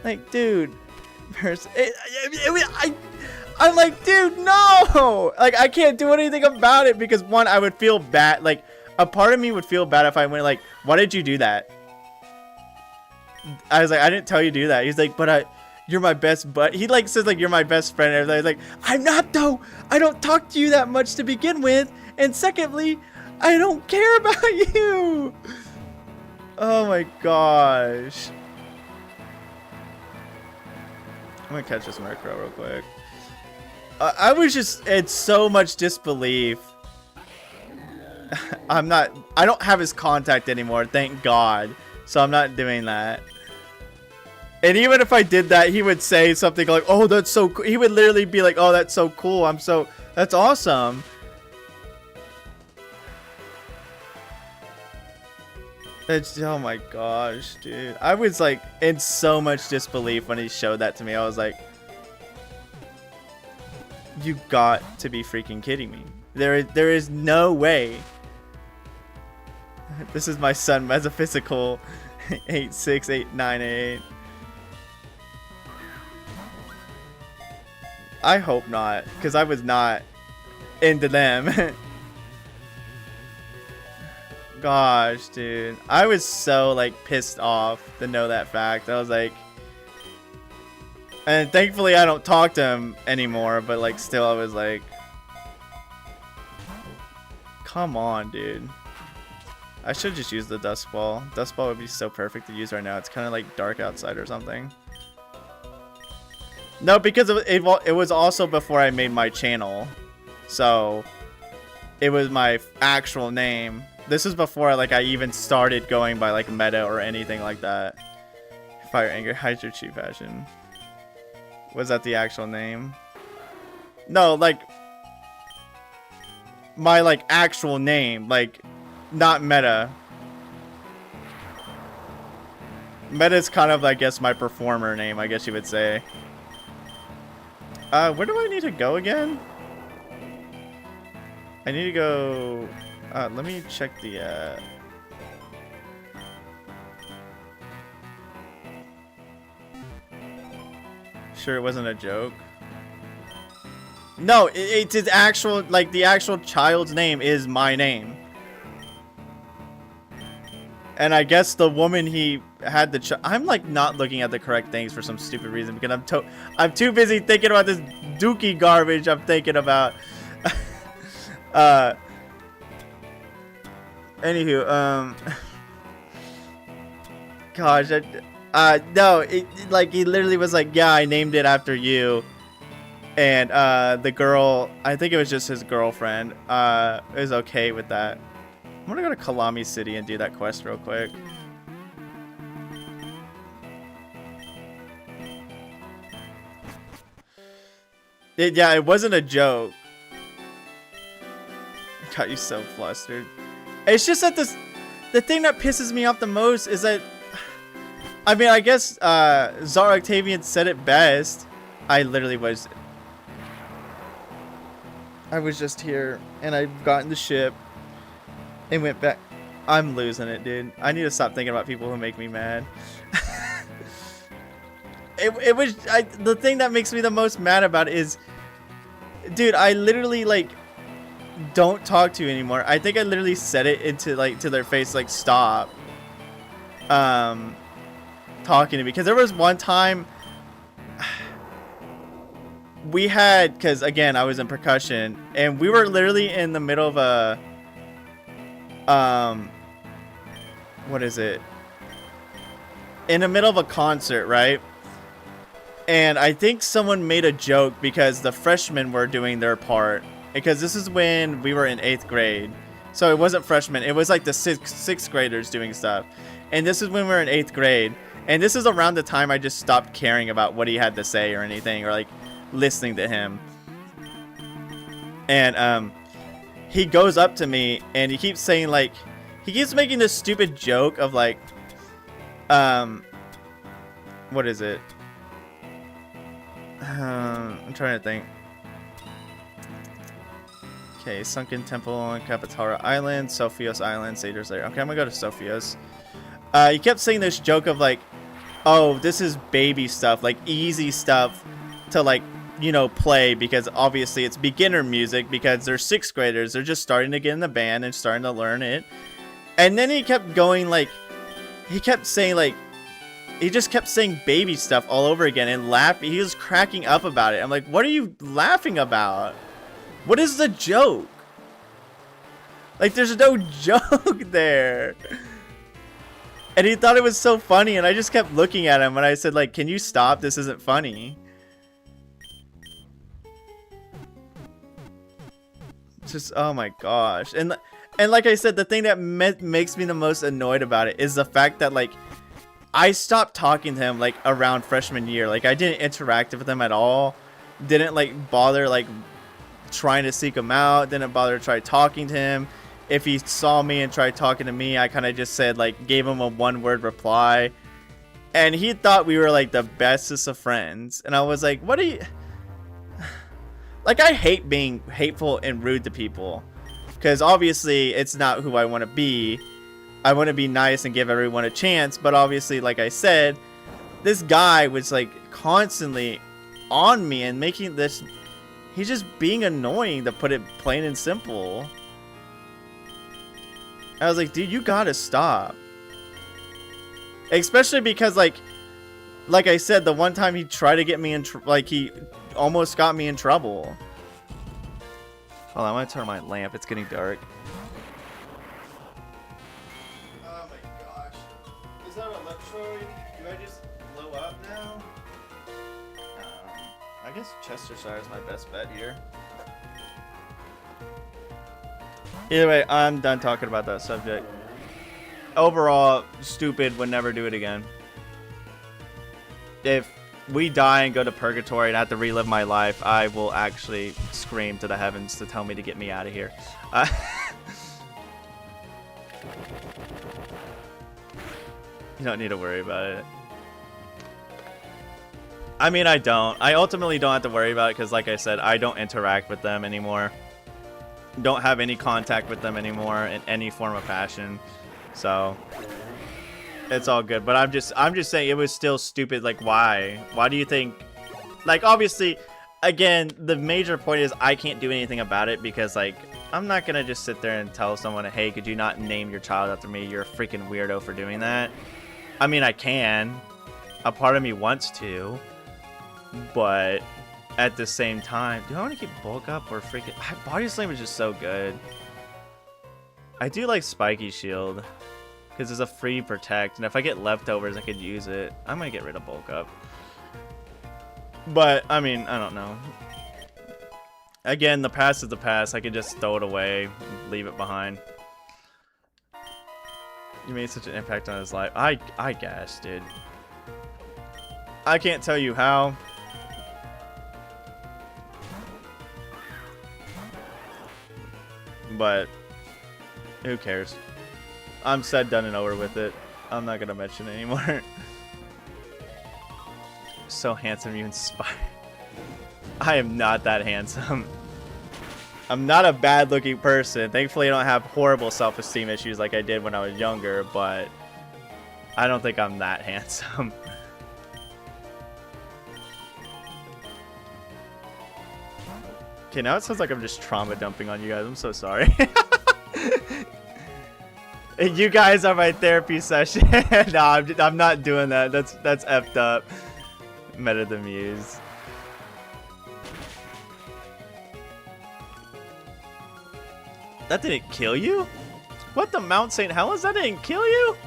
A: Like, dude, I'm like, dude, no! Like, I can't do anything about it because, one, I would feel bad. Like, a part of me would feel bad if I went like, why did you do that? I was like, I didn't tell you to do that. He's like, but you're my best bud. He like says like, you're my best friend and everything. He's like, I'm not though. I don't talk to you that much to begin with. And secondly, I don't care about you. Oh my gosh. I'm gonna catch this Murkrow real quick. I was just in so much disbelief. I don't have his contact anymore, thank God. So I'm not doing that. And even if I did that, he would say something like, oh, that's so cool. He would literally be like, oh, that's so cool. That's awesome. Oh my gosh, dude. I was like in so much disbelief when he showed that to me. I was like, you got to be freaking kidding me. There is no way. This is my son, Metaphysical 86898. I hope not, because I was not into them. Gosh, dude. I was so like pissed off to know that fact. I was like, and thankfully I don't talk to him anymore, but like still I was like, come on, dude. I should just use the Dust Ball. Dust Ball would be so perfect to use right now. It's kind of like dark outside or something. No, because it was also before I made my channel. So, it was my actual name. This is before like I even started going by like meta or anything like that. Fire, Anger, Hydro, Cheap Fashion. Was that the actual name? No, like my like actual name, like not meta. Meta is kind of, I guess, my performer name, I guess you would say. Where do I need to go again? I need to go... let me check the... Sure it wasn't a joke? No, it's his actual... Like, the actual child's name is my name. And I guess the woman he had the I'm like not looking at the correct things for some stupid reason because I'm too busy thinking about this dookie garbage I'm thinking about. Anywho, gosh, no, like he literally was like, yeah, I named it after you. And the girl, I think it was just his girlfriend, is okay with that. I'm gonna go to Kalami City and do that quest real quick. Yeah, it wasn't a joke. Got you so flustered. It's just that the thing that pisses me off the most is that, I mean, I guess Zara Octavian said it best. I was just here and I got in the ship and went back. I'm losing it, dude. I need to stop thinking about people who make me mad. The thing that makes me the most mad about it is, dude, I literally like don't talk to you anymore. I think I literally said it into like to their face, like stop talking to me, because there was one time we had, because again I was in percussion and we were literally in the middle of a what is it, in the middle of a concert, right? And I think someone made a joke because the freshmen were doing their part, because this is when we were in 8th grade So it wasn't freshmen. It was like the sixth graders doing stuff. And this is when we were in 8th grade. And this is around the time I just stopped caring about what he had to say or anything, or like listening to him. And he goes up to me and he keeps saying like, he keeps making this stupid joke of like, what is it? I'm trying to think. Okay, Sunken Temple on Capitara Island, Sophios Island, Satyrs Lair. Okay, I'm gonna go to Sophios. He kept saying this joke of like, oh, this is baby stuff, like easy stuff to like, you know, play, because obviously it's beginner music because they're 6th graders. They're just starting to get in the band and starting to learn it. And then he kept going like, he kept saying like, he just kept saying baby stuff all over again and laughing. He was cracking up about it. I'm like, what are you laughing about? What is the joke? Like, there's no joke there. And he thought it was so funny, and I just kept looking at him, and I said, like, can you stop? This isn't funny. Just, oh my gosh. And like I said, the thing that makes me the most annoyed about it is the fact that, like, I stopped talking to him, like, around freshman year. Like, I didn't interact with him at all. Didn't, like, bother, like, trying to seek him out. Didn't bother to try talking to him. If he saw me and tried talking to me, I kind of just said, like, gave him a one-word reply. And he thought we were, like, the bestest of friends. And I was like, what are you... Like, I hate being hateful and rude to people. Because, obviously, it's not who I want to be. I want to be nice and give everyone a chance. But, obviously, like I said, this guy was, like, constantly on me and making this... He's just being annoying, to put it plain and simple. I was like, dude, you gotta stop. Especially because, like I said, the one time he tried to get me in, like, he almost got me in trouble. Hold on, I'm gonna turn my lamp. It's getting dark. Oh my gosh. Is that electroid? Do I just blow up now? I guess Chestershire is my best bet here. Either way, I'm done talking about that subject. Overall, stupid, would never do it again. If we die and go to purgatory and I have to relive my life, I will actually scream to the heavens to tell me to get me out of here. You don't need to worry about it. I mean, I don't. I ultimately don't have to worry about it because, like I said, I don't interact with them anymore. Don't have any contact with them anymore in any form of fashion. So it's all good. But I'm just saying it was still stupid. Like, why? Why do you think? Like, obviously, again, the major point is I can't do anything about it because, like, I'm not gonna just sit there and tell someone, hey, could you not name your child after me? You're a freaking weirdo for doing that. I mean, I can. A part of me wants to. But at the same time, do I want to keep bulk up or freaking... Body Slam is just so good. I do like Spiky Shield because it's a free protect, and if I get leftovers, I could use it. I'm gonna get rid of bulk up. But I mean, I don't know. Again, the past is the past. I could just throw it away, and leave it behind. You made such an impact on his life. I guess, dude. I can't tell you how. But who cares? I'm said, done, and over with it. I'm not gonna mention it anymore. So handsome, you inspire. I am not that handsome. I'm not a bad looking person. Thankfully I don't have horrible self-esteem issues like I did when I was younger, but I don't think I'm that handsome. Okay, now it sounds like I'm just trauma dumping on you guys. I'm so sorry. You guys are my therapy session. No, I'm not doing that. That's effed up. Meta the Muse. That didn't kill you? What the Mount St. Helens? That didn't kill you?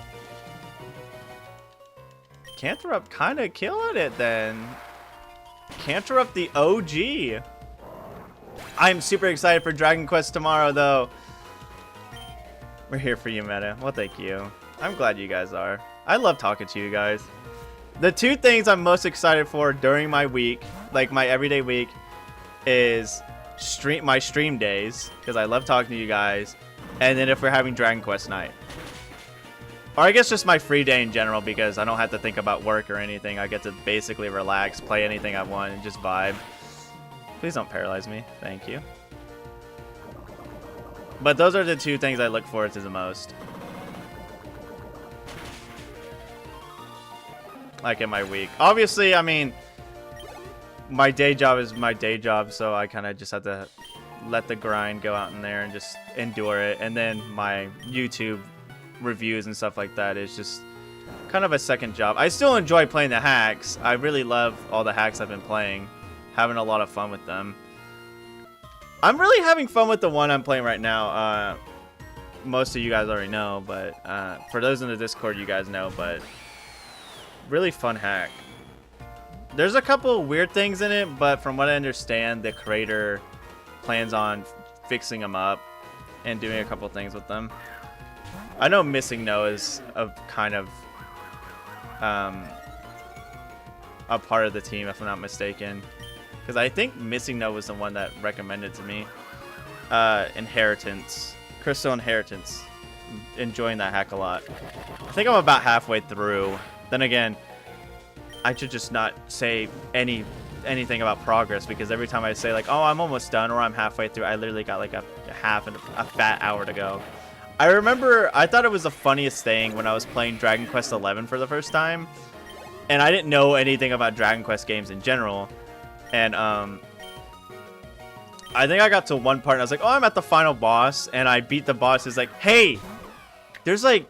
A: Canterupt kind of killing it then. Canterupt the OG. I'm super excited for Dragon Quest tomorrow, though. We're here for you, Meta. Well, thank you. I'm glad you guys are. I love talking to you guys. The two things I'm most excited for during my week, like my everyday week, is my stream days, because I love talking to you guys, and then if we're having Dragon Quest night. Or I guess just my free day in general, because I don't have to think about work or anything. I get to basically relax, play anything I want, and just vibe. Please don't paralyze me. Thank you. But those are the two things I look forward to the most. Like in my week. Obviously, I mean, my day job is my day job, so I kind of just have to let the grind go out in there and just endure it. And then my YouTube reviews and stuff like that is just kind of a second job. I still enjoy playing the hacks. I really love all the hacks I've been playing. Having a lot of fun with them. I'm really having fun with the one I'm playing right now. Most of you guys already know, but for those in the Discord, you guys know, but really fun hack. There's a couple weird things in it, but from what I understand, the creator plans on fixing them up and doing a couple things with them. I know Missing No is a kind of a part of the team, if I'm not mistaken. Because I think Missing No was the one that recommended to me. Inheritance. Crystal Inheritance. Enjoying that hack a lot. I think I'm about halfway through. Then again, I should just not say anything about progress, because every time I say like, oh, I'm almost done, or I'm halfway through, I literally got like a fat hour to go. I remember, I thought it was the funniest thing when I was playing Dragon Quest XI for the first time, and I didn't know anything about Dragon Quest games in general, and I think I got to one part and I was like, oh, I'm at the final boss, and I beat the boss. It's like, hey, there's like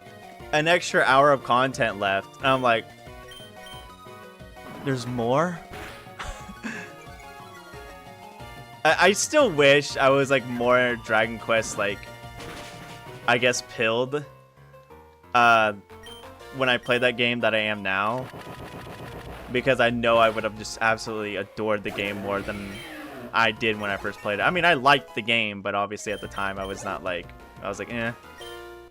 A: an extra hour of content left, and I'm like, there's more? I still wish I was like more Dragon Quest, like, I guess, pilled when I played that game that I am now, because I know I would have just absolutely adored the game more than I did when I first played it. I mean, I liked the game, but obviously at the time I was not like, I was like, eh.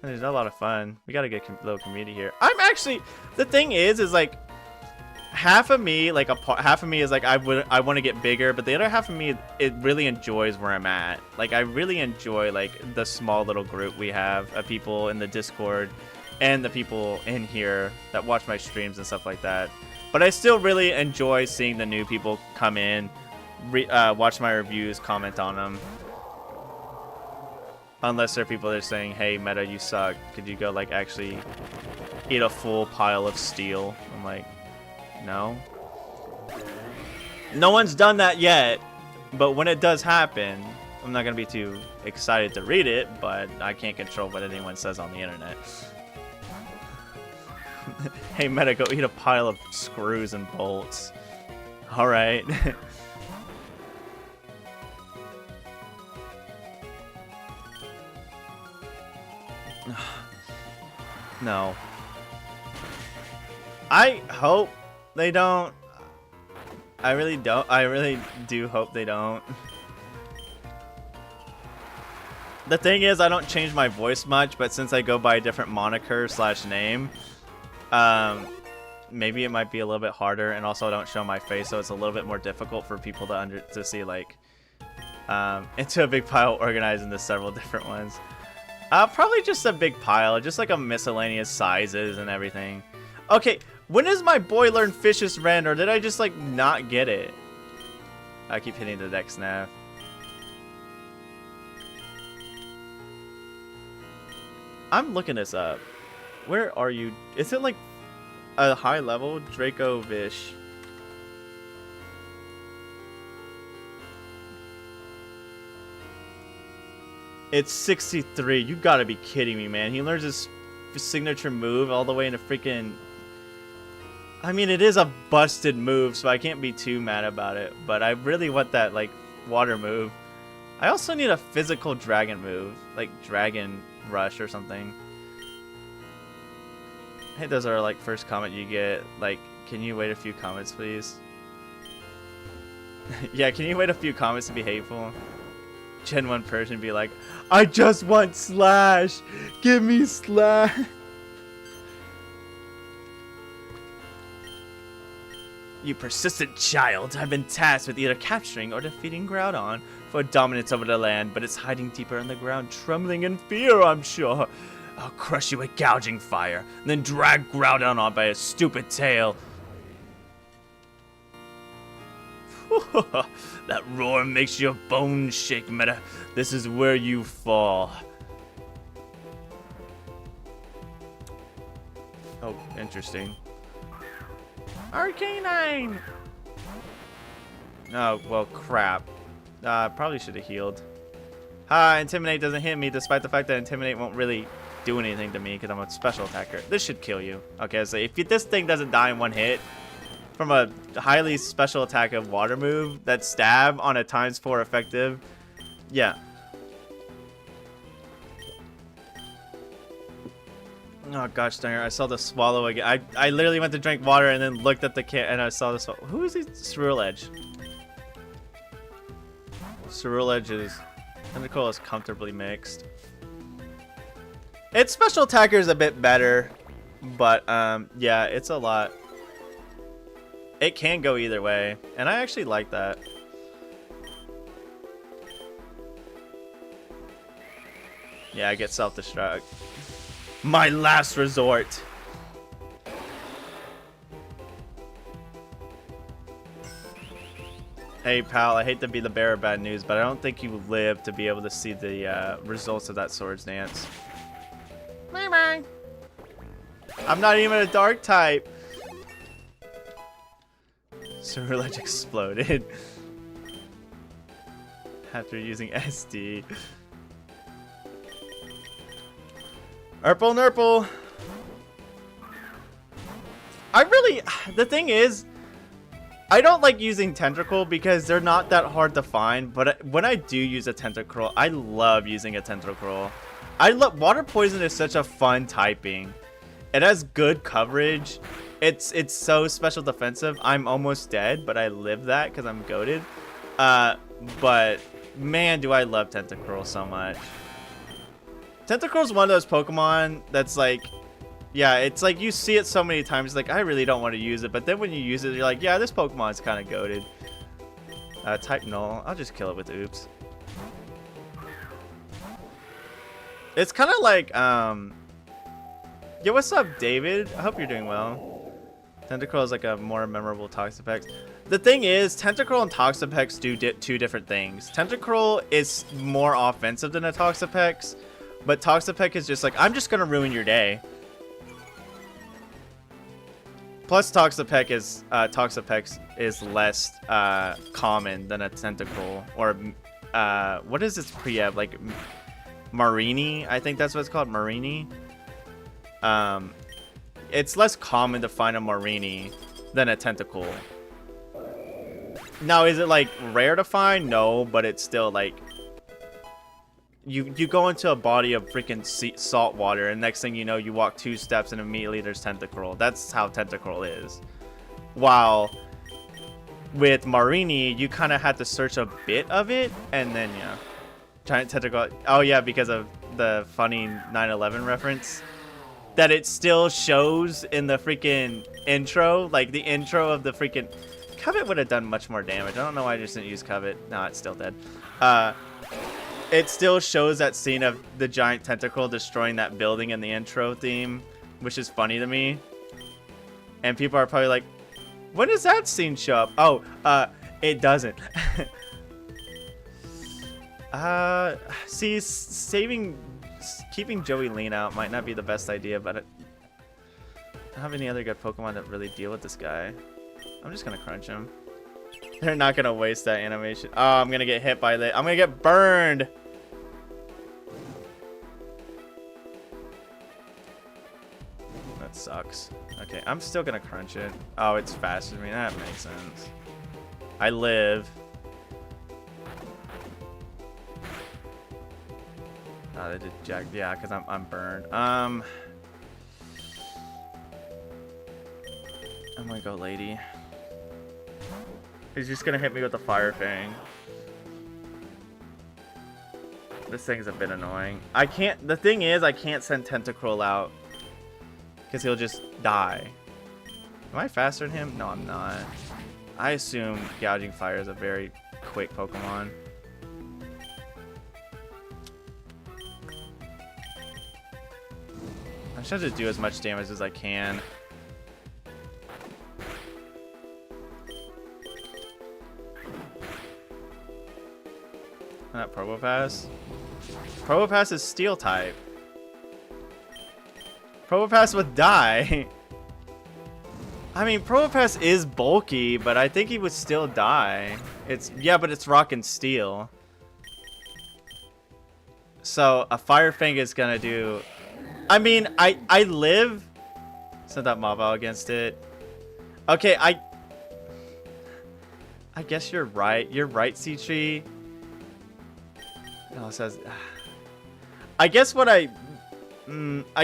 A: There's a lot of fun. We got a good little community here. I'm actually, the thing is like, half of me, like half of me is like, I want to get bigger, but the other half of me, it really enjoys where I'm at. Like, I really enjoy like the small little group we have of people in the Discord and the people in here that watch my streams and stuff like that. But I still really enjoy seeing the new people come in, watch my reviews, comment on them. Unless there are people that are saying, hey, Meta, you suck. Could you go like actually eat a full pile of steel? I'm like, no. No one's done that yet, but when it does happen, I'm not going to be too excited to read it, but I can't control what anyone says on the internet. Hey, Meta, go eat a pile of screws and bolts. Alright. No. I hope they don't. I really don't. I really do hope they don't. The thing is, I don't change my voice much, but since I go by a different moniker / name, maybe it might be a little bit harder, and also I don't show my face, so it's a little bit more difficult for people to see, like, into a big pile organized into several different ones. Probably just a big pile, just like a miscellaneous sizes and everything. Okay, when does my boy learn Fish's Rend, or did I just like not get it? I keep hitting the deck snap. I'm looking this up. Where are you? Is it like a high level? Draco Vish. It's 63. You gotta be kidding me, man. He learns his signature move all the way into freaking... I mean, it is a busted move, so I can't be too mad about it. But I really want that, like, water move. I also need a physical dragon move. Like, Dragon Rush or something. Hey, those are, like, first comment you get. Like, can you wait a few comments, please? Yeah, can you wait a few comments to be hateful? Gen 1 person be like, I just want Slash! Give me Slash! You persistent child, I've been tasked with either capturing or defeating Groudon for dominance over the land, but it's hiding deeper in the ground, trembling in fear, I'm sure. I'll crush you with gouging fire, and then drag Groudon on by his stupid tail. That roar makes your bones shake, Meta. This is where you fall. Oh, interesting. Arcanine! Oh, well, crap. Probably should have healed. Intimidate doesn't hit me, despite the fact that Intimidate won't really do anything to me because I'm a special attacker. This should kill you. Okay, so if this thing doesn't die in one hit from a highly special attack of water move, that stab on a ×4 effective, yeah. Oh gosh darn it, I saw the swallow again. I literally went to drink water and then looked at the can and I saw the swallow. Who is he? Ceruledge. Ceruledge is... Tentacle is comfortably mixed. Its special attacker is a bit better, but yeah, it's a lot. It can go either way, and I actually like that. Yeah, I get self-destruct. My last resort. Hey pal, I hate to be the bearer of bad news, but I don't think you live to be able to see the results of that Swords Dance. Bye-bye. I'm not even a dark type. Ceruledge exploded after using SD. Urple Nurple. The thing is, I don't like using Tentacle because they're not that hard to find, but when I do use a Tentacruel, I love using a Tentacruel. Water Poison is such a fun typing. It has good coverage. It's so special defensive. I'm almost dead, but I live that because I'm goated. But man, do I love Tentacruel so much. Tentacruel is one of those Pokemon that's like, yeah, it's like you see it so many times, like I really don't want to use it, but then when you use it, you're like, yeah, this Pokemon is kind of goated. Type Null. I'll just kill it with Oops. It's kind of like, yo, what's up, David? I hope you're doing well. Tentacruel is like a more memorable Toxapex. The thing is, Tentacruel and Toxapex do two different things. Tentacruel is more offensive than a Toxapex, but Toxapex is just like, I'm just gonna ruin your day. Plus, Toxapex is less common than a Tentacruel, or what is its pre-ev, like Marini? I think that's what it's called, Marini. It's less common to find a Marini than a Tentacle. Now, is it like rare to find? No, but it's still like you go into a body of freaking salt water, and next thing you know, you walk 2 steps and immediately there's Tentacruel. That's how Tentacruel is. While with Marini, you kind of had to search a bit of it, and then yeah, giant Tentacruel. Oh yeah, because of the funny 9/11 reference. That it still shows in the freaking intro, like the intro of the freaking... Covet would have done much more damage. I don't know why I just didn't use Covet. No, it's still dead. It still shows that scene of the giant Tentacruel destroying that building in the intro theme, which is funny to me. And people are probably like, when does that scene show up? Oh, it doesn't. See, keeping Joey Lean out might not be the best idea, but I don't have any other good Pokemon that really deal with this guy. I'm just gonna crunch him. They're not gonna waste that animation. Oh, I'm gonna get hit by I'm gonna get burned. That sucks. Okay, I'm still gonna crunch it. Oh, it's faster than me. That makes sense. I live. Oh, they did jack. Yeah, because I'm burned. I'm gonna go lady. He's just gonna hit me with the Fire Fang. This thing's a bit annoying. I can't... The thing is, I can't send Tentacruel out. Because he'll just die. Am I faster than him? No, I'm not. I assume Gouging Fire is a very quick Pokemon. I should just do as much damage as I can. Not Probopass. Probopass is Steel type. Probopass would die. I mean, Probopass is bulky, but I think he would still die. Yeah, but it's Rock and Steel. So a Fire Fang is gonna do. I mean, I live. Send that Mobile against it. Okay, I guess you're right. You're right, C-Tree. No, it says. I guess what I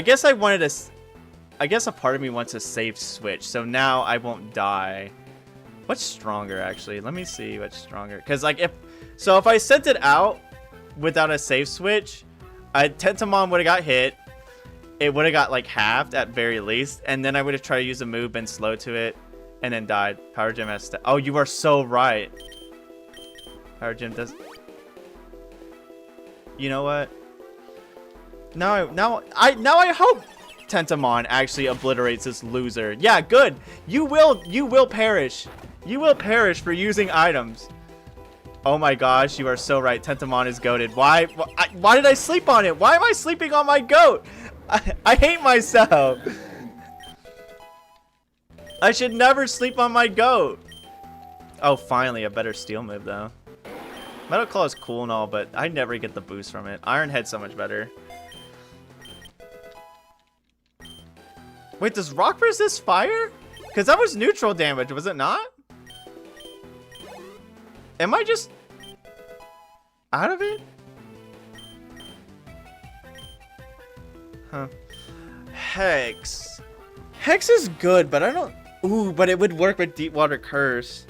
A: guess I wanted to. I guess a part of me wants a safe switch, so now I won't die. What's stronger, actually? Let me see what's stronger. Because, like, if I sent it out without a safe switch, Tentamon would have got hit. It would have got, like, halved at very least, and then I would have tried to use a move, been slow to it, and then died. Power Gem has oh, you are so right. Power Gem does. You know what? Now I hope Tentamon actually obliterates this loser. Yeah, good. You will perish. You will perish for using items. Oh my gosh, you are so right. Tentamon is goated. Why did I sleep on it? Why am I sleeping on my goat? I hate myself. I should never sleep on my goat. Oh, finally, a better steel move though. Metal Claw is cool and all, but I never get the boost from it. Iron Head's so much better. Wait, does Rock resist fire? Because that was neutral damage, was it not? Am I just out of it? Huh. Hex. Hex is good, but I don't... Ooh, but it would work with Deep Water Curse.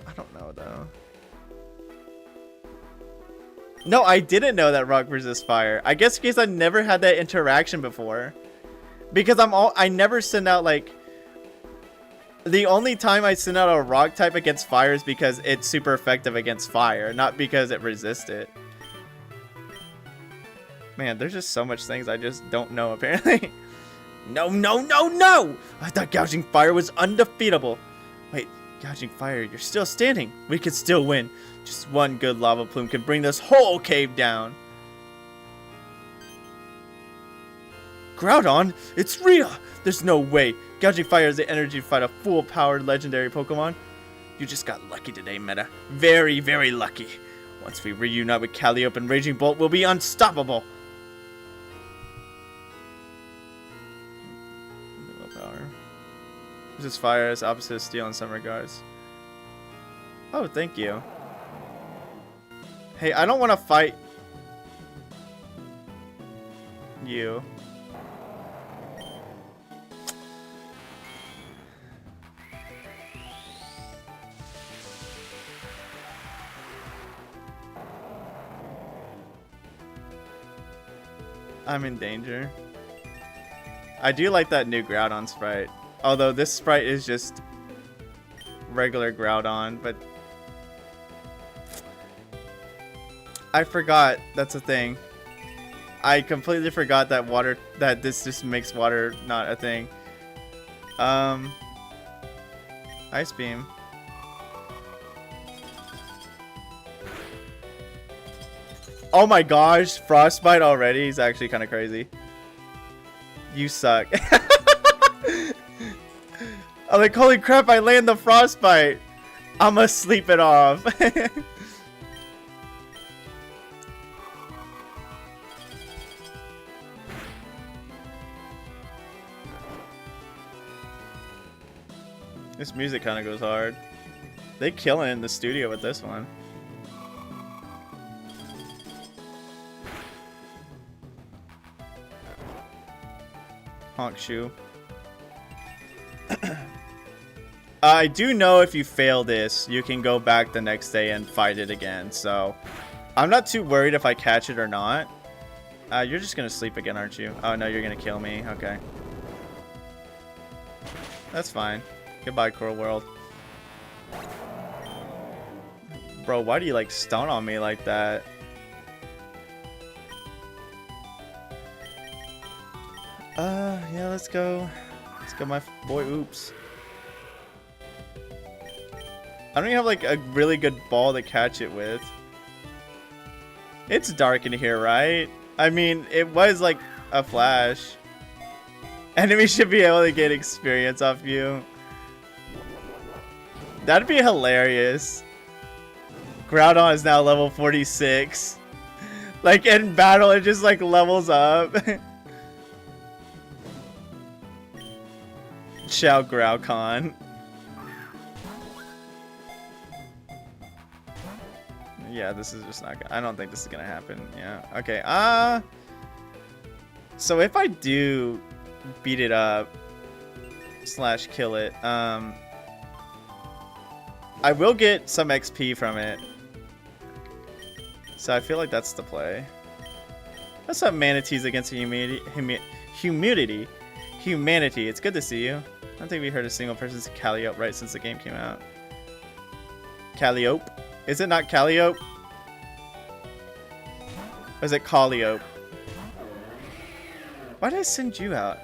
A: I don't know, though. No, I didn't know that Rock resists fire. I guess because I never had that interaction before. Because I never send out, like... The only time I send out a rock type against fire is because it's super effective against fire, not because it resists it. Man, there's just so much things I just don't know, apparently. No, no, no, no! I thought Gouging Fire was undefeatable. Wait, Gouging Fire, you're still standing. We could still win. Just one good lava plume can bring this whole cave down. Groudon, it's real! There's no way. Gouging Fire has the energy to fight a full-powered legendary Pokemon. You just got lucky today, Meta. Very, very lucky. Once we reunite with Calliope and Raging Bolt, we'll be unstoppable. Willpower. Resist fire is opposite of steel in some regards. Oh, thank you. Hey, I don't want to fight you. I'm in danger. I do like that new Groudon sprite. Although this sprite is just regular Groudon, but I forgot that's a thing. I completely forgot that this just makes water not a thing. Ice Beam. Oh my gosh, Frostbite already? He's actually kind of crazy. You suck. I'm like, holy crap, I land the Frostbite. I'ma sleep it off. This music kind of goes hard. They killing it in the studio with this one. Honk Shoe. I do know if you fail this, you can go back the next day and fight it again, so I'm not too worried if I catch it or not. You're just gonna sleep again, aren't you? Oh no, you're gonna kill me. Okay. That's fine. Goodbye, Coral World. Bro, why do you like stun on me like that? Yeah, let's go. Let's go, my boy. Oops. I don't even have like a really good ball to catch it with. It's dark in here, right? I mean, it was like a flash. Enemies should be able to get experience off you. That'd be hilarious. Groudon is now level 46. Like in battle, it just like levels up. Ciao, Groudon. Yeah, this is just not. I don't think this is gonna happen. Yeah. Okay. So if I do beat it up / kill it, I will get some XP from it. So I feel like that's the play. What's up, manatees against humanity? Humanity. It's good to see you. I don't think we heard a single person's Calliope right since the game came out. Calliope? Is it not Calliope? Or is it Calliope? Why did I send you out?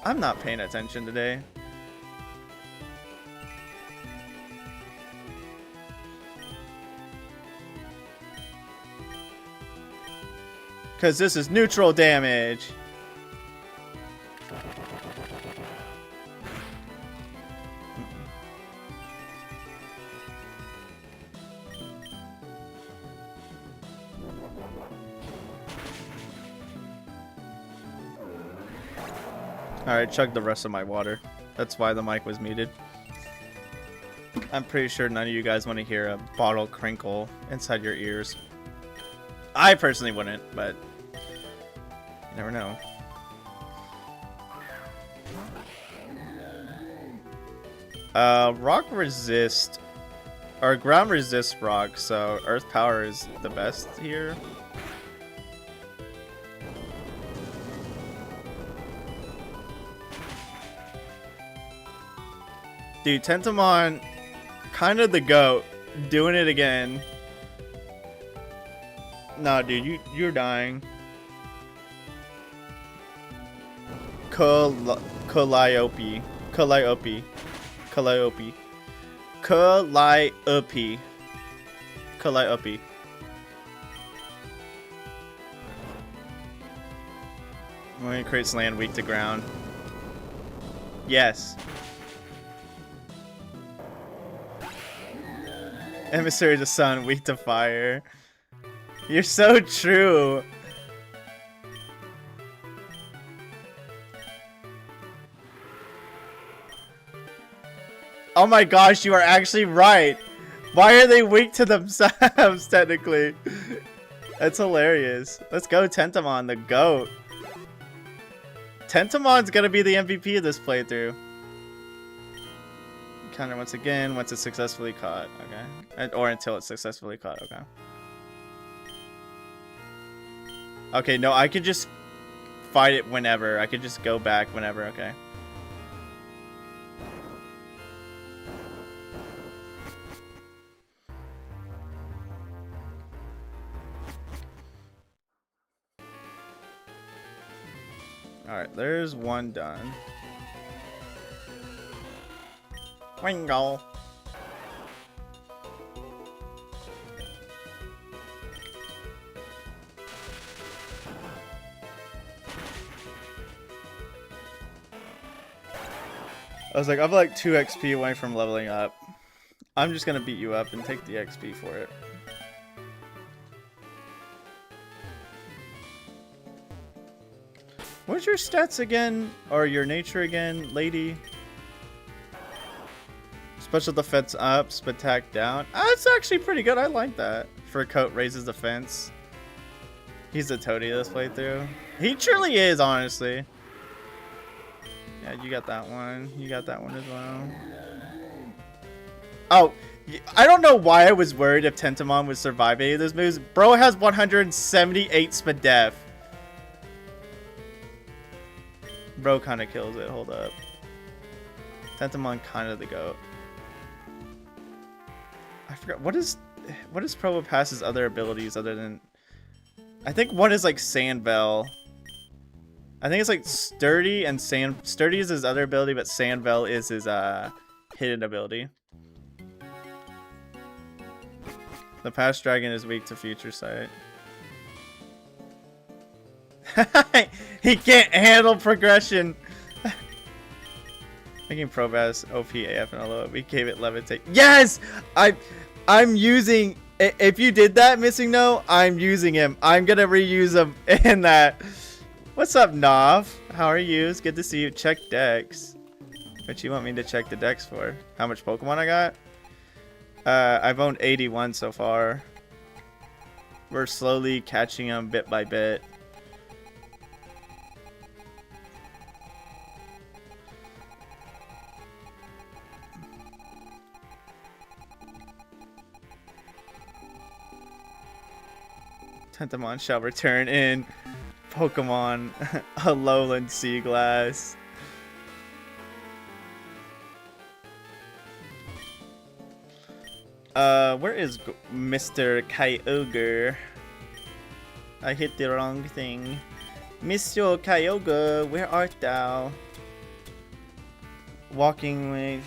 A: I'm not paying attention today. Because this is neutral damage. Alright, chug the rest of my water. That's why the mic was muted. I'm pretty sure none of you guys want to hear a bottle crinkle inside your ears. I personally wouldn't, but you never know. Rock resist, or ground resist rock, so earth power is the best here. Dude, Tentamon, kind of the GOAT, doing it again. Nah, dude, you're dying. Calliope. Calliope. Calliope. Calliope. Calliope. When it creates land weak to ground. Yes. Emissary of the Sun, weak to fire. You're so true. Oh my gosh, you are actually right. Why are they weak to themselves, technically? That's hilarious. Let's go, Tentamon, the GOAT. Tentamon's gonna be the MVP of this playthrough. Counter once again, once it's successfully caught. Okay. Or until it's successfully caught. Okay. Okay, no, I could just fight it whenever. I could just go back whenever. Okay. Alright, there's one done. Wingle. I was like, I'm like 2 XP away from leveling up. I'm just gonna beat you up and take the XP for it. What's your stats again? Or your nature again, lady? Special defense up, attack down. That's actually pretty good. I like that. Fur coat raises defense. He's the toady of this playthrough. He truly is, honestly. Yeah, you got that one. You got that one as well. Oh, I don't know why I was worried if Tentamon would survive any of those moves. Bro has 178 Spadef. Bro kind of kills it. Hold up. Tentamon kind of the GOAT. I forgot. What is Probopass's other abilities other than... I think one is like Sandbell. I think it's like Sturdy and Sturdy is his other ability, but Sandbell is his hidden ability. The past dragon is weak to future sight. He can't handle progression. Making Probass OP AF and although we gave it levitate. Yes! I'm using... If you did that, Missing No, I'm using him. I'm gonna reuse him in that. What's up, Nav? How are you? It's good to see you. Check decks. What you want me to check the decks for? How much Pokemon I got? I've owned 81 so far. We're slowly catching them bit by bit. Tentamon shall return in Pokemon Alolan Sea Glass. Where is Mr. Kyogre? I hit the wrong thing. Mr. Kyogre, where art thou? Walking with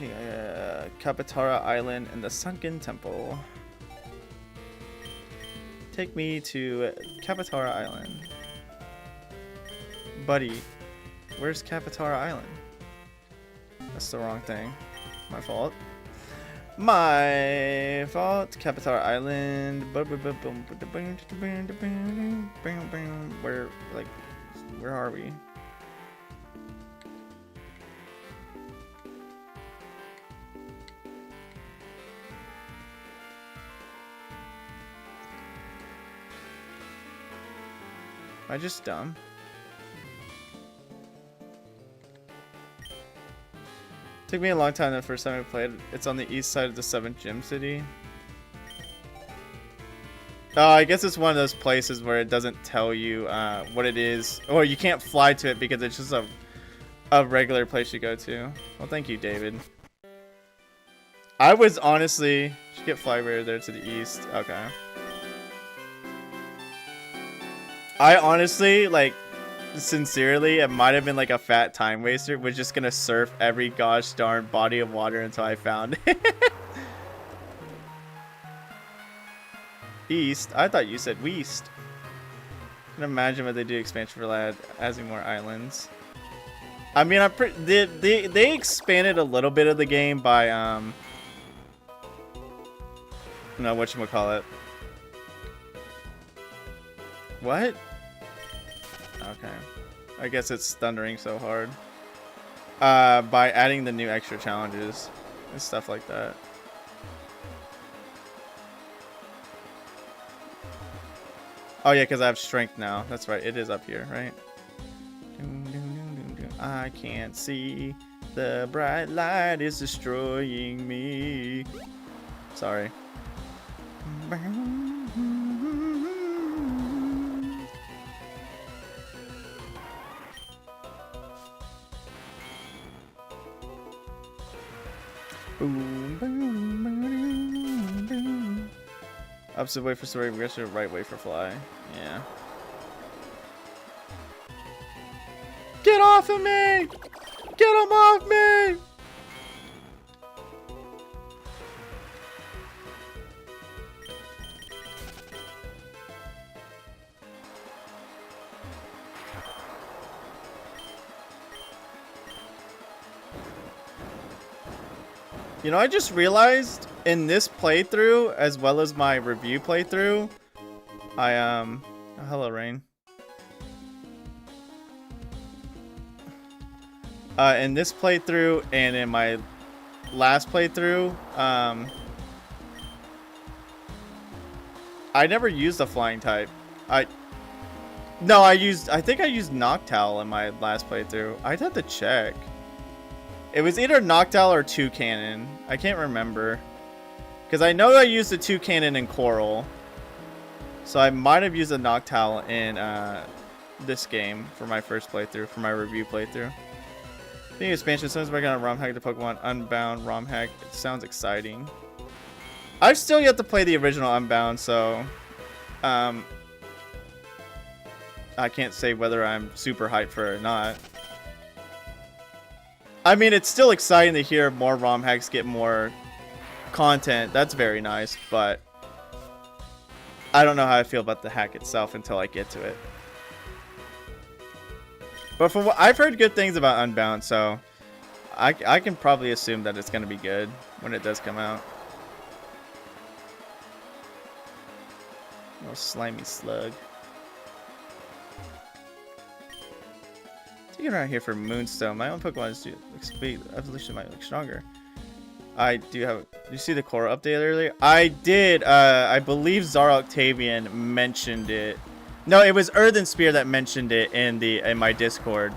A: Kapatara Island and the Sunken Temple. Take me to Kapatara Island. Buddy, where's Kapatara Island? That's the wrong thing. My fault. My fault. Kapatara Island. Where are we? Am I just dumb? Took me a long time the first time I played. It's on the east side of the 7th Gym City. Oh, I guess it's one of those places where it doesn't tell you what it is. Or you can't fly to it because it's just a regular place you go to. Well, thank you, David. I was honestly... Should get Flyware there to the east. Okay. I honestly, like... Sincerely, it might have been like a fat time waster. Was just gonna surf every gosh darn body of water until I found it. East? I thought you said Weast. I can imagine what they do expansion for Lad, adding more islands. I mean, they expanded a little bit of the game by no, whatchamacallit. What? Okay. I guess it's thundering so hard. By adding the new extra challenges and stuff like that. Oh yeah, because I have strength now. That's right. It is up here, right? I can't see. The bright light is destroying me. Sorry. Opposite way for story, progression, right way for fly. Yeah. Get off of me! Get him off me! You know, I just realized in this playthrough, as well as my review playthrough, oh, hello, Rain. In this playthrough and in my last playthrough, I never used a flying type. I think I used Noctowl in my last playthrough. I'd have to check. It was either Noctowl or Toucannon. I can't remember. Because I know I used the Toucannon in Coral. So I might have used a Noctowl in this game for my first playthrough, for my review playthrough. The expansion sounds like on ROM hack the Pokemon Unbound ROM hack. It sounds exciting. I've still yet to play the original Unbound, so I can't say whether I'm super hyped for it or not. I mean, it's still exciting to hear more ROM hacks get more content. That's very nice, but I don't know how I feel about the hack itself until I get to it. But from what I've heard good things about Unbound, so I can probably assume that it's going to be good when it does come out. Oh, slimy slug. Take it around here for Moonstone. My own Pokemon is evolution might look stronger. I do have. Did you see the core update earlier? I did. I believe Zara Octavian mentioned it. No, it was Earthen Spear that mentioned it in my Discord.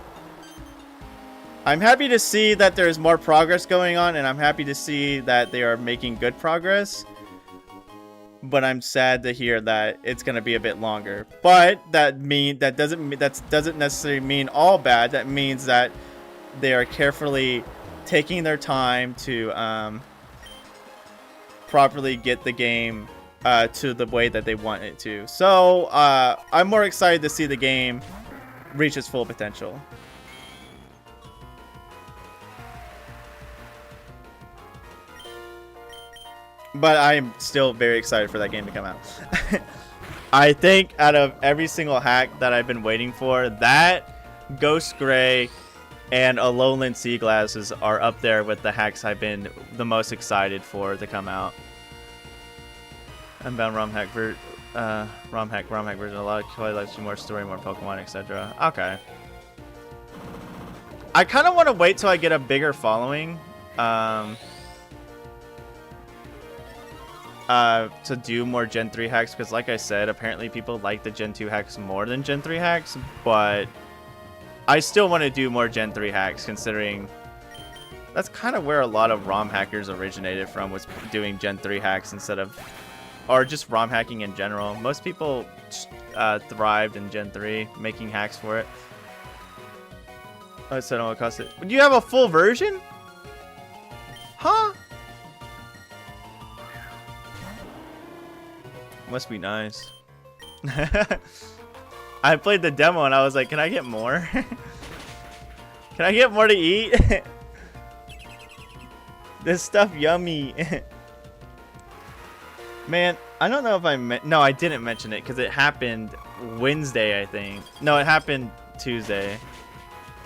A: I'm happy to see that there's more progress going on, and I'm happy to see that they are making good progress. But I'm sad to hear that it's gonna be a bit longer. But that doesn't necessarily mean all bad. That means that they are carefully taking their time to properly get the game to the way that they want it to. So I'm more excited to see the game reach its full potential. But I am still very excited for that game to come out. I think out of every single hack that I've been waiting for, that, Ghost Gray, and Alolan Sea Glasses are up there with the hacks I've been the most excited for to come out. Unbound ROM hack version, ROM hack version. A lot of highlights, more story, more Pokemon, etc. Okay. I kind of want to wait till I get a bigger following. To do more Gen 3 hacks, because like I said, apparently people like the Gen 2 hacks more than Gen 3 hacks, but I still want to do more Gen 3 hacks, considering that's kind of where a lot of ROM hackers originated from, was doing Gen 3 hacks instead of, or just ROM hacking in general. Most people thrived in Gen 3, making hacks for it. I said it will cost it. Do you have a full version? Huh? Must be nice. I played the demo and I was like, can I get more? Can I get more to eat? This stuff yummy. Man, I don't know if no, I didn't mention it because it happened Wednesday, I think. No, it happened Tuesday.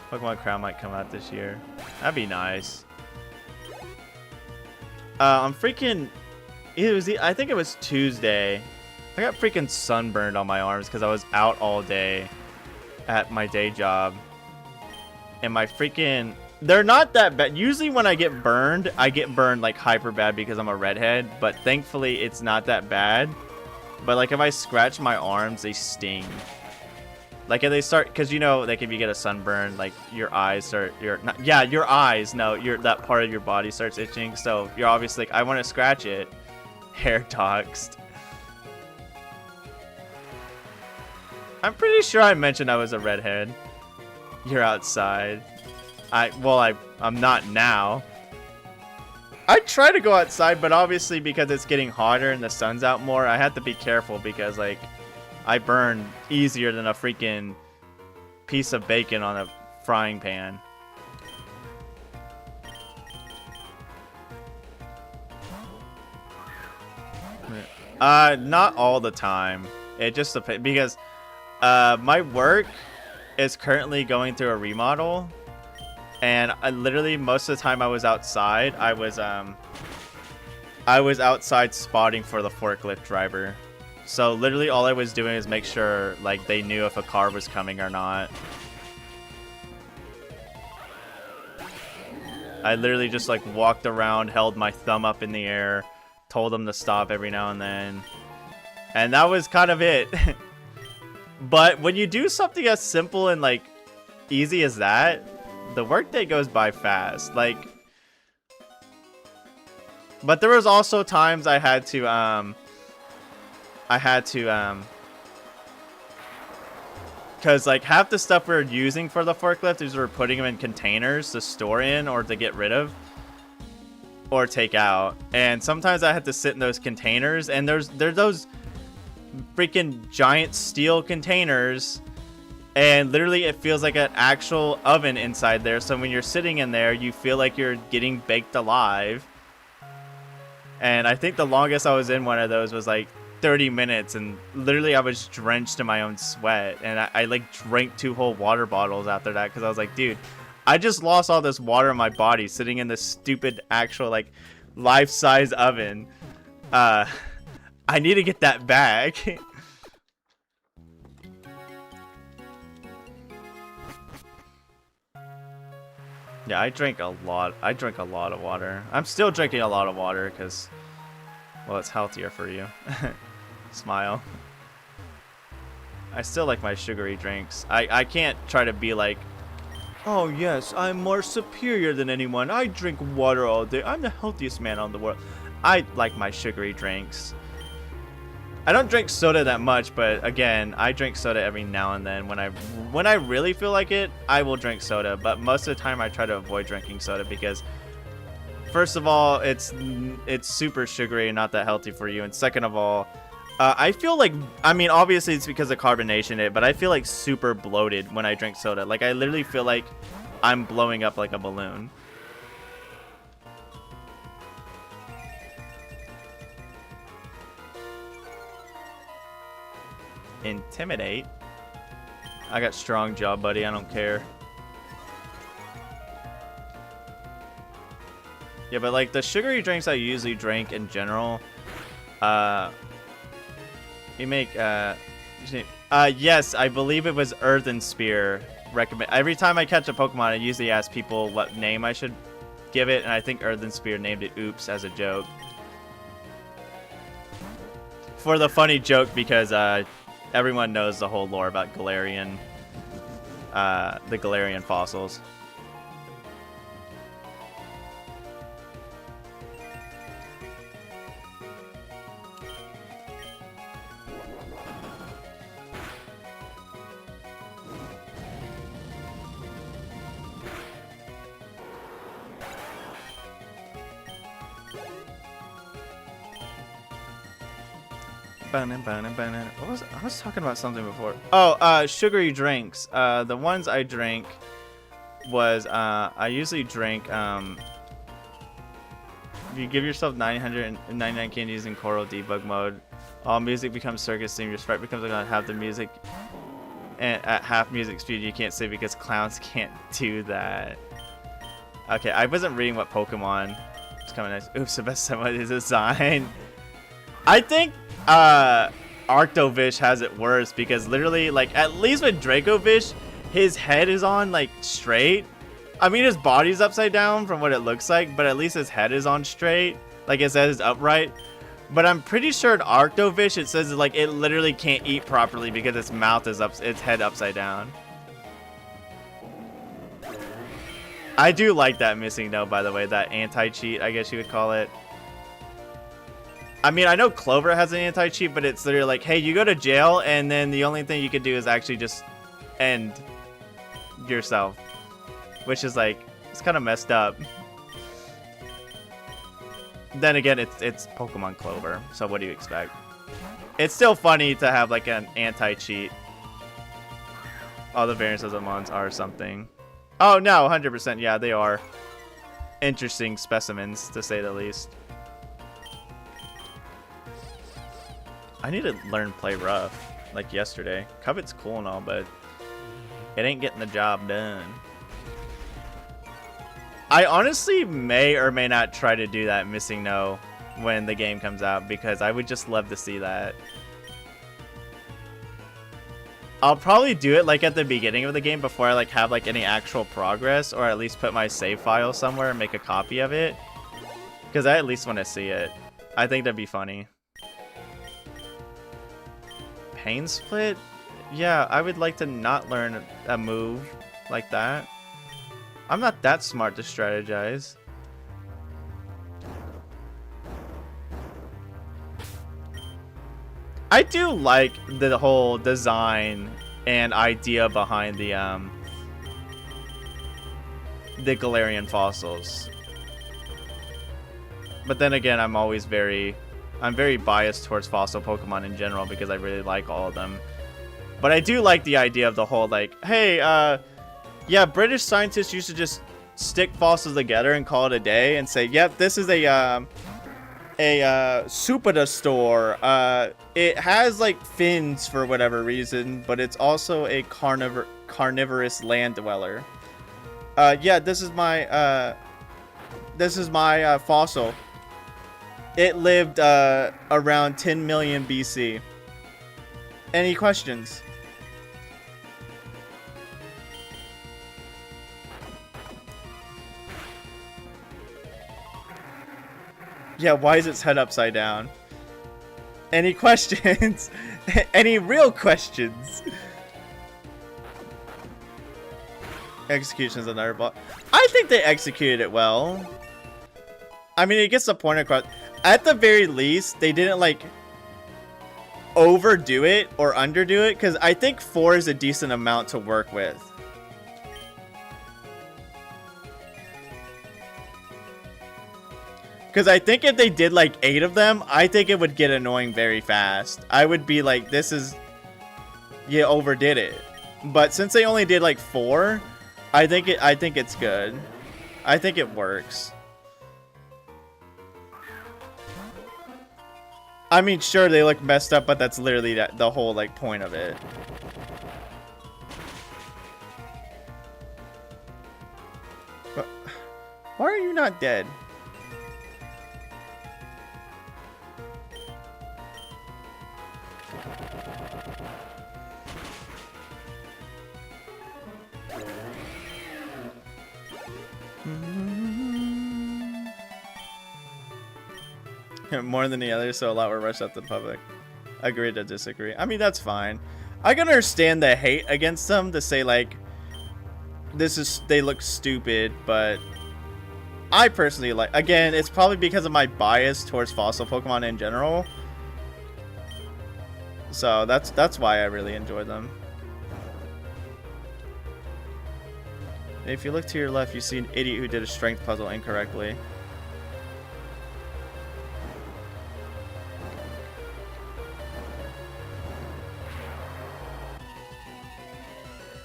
A: Pokemon Crown might come out this year. That'd be nice. I'm freaking... I think it was Tuesday. I got freaking sunburned on my arms because I was out all day at my day job. And my freaking... They're not that bad. Usually when I get burned like hyper bad because I'm a redhead. But thankfully it's not that bad. But like if I scratch my arms, they sting. Like if they start... Because you know, like if you get a sunburn, like your eyes start... your eyes. No, that part of your body starts itching. So you're obviously like, I want to scratch it. Hair doxed. I'm pretty sure I mentioned I was a redhead. You're outside. I'm not now. I try to go outside, but obviously because it's getting hotter and the sun's out more, I have to be careful because like I burn easier than a freaking piece of bacon on a frying pan. Not all the time. It just depends because my work is currently going through a remodel, and literally most of the time I was outside. I was outside spotting for the forklift driver. So literally all I was doing is make sure like they knew if a car was coming or not. I literally just like walked around, held my thumb up in the air, told them to stop every now and then, and that was kind of it. But when you do something as simple and like easy as that, the workday goes by fast. Like But there was also times I had to because like half the stuff we were using for the forklift is we're putting them in containers to store in or to get rid of or take out. And sometimes I had to sit in those containers, and there's those freaking giant steel containers, and literally it feels like an actual oven inside there. So when you're sitting in there, you feel like you're getting baked alive. And I think the longest I was in one of those was like 30 minutes, and literally I was drenched in my own sweat, and I like drank 2 whole water bottles after that because I was like, dude, I just lost all this water in my body sitting in this stupid actual like life-size oven. I need to get that back. Yeah, I drank a lot of water. I'm still drinking a lot of water because, well, it's healthier for you. Smile. I still like my sugary drinks. I can't try to be like, oh yes, I'm more superior than anyone. I drink water all day. I'm the healthiest man on the world. I like my sugary drinks. I don't drink soda that much, but again, I drink soda every now and then. When I really feel like it, I will drink soda. But most of the time, I try to avoid drinking soda because, first of all, it's super sugary and not that healthy for you. And second of all, I feel like, I mean, obviously it's because of carbonation in it, but I feel like super bloated when I drink soda. Like I literally feel like I'm blowing up like a balloon. Intimidate? I got strong jaw, buddy. I don't care. Yeah, but like the sugary drinks I usually drink in general, you make yes, I believe it was Earth and Spear. Recommend every time I catch a Pokemon, I usually ask people what name I should give it, and I think Earth and Spear named it Oops as a joke. For the funny joke, because everyone knows the whole lore about Galarian, the Galarian fossils. I was talking about something before. Oh, sugary drinks. The ones I drink was I usually drink you give yourself 999 candies in Coral debug mode. All music becomes circus theme. Your sprite becomes like half the music, and at half music speed you can't say because clowns can't do that. Okay, I wasn't reading what Pokemon. It's kind of nice. Oops, the best someone is design. I think Arctovish has it worse because literally, like, at least with Dracovish, his head is on like straight. I mean, his body's upside down from what it looks like, but at least his head is on straight. Like, his head is upright. But I'm pretty sure in Arctovish, it says like it literally can't eat properly because its mouth is its head upside down. I do like that missing note, by the way, that anti-cheat, I guess you would call it. I mean, I know Clover has an anti-cheat, but it's literally like, hey, you go to jail, and then the only thing you can do is actually just end yourself. Which is like, it's kind of messed up. Then again, it's Pokemon Clover, so what do you expect? It's still funny to have like an anti-cheat. All the variants of the mons are something. Oh no, 100%, yeah, they are interesting specimens, to say the least. I need to learn play rough, like yesterday. Covet's cool and all, but it ain't getting the job done. I honestly may or may not try to do that missing no when the game comes out, because I would just love to see that. I'll probably do it like at the beginning of the game before I like have like any actual progress, or at least put my save file somewhere and make a copy of it, because I at least want to see it. I think that'd be funny. Pain split? Yeah, I would like to not learn a move like that. I'm not that smart to strategize. I do like the whole design and idea behind the Galarian fossils. But then again, I'm very biased towards fossil Pokemon in general because I really like all of them. But I do like the idea of the whole, like, hey, yeah, British scientists used to just stick fossils together and call it a day and say, yep, this is a Superdastor. It has, like, fins for whatever reason, but it's also a carnivorous land dweller. Yeah, this is my fossil. It lived around 10 million BC. Any questions? Yeah, why is its head upside down? Any questions? Any real questions? Execution's another block. I think they executed it well. I mean, it gets the point across. At the very least, they didn't, like, overdo it or underdo it, because I think 4 is a decent amount to work with. Because I think if they did, like, 8 of them, I think it would get annoying very fast. I would be like, this is... You overdid it. But since they only did, like, 4, I think it's good. I think it works. I mean, sure, they look messed up, but that's literally the whole, like, point of it. But why are you not dead? More than the others, so a lot were rushed out to the public. Agree to disagree. I mean, that's fine. I can understand the hate against them to say, like, they look stupid, but I personally like, again, it's probably because of my bias towards fossil Pokemon in general. So that's why I really enjoy them. If you look to your left, you see an idiot who did a strength puzzle incorrectly.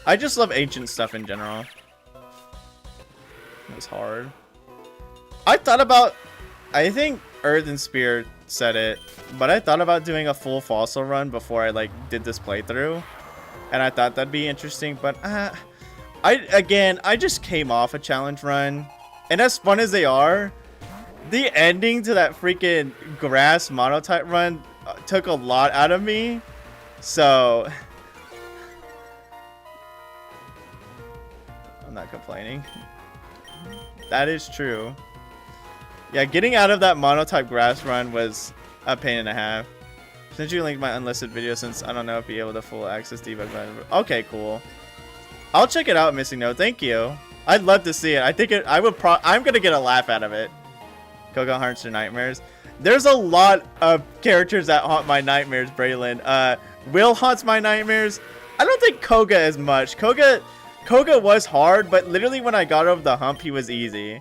A: I just love ancient stuff in general. It was hard. I think Earth and Spear said it, but I thought about doing a full fossil run before I, like, did this playthrough. And I thought that'd be interesting, but I just came off a challenge run. And as fun as they are, the ending to that freaking grass monotype run took a lot out of me. So... I'm not complaining. That is true. Yeah, getting out of that monotype grass run was a pain and a half. Since you linked my unlisted video, since I don't know if you'll be able to full access debug. Okay, cool. I'll check it out, Missing Note. Thank you. I'd love to see it. I think I'm gonna get a laugh out of it. Koga haunts your nightmares. There's a lot of characters that haunt my nightmares, Braylon. Will haunts my nightmares. I don't think Koga as much. Koga was hard, but literally when I got over the hump, he was easy.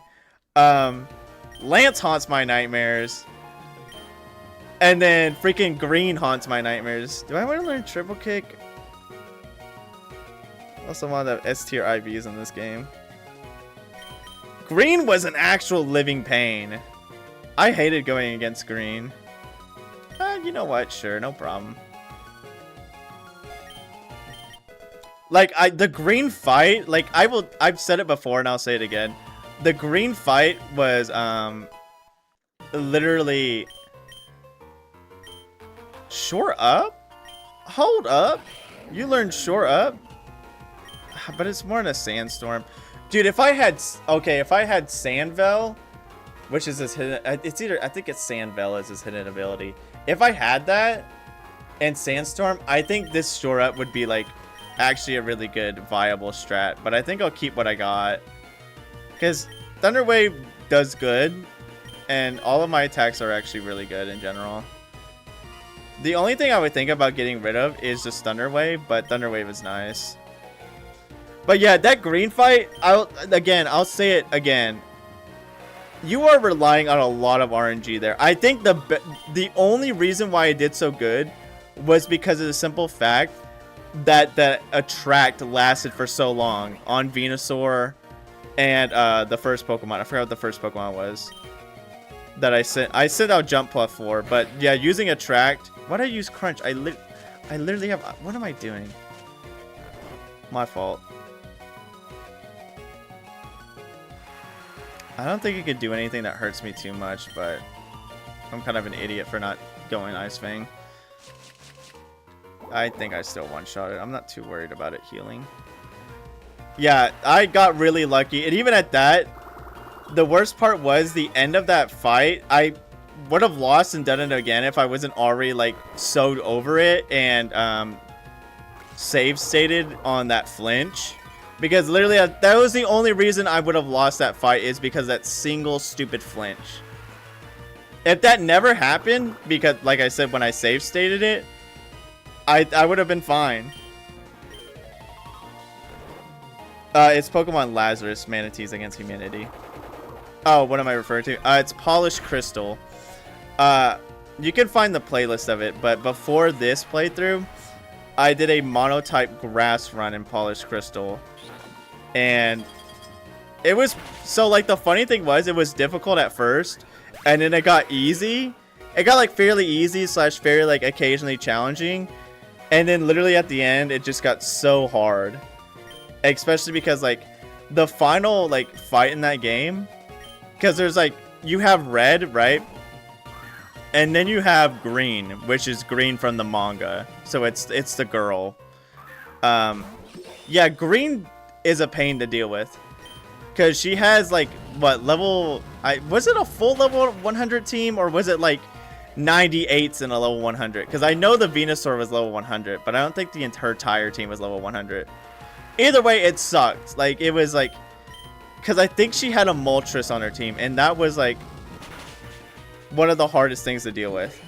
A: Lance haunts my nightmares. And then freaking Green haunts my nightmares. Do I want to learn Triple Kick? Also one of the S tier IVs in this game. Green was an actual living pain. I hated going against Green. You know what? Sure, no problem. Like, the Green fight, like, I've said it before and I'll say it again. The Green fight was, literally... Shore Up? Hold up? You learned Shore Up? But it's more in a Sandstorm. Dude, if I had Sandvell, which is his hidden, I think it's Sandvell is his hidden ability. If I had that, and Sandstorm, I think this Shore Up would be, like, actually a really good viable strat, but I think I'll keep what I got because Thunder Wave does good and all of my attacks are actually really good in general. The only thing I would think about getting rid of is just Thunder Wave, but Thunder Wave is nice. But yeah, that green fight, I'll say it again. You are relying on a lot of RNG there. I think the only reason why I did so good was because of the simple fact that the attract lasted for so long on Venusaur and the first Pokemon. I forgot what the first Pokemon was that I sent out Jump Pluff for. But yeah, using attract. Why did I use Crunch? I literally have. What am I doing? My fault. I don't think it could do anything that hurts me too much, but I'm kind of an idiot for not going Ice Fang. I think I still one-shot it. I'm not too worried about it healing. Yeah, I got really lucky. And even at that, the worst part was the end of that fight. I would have lost and done it again if I wasn't already like sewed over it and save stated on that flinch. Because literally that was the only reason I would have lost that fight, is because that single stupid flinch. If that never happened, because like I said, when I save stated it, I would have been fine. It's Pokemon Lazarus, Manatees Against Humanity. Oh, what am I referring to? It's Polished Crystal. You can find the playlist of it, but before this playthrough, I did a monotype grass run in Polished Crystal. And it was, so like the funny thing was, it was difficult at first, and then it got easy. It got like fairly easy / fairly like occasionally challenging. And then literally at the end, it just got so hard. Especially because like the final like fight in that game, because there's like, you have red, right? And then you have green, which is green from the manga. So it's the girl. Yeah, green is a pain to deal with, because she has like what level, was it a full level 100 team, or was it like 98s in a level 100? Because I know the Venusaur was level 100, but I don't think her entire team was level 100. Either way, it sucked. Like, it was like, because I think she had a Moltres on her team, and that was like one of the hardest things to deal with.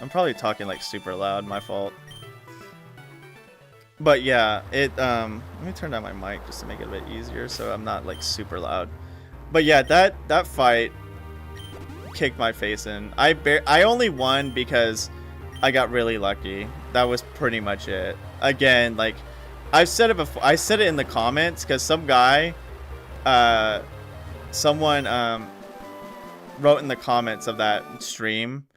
A: I'm probably talking like super loud, my fault. But yeah, let me turn down my mic just to make it a bit easier so I'm not like super loud. But yeah, that fight kicked my face in. I only won because I got really lucky. That was pretty much it. Again, like I've said it before, I said it in the comments, because some guy, someone wrote in the comments of that stream.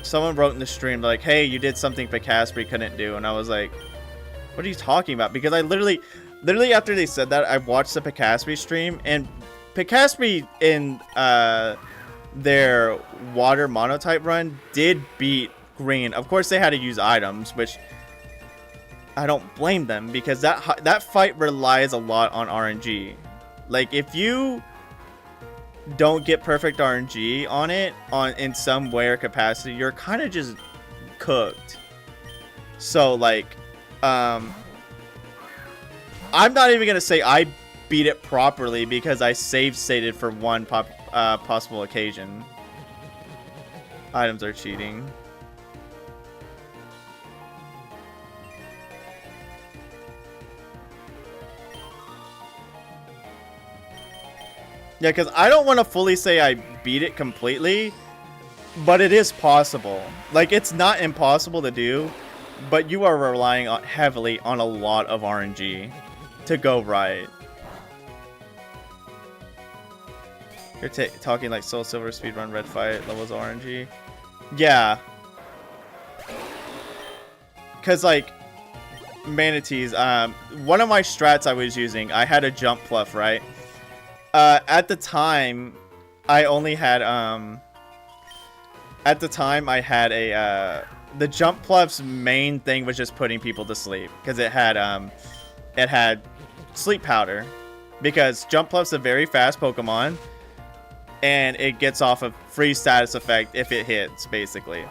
A: Someone wrote in the stream like, hey, you did something Picaspery couldn't do, and I was like, what are you talking about? Because I literally after they said that, I watched the Picaspery stream, and Picaspery in their water monotype run did beat green. Of course they had to use items, which I don't blame them, because that fight relies a lot on RNG. Like, if you don't get perfect RNG on it in some way or capacity, you're kind of just cooked. So like, I'm not even gonna say I beat it properly, because I save stated for one possible occasion. Items are cheating. Yeah, because I don't want to fully say I beat it completely, but it is possible. Like, it's not impossible to do, but you are relying heavily on a lot of RNG to go right. You're talking like Soul Silver speedrun red fight levels of RNG. Yeah. Because, like, Manatees, one of my strats I was using, I had a Jump Pluff, right? At the time, I only had, the Jump Pluff's main thing was just putting people to sleep, because it had Sleep Powder, because Jump Pluff's a very fast Pokemon, and it gets off a free status effect if it hits, basically.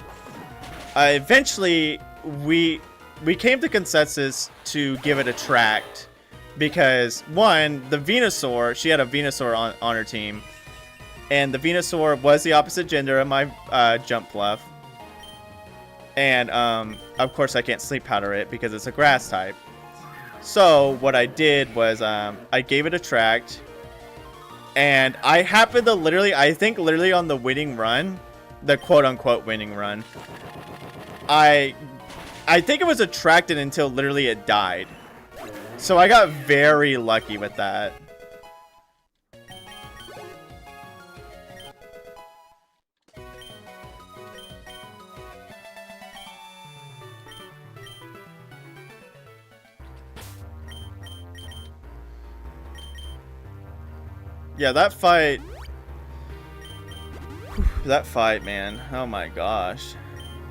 A: Eventually, we came to consensus to give it Attract, Because, one, the Venusaur, she had a Venusaur on her team. And the Venusaur was the opposite gender of my jump fluff. And, of course, I can't sleep powder it because it's a grass type. So, what I did was, I gave it a tract. And I happened to literally, I think literally on the winning run, the quote-unquote winning run, I think it was attracted until literally it died. So I got very lucky with that. Yeah, that fight, man. Oh my gosh.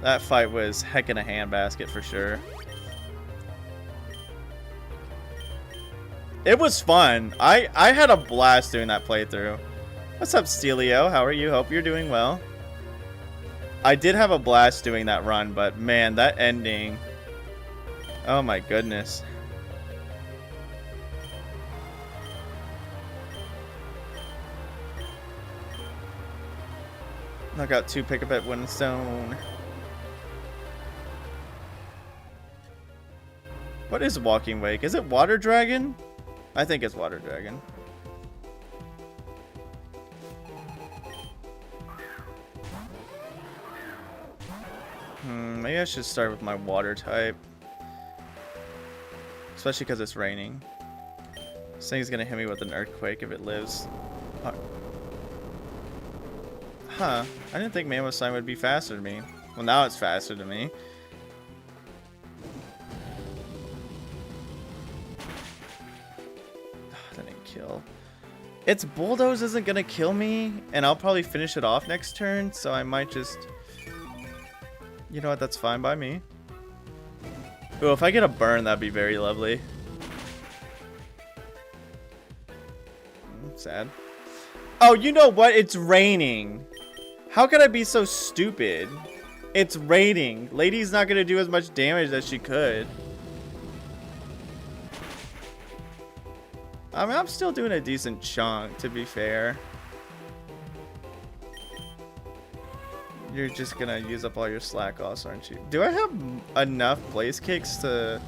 A: That fight was heck in a handbasket for sure. It was fun. I had a blast doing that playthrough. What's up, Stelio? How are you? Hope you're doing well. I did have a blast doing that run, but man, that ending. Oh my goodness. Knock out 2, pick up at 1 stone. What is Walking Wake? Is it Water Dragon? I think it's Water Dragon. Maybe I should start with my water type. Especially because it's raining. This thing's gonna hit me with an earthquake if it lives. Huh. I didn't think Mammoth would be faster than me. Well, now it's faster than me. That didn't kill. Its Bulldoze isn't gonna kill me, and I'll probably finish it off next turn, so I might just... You know what, that's fine by me. Ooh, if I get a burn, that'd be very lovely. Sad. Oh, you know what? It's raining. How could I be so stupid? It's raining. Lady's not gonna do as much damage as she could. I mean, I'm still doing a decent chunk, to be fair. You're just gonna use up all your slack offs, aren't you? Do I have enough blaze kicks to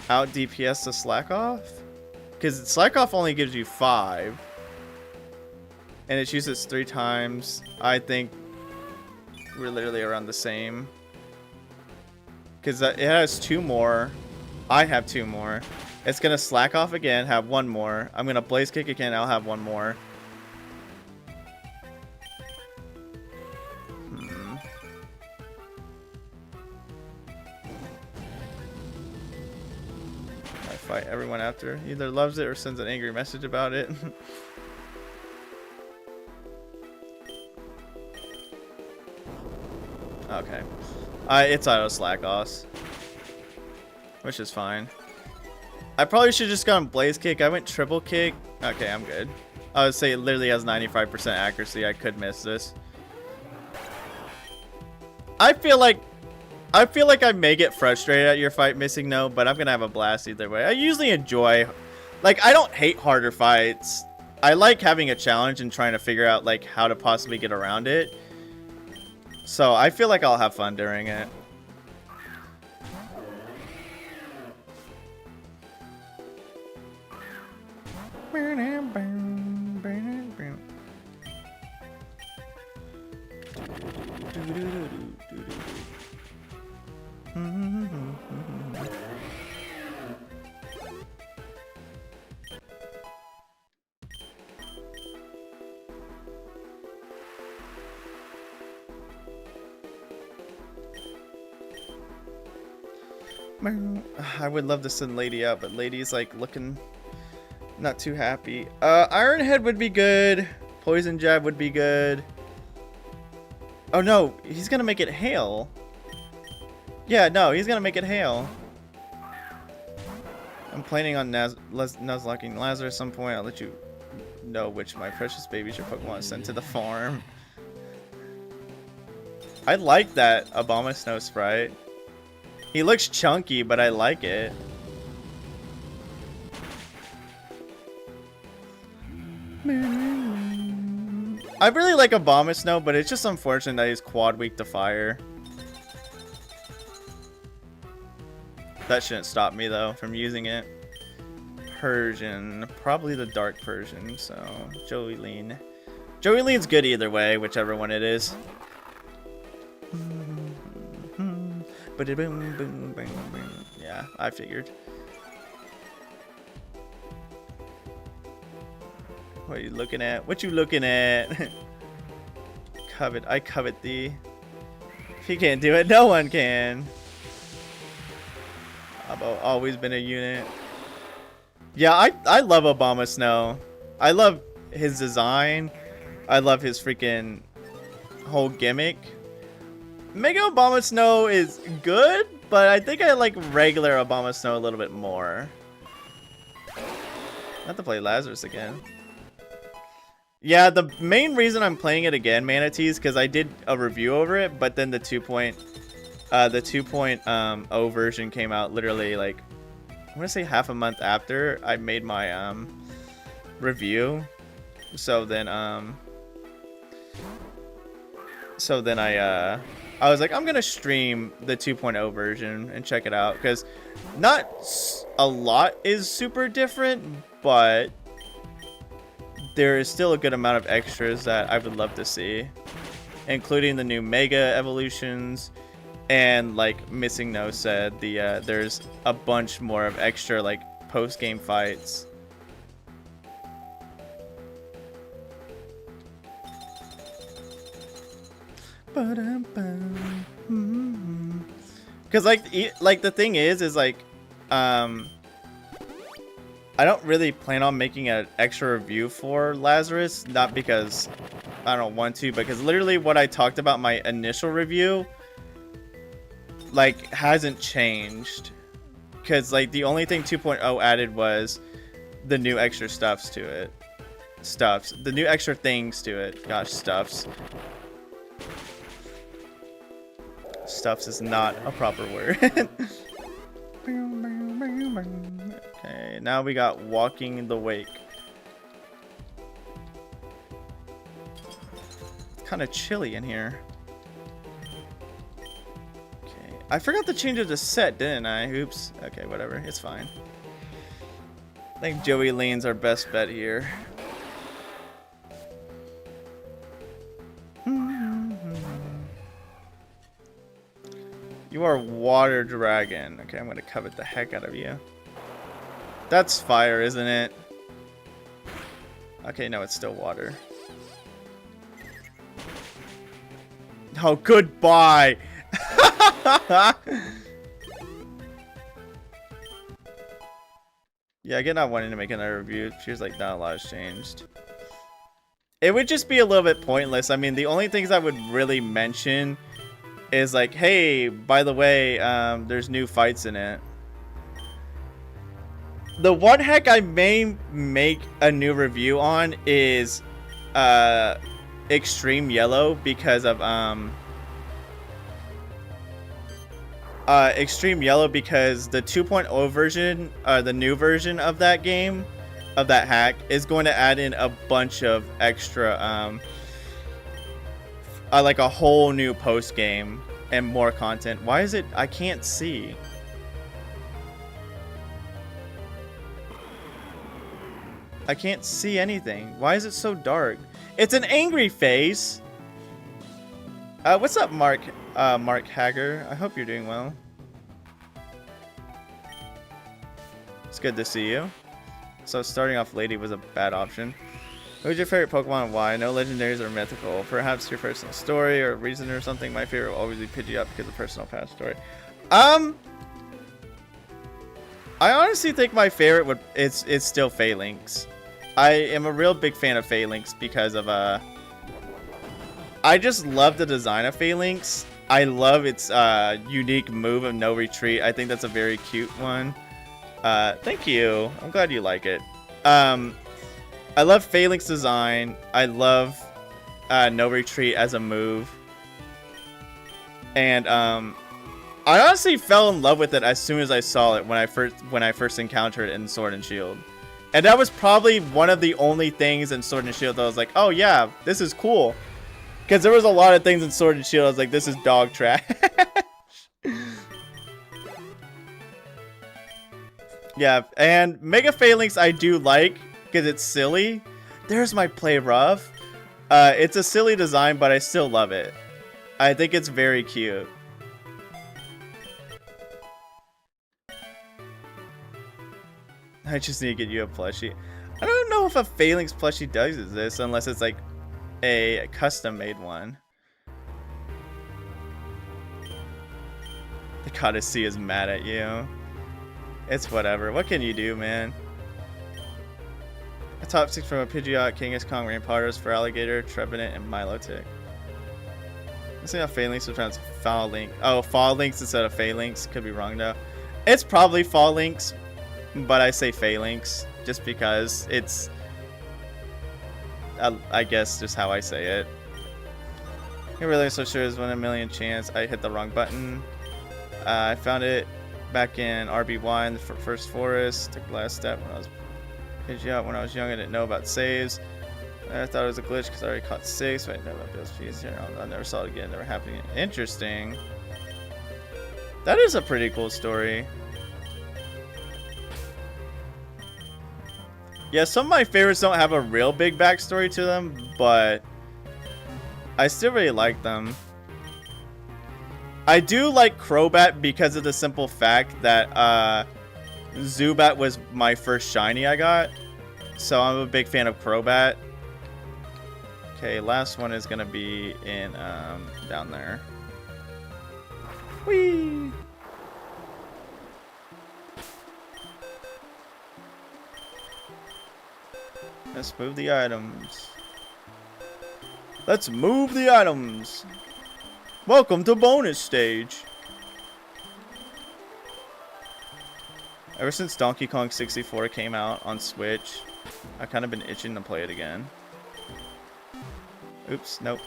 A: out DPS the slack off? Because slack off only gives you 5. And it uses 3 times. I think we're literally around the same. Because it has 2 more. I have 2 more. It's going to slack off again, have 1 more. I'm going to blaze kick again, I'll have 1 more. I fight everyone after. Either loves it or sends an angry message about it. Okay. It's auto slack offs, which is fine. I probably should just gone blaze kick. I went triple kick. Okay, I'm good. I would say it literally has 95% accuracy. I could miss this. I feel like I may get frustrated at your fight missing no, but I'm gonna have a blast either way. I usually enjoy, like, I don't hate harder fights. I like having a challenge and trying to figure out like how to possibly get around it. So I feel like I'll have fun during it. I would love to send Lady out, but Lady's like looking not too happy. Iron Head would be good. Poison Jab would be good. Oh no, he's gonna make it hail. Yeah, no, he's gonna make it hail. I'm planning on Nuzlocking Lazarus at some point. I'll let you know which of my precious babies your Pokemon sent to the farm. I like that Abomasnow sprite. He looks chunky, but I like it. I really like Abomasnow, but it's just unfortunate that he's quad weak to fire. That shouldn't stop me though from using it. Persian, probably the dark Persian, so Joeyleen. Joeyleen's good either way, whichever one it is. Yeah, I figured. What are you looking at? What you looking at? I covet thee. If he can't do it, no one can. I've always been a unit. Yeah, I love Abomasnow. I love his design. I love his freaking whole gimmick. Mega Abomasnow is good, but I think I like regular Abomasnow a little bit more. Not to play Lazarus again. Yeah, the main reason I'm playing it again, Manatees, because I did a review over it, but then the 2.0 version came out literally like, I want to say half a month after I made my review. So then I was like, I'm gonna stream the 2.0 version and check it out, because not a lot is super different, but there is still a good amount of extras that I would love to see, including the new Mega evolutions, and like Missing No said, there's a bunch more of extra like post-game fights. Because like the thing is like I don't really plan on making an extra review for Lazarus, not because I don't want to, because literally what I talked about in my initial review like hasn't changed, because like the only thing 2.0 added was the new extra stuffs to it. The new extra things to it. Gosh, stuffs is not a proper word. Okay, now we got Walking the Wake. It's kind of chilly in here. Okay, I forgot to change it to set, didn't I? Oops. Okay, whatever. It's fine. I think Joeyleen's our best bet here. You are Water Dragon. Okay, I'm gonna covet the heck out of you. That's fire, isn't it? Okay, no, it's still water. Oh, goodbye! Yeah, again, not wanting to make another review. She was like, not a lot has changed. It would just be a little bit pointless. I mean, the only things I would really mention is like, hey, by the way, there's new fights in it. The one heck I may make a new review on is Extreme Yellow, because of Extreme Yellow, because the 2.0 version, the new version of that game, of that hack, is going to add in a bunch of extra like a whole new post game and more content. Why is it I can't see? I can't see anything. Why is it so dark? It's an angry face. What's up, Mark Hager? I hope you're doing well. It's good to see you. So starting off Lady was a bad option. Who's your favorite Pokemon and why? No legendaries or mythical. Perhaps your personal story or reason or something. My favorite will always be Pidgeot because of personal past story. I honestly think my favorite it's still Phalanx. I am a real big fan of Phalanx because of I just love the design of Phalanx. I love its unique move of no retreat. I think that's a very cute one. Thank you. I'm glad you like it. I love Phalanx design. I love no retreat as a move. And I honestly fell in love with it as soon as I saw it when I first encountered it in Sword and Shield. And that was probably one of the only things in Sword and Shield that I was like, oh yeah, this is cool. Because there was a lot of things in Sword and Shield I was like, this is dog trash. Yeah, and Mega Phalanx I do like because it's silly. There's my play rough. It's a silly design, but I still love it. I think it's very cute. I just need to get you a plushie. I don't know if a Phalanx plushie does exist unless it's like a custom made one. The Goddessy is mad at you. It's whatever. What can you do, man? A top 6 from a Pidgeot, Kangaskhan, Kong, Rampardos for Alligator, Trevenant, and Milotic. Let's see how Phalanx was pronounced Phalanx. Oh, Phalanx instead of Phalanx. Could be wrong though. It's probably Phalanx, but I say Phalanx just because it's, I guess, just how I say it. You're really so sure it's 1 in a million chance I hit the wrong button. I found it back in RB1, the first forest. Took the last step when I was Pidgeot when I was young. I didn't know about saves. I thought it was a glitch because I already caught 6, but I didn't know about those fees. You know, I never saw it again. Never happened again. Interesting. That is a pretty cool story. Yeah, some of my favorites don't have a real big backstory to them, but I still really like them. I do like Crobat because of the simple fact that Zubat was my first shiny I got. So I'm a big fan of Crobat. Okay, last one is gonna be in down there. Whee! Let's move the items. Let's move the items. Welcome to bonus stage. Ever since Donkey Kong 64 came out on Switch, I've kind of been itching to play it again. Oops, nope.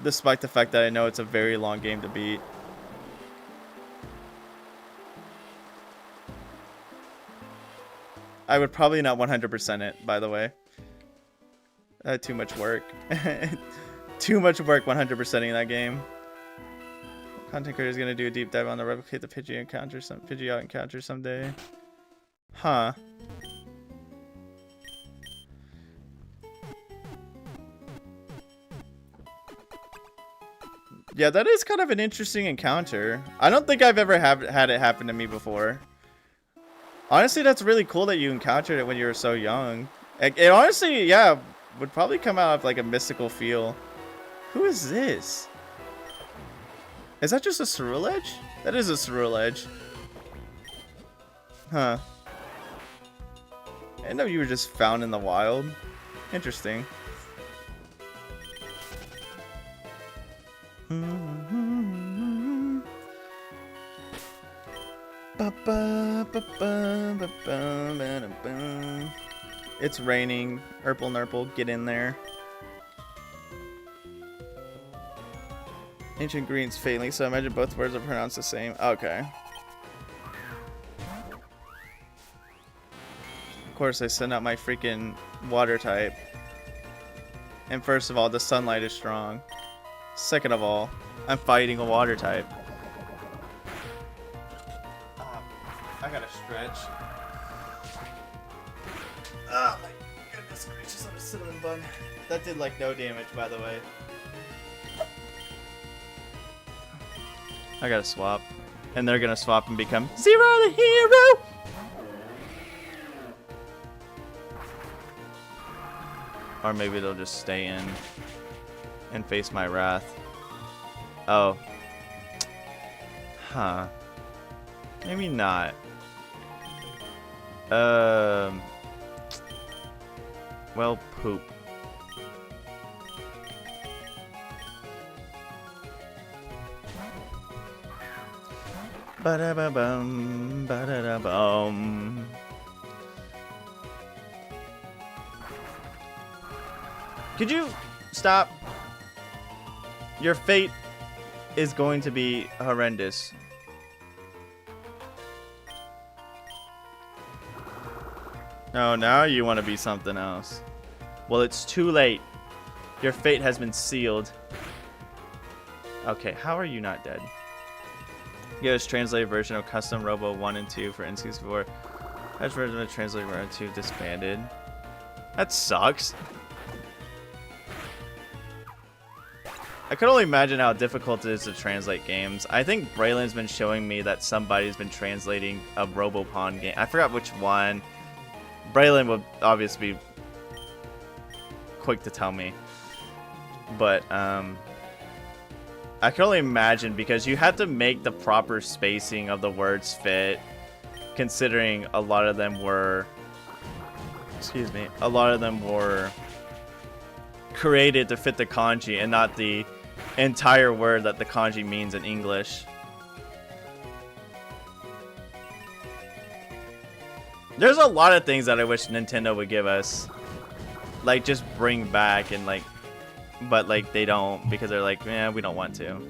A: Despite the fact that I know it's a very long game to beat. I would probably not 100% it, by the way. Too much work. Too much work 100%ing that game. Content creator is gonna do a deep dive on the replicate the Pidgeot encounter someday. Huh. Yeah, that is kind of an interesting encounter. I don't think I've ever had it happen to me before. Honestly, that's really cool that you encountered it when you were so young. It honestly, yeah, would probably come out of like a mystical feel. Who is this? Is that just a Ceruledge? That is a Ceruledge. Huh. I didn't know you were just found in the wild. Interesting. It's raining. Urple Nurple, get in there. Ancient Green's failing, so I imagine both words are pronounced the same. Okay. Of course, I send out my freaking water type. And first of all, the sunlight is strong. Second of all, I'm fighting a water type. I gotta stretch. Oh my goodness gracious, I'm a cinnamon bun. That did like no damage, by the way. I gotta swap. And they're gonna swap and become Zero the hero! Or maybe they'll just stay in and face my wrath. Oh. Huh. Maybe not. Well, poop. Ba-da-ba-bum, ba-da-da-bum. Could you stop? Your fate is going to be horrendous. Oh, now you want to be something else. Well, it's too late. Your fate has been sealed. Okay, how are you not dead? Yes, translated version of Custom Robo 1 and 2 for N64. That's version of translated version 2 disbanded. That sucks. I could only imagine how difficult it is to translate games. I think Braylon's been showing me that somebody's been translating a Robopon game. I forgot which one. Braylon will obviously be quick to tell me. But, I can only imagine because you had to make the proper spacing of the words fit, considering a lot of them were, excuse me, a lot of them were created to fit the kanji and not the entire word that the kanji means in English. There's a lot of things that I wish Nintendo would give us, like just bring back and like, but like they don't because they're like, yeah, we don't want to.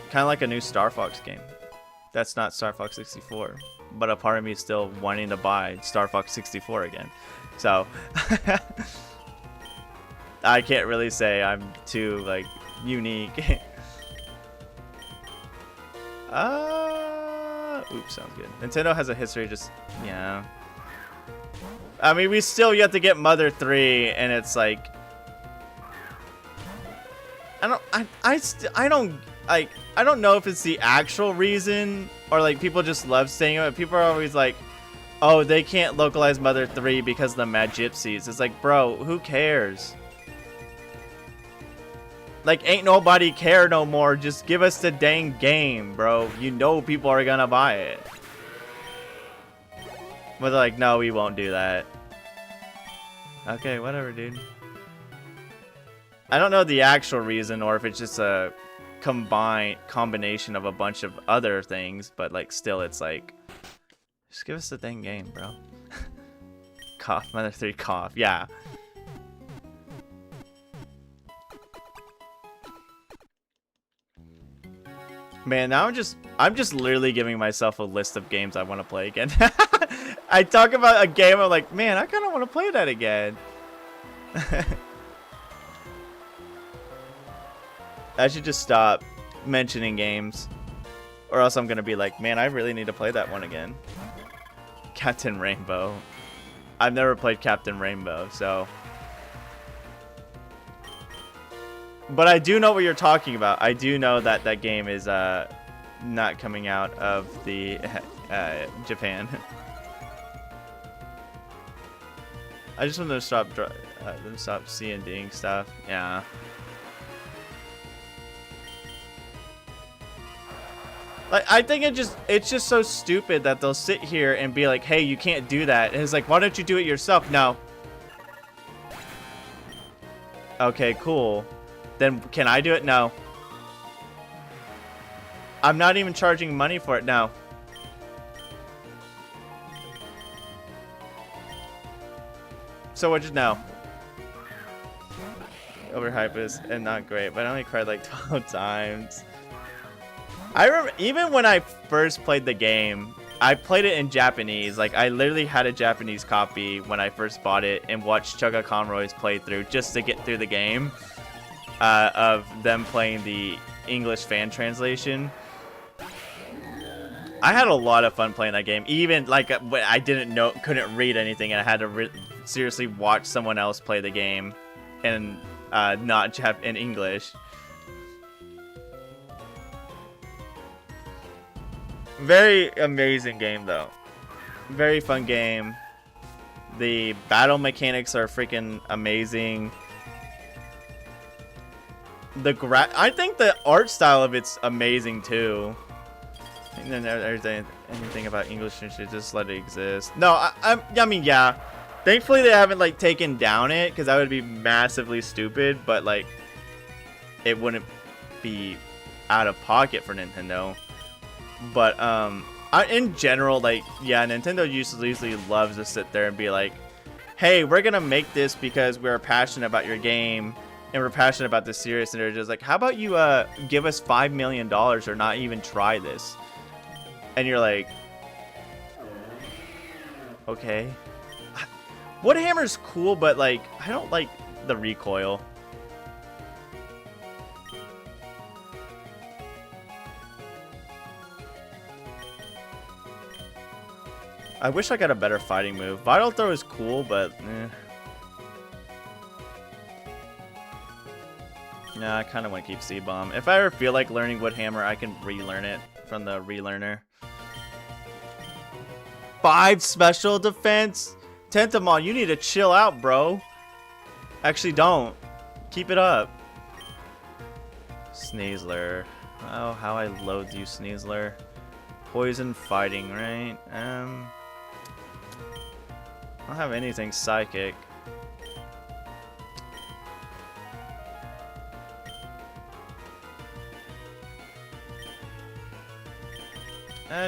A: Kind of like a new Star Fox game. That's not Star Fox 64, but a part of me is still wanting to buy Star Fox 64 again. So I can't really say I'm too like unique. Oops, sounds good. Nintendo has a history of just, yeah. I mean, we still yet to get Mother 3, and it's like, I don't know if it's the actual reason or like people just love saying it. People are always like, oh, they can't localize Mother 3 because of the Mad Gypsies. It's like, bro, who cares? Like, ain't nobody care no more. Just give us the dang game, bro. You know people are gonna buy it. But they're like, no, we won't do that. Okay, whatever, dude. I don't know the actual reason or if it's just a combination of a bunch of other things, but like still it's like, just give us the dang game, bro. Cough, Mother 3 cough, yeah. Man, now I'm just literally giving myself a list of games I want to play again. I talk about a game, I'm like, man, I kind of want to play that again. I should just stop mentioning games, or else I'm gonna be like, man, I really need to play that one again. Captain Rainbow. I've never played Captain Rainbow, so. But I do know what you're talking about. I do know that that game is not coming out of the Japan. I just want to stop C&Ding stuff. Yeah. Like, I think it's just so stupid that they'll sit here and be like, hey, you can't do that. And it's like, why don't you do it yourself? No. Okay, cool. Then can I do it? No. I'm not even charging money for it now. So what just now? Overhype is and not great, but I only cried like 12 times. I remember even when I first played the game, I played it in Japanese. Like I literally had a Japanese copy when I first bought it and watched Chugga Conroy's playthrough just to get through the game. Of them playing the English fan translation. I had a lot of fun playing that game. Even like I couldn't read anything, and I had to seriously watch someone else play the game, and not in English. Very amazing game though. Very fun game. The battle mechanics are freaking amazing. I think the art style of it's amazing too. And then there's anything about English and shit, just let it exist. No, I mean, yeah. Thankfully they haven't like taken down it, because that would be massively stupid. But like, it wouldn't be out of pocket for Nintendo. But in general, like, yeah, Nintendo usually loves to sit there and be like, hey, we're gonna make this because we're passionate about your game. And we're passionate about this series, and they're just like, how about you give us $5 million or not even try this? And you're like, okay. Wood Hammer's cool, but like I don't like the recoil. I wish I got a better fighting move. Vital Throw is cool, but nah, I kind of want to keep C-Bomb. If I ever feel like learning Wood Hammer, I can relearn it from the relearner. 5 special defense? Tentamon, you need to chill out, bro. Actually, don't. Keep it up. Sneasler. Oh, how I loathe you, Sneasler. Poison fighting, right? I don't have anything psychic.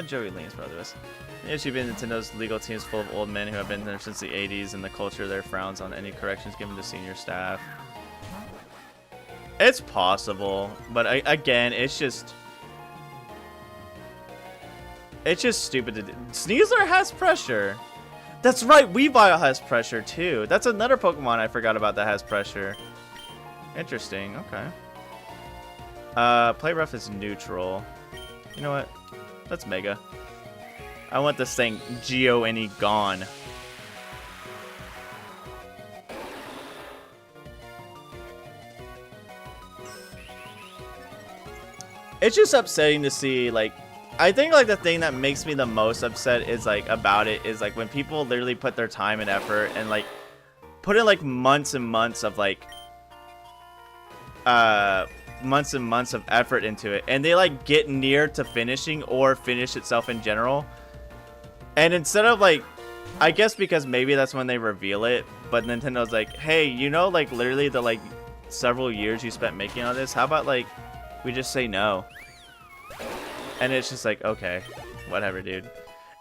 A: Joey Lean's probably the best. The issue being Nintendo's legal team is full of old men who have been there since the 80s, and the culture there frowns on any corrections given to senior staff. It's possible, but again, it's just stupid to do. Sneasler has pressure. That's right, Weavile has pressure too. That's another Pokemon I forgot about that has pressure. Interesting, okay. Play Rough is neutral. You know what? Let's Mega. I want this thing Geo-Any gone. It's just upsetting to see, like, I think like the thing that makes me the most upset is like about it is like when people literally put their time and effort and like put in like months and months of like months and months of effort into it, and they like get near to finishing or finish itself in general, and instead of like, I guess because maybe that's when they reveal it, but Nintendo's like, hey, you know, like literally the like several years you spent making all this, how about like we just say no? And it's just like, okay, whatever, dude.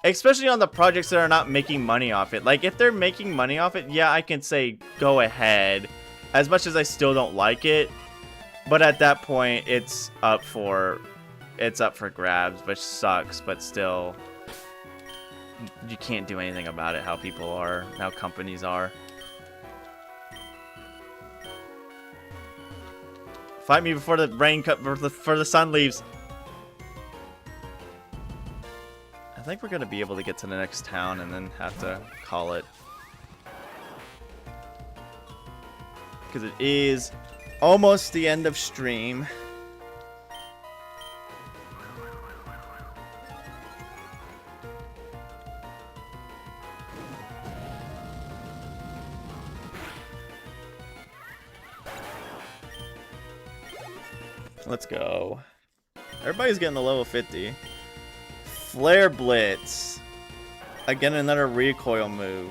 A: Especially on the projects that are not making money off it. Like if they're making money off it, yeah, I can say go ahead, as much as I still don't like it. But at that point, it's up for grabs, which sucks. But still, you can't do anything about it. How people are, how companies are. Fight me before the before the sun leaves. I think we're gonna be able to get to the next town and then have to call it, because it is almost the end of stream. Let's go. Everybody's getting the level 50. Flare Blitz. Again, another recoil move.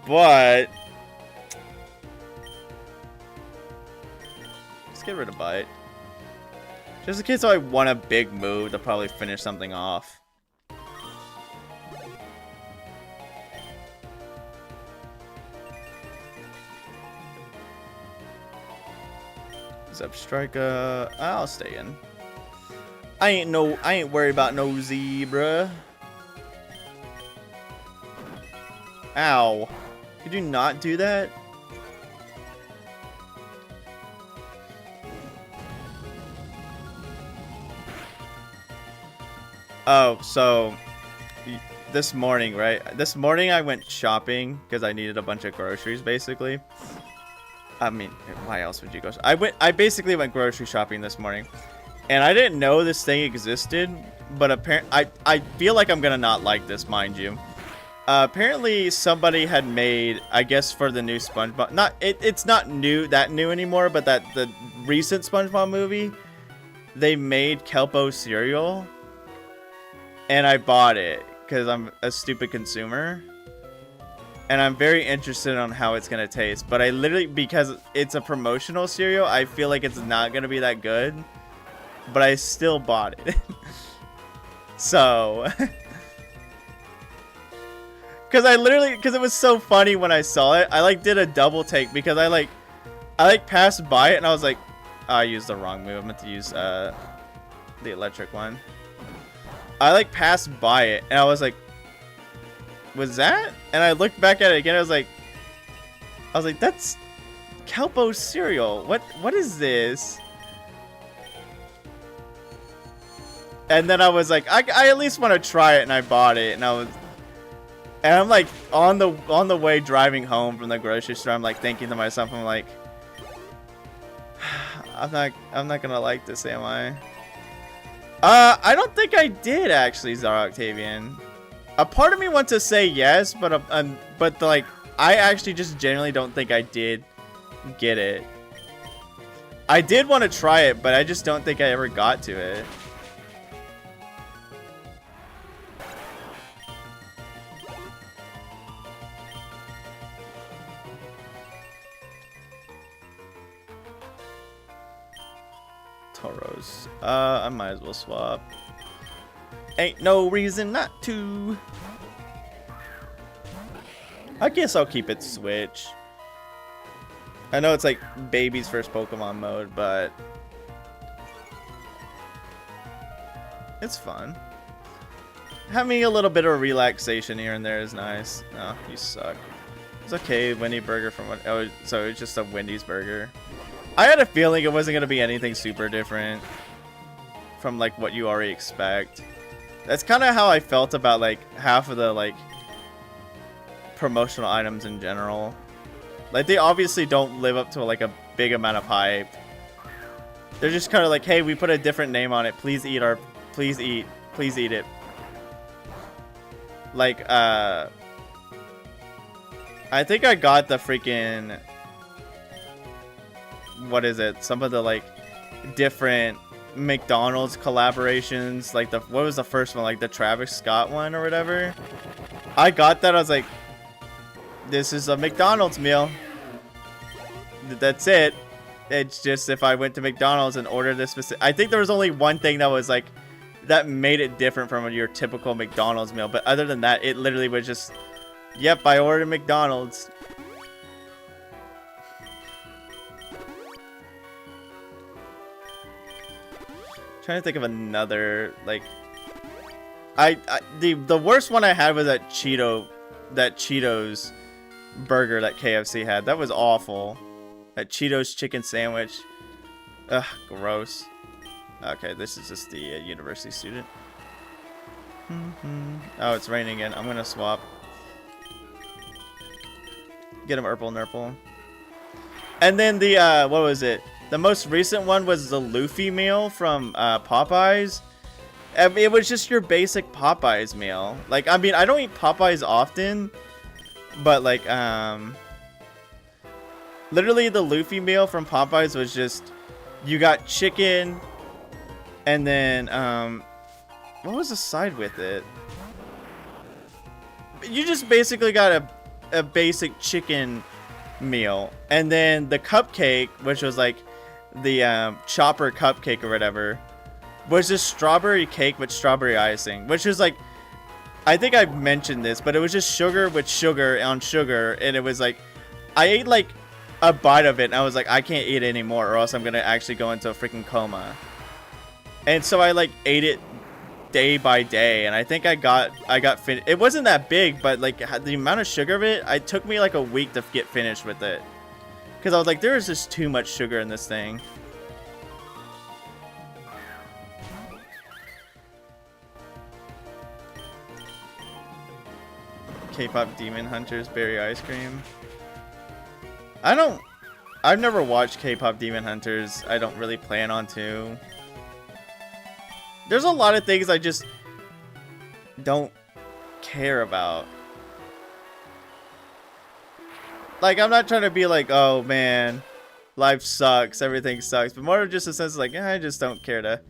A: But let's get rid of Bite. Just in case I want a big move to probably finish something off. Zebstrika. I'll stay in. I ain't worried about no zebra. Ow. Could you not do that? Oh, so this morning, right? This morning I went shopping because I needed a bunch of groceries, basically. I mean, why else would you go? I basically went grocery shopping this morning. And I didn't know this thing existed, but apparently, I feel like I'm gonna not like this, mind you. Apparently, somebody had made, I guess, for the new SpongeBob. It's not that new anymore, but that the recent SpongeBob movie, they made Kelpo cereal, and I bought it because I'm a stupid consumer, and I'm very interested on how it's gonna taste. But I literally, because it's a promotional cereal, I feel like it's not gonna be that good. But I still bought it. So, because it was so funny when I saw it, I like did a double take because I passed by it and I was like, oh, I used the wrong move. I meant to use the electric one. I like passed by it and I was like, was that? And I looked back at it again. I was like, that's Kelpo cereal. What is this? And then I was like, I at least want to try it, and I bought it, and I'm like on the way driving home from the grocery store, I'm like thinking to myself, I'm like, I'm not gonna like this, am I? I don't think I did actually, Zara Octavian. A part of me wants to say yes, but like I actually just genuinely don't think I did get it. I did want to try it, but I just don't think I ever got to it. Toros. I might as well swap. Ain't no reason not to. I guess I'll keep it Switch. I know it's like baby's first Pokemon mode, but it's fun. Having a little bit of relaxation here and there is nice. Oh, you suck. It's okay, Wendy burger from what? Oh, so it's just a Wendy's burger. I had a feeling it wasn't gonna be anything super different from like what you already expect. That's kind of how I felt about like half of the like promotional items in general. Like they obviously don't live up to like a big amount of hype. They're just kind of like, hey, we put a different name on it. Please eat it. Like I think I got the freaking, what is it? Some of the like different McDonald's collaborations, like what was the first one, like the Travis Scott one or whatever. I got that. I was like, this is a McDonald's meal. That's it. It's just if I went to McDonald's and ordered this specific, I think there was only one thing that was like that made it different from your typical McDonald's meal, but other than that, it literally was just, yep, I ordered McDonald's. Trying to think of another, like, the worst one I had was that Cheetos burger that KFC had. That was awful. That Cheetos chicken sandwich. Ugh, gross. Okay, this is just the university student. Oh, it's raining again. I'm gonna swap. Get him Urple Nurple. And then the, what was it? The most recent one was the Luffy meal from Popeyes. It was just your basic Popeyes meal. Like, I mean, I don't eat Popeyes often, but like, literally the Luffy meal from Popeyes was just, you got chicken, and then, what was the side with it? You just basically got a basic chicken meal, and then the cupcake, which was like the chopper cupcake or whatever, was just strawberry cake with strawberry icing, which is like, I think I've mentioned this, but it was just sugar with sugar on sugar, and it was like, I ate like a bite of it, and I was like, I can't eat it anymore, or else I'm gonna actually go into a freaking coma. And so I like ate it day by day, and I think I got finished. It wasn't that big, but like the amount of sugar of it, it took me like a week to get finished with it, because I was like, there is just too much sugar in this thing. K-pop Demon Hunters berry ice cream. I've never watched K-pop Demon Hunters. I don't really plan on to. There's a lot of things I just don't care about. Like, I'm not trying to be like, oh man, life sucks, everything sucks, but more of just a sense of like, I just don't care to.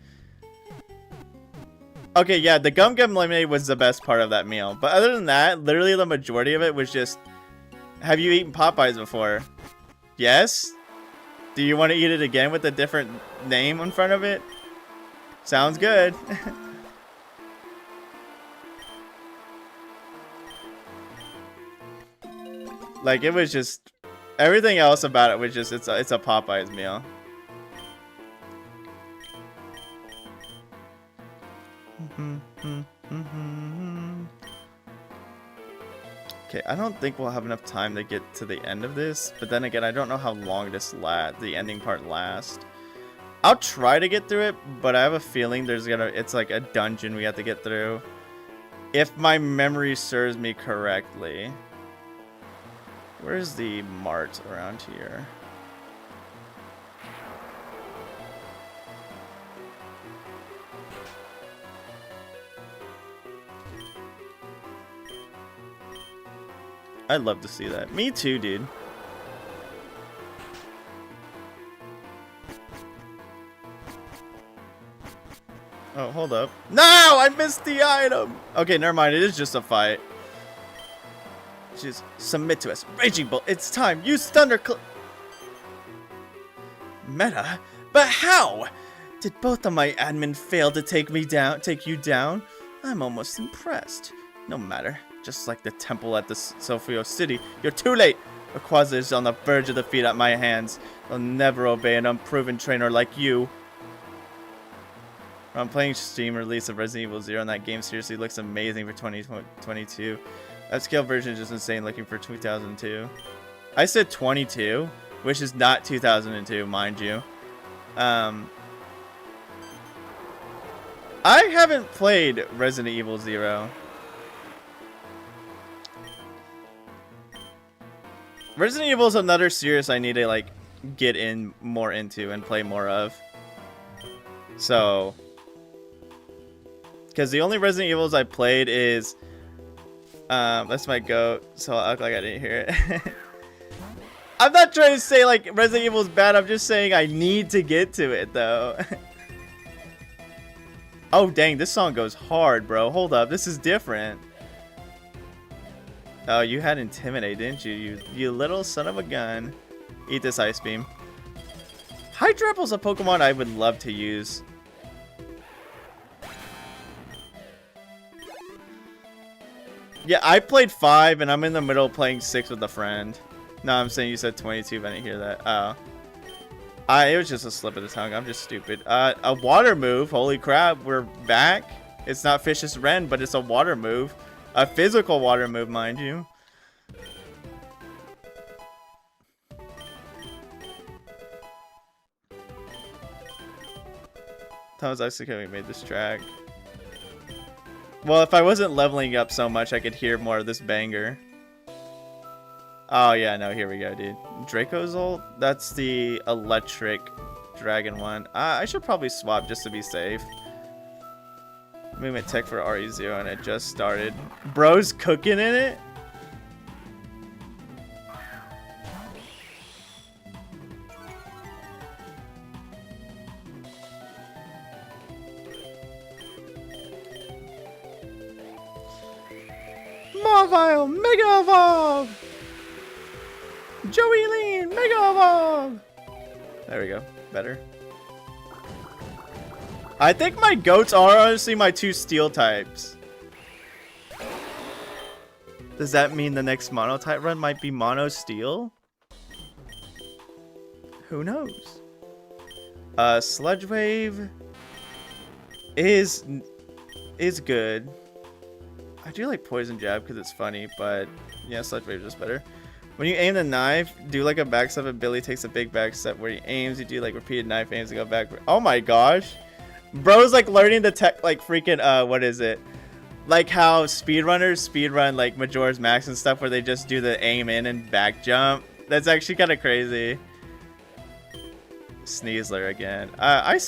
A: Okay, yeah, the Gum Gum Lemonade was the best part of that meal, but other than that, literally the majority of it was just, have you eaten Popeyes before? Yes? Do you want to eat it again with a different name in front of it? Sounds good. Like, it was just, everything else about it was just, it's a Popeyes meal. Okay, I don't think we'll have enough time to get to the end of this, but then again, I don't know how long the ending part lasts. I'll try to get through it, but I have a feeling it's like a dungeon we have to get through. If my memory serves me correctly. Where's the mart around here? I'd love to see that. Me too, dude. Oh, hold up. No! I missed the item! Okay, never mind. It is just a fight. Just submit to us. Raging Bolt, it's time. Use Thunder Meta? But how? Did both of my admin fail to take you down? I'm almost impressed. No matter. Just like the temple at the Sophia City, you're too late. Rayquaza is on the verge of defeat at my hands. They'll never obey an unproven trainer like you. I'm playing Steam release of Resident Evil 0, and that game seriously looks amazing for 2022. Upscale version is just insane looking for 2002. I said 22, which is not 2002, mind you. I haven't played Resident Evil 0. Resident Evil is another series I need to like get more into and play more of. So, because the only Resident Evils I played is that's my goat, so I'll act like I didn't hear it. I'm not trying to say like Resident Evil is bad, I'm just saying I need to get to it though. Oh dang, this song goes hard, bro. Hold up, this is different. Oh, you had Intimidate, didn't you? You little son of a gun. Eat this Ice Beam. Hydra Apple's a Pokemon I would love to use. Yeah, I played 5, and I'm in the middle of playing 6 with a friend. No, I'm saying you said 22, but I didn't hear that. Oh. It was just a slip of the tongue. I'm just stupid. A water move. Holy crap, we're back. It's not Vicious Ren, but it's a water move. A physical water move, mind you. Thomas Isaac made this track. Well, if I wasn't leveling up so much, I could hear more of this banger. Oh, yeah, no, here we go, dude. Draco's ult? That's the electric dragon one. I should probably swap just to be safe. Movement tech for RE0 and it just started. Bro's cooking in it? Marvile, Mega Evolve! Joey Lean, Mega Evolve! There we go. Better. I think my goats are honestly my 2 steel types. Does that mean the next mono type run might be mono steel? Who knows? Sludge Wave is good. I do like Poison Jab because it's funny, but yeah, Sludge Wave is just better. When you aim the knife, do like a backstep and Billy takes a big backstep where he aims. You do like repeated knife aims to go back. Oh my gosh. Bro's like learning the tech like freaking what is it? Like how speedrunners speedrun like Majora's Max and stuff where they just do the aim in and back jump. That's actually kind of crazy. Sneasler again. I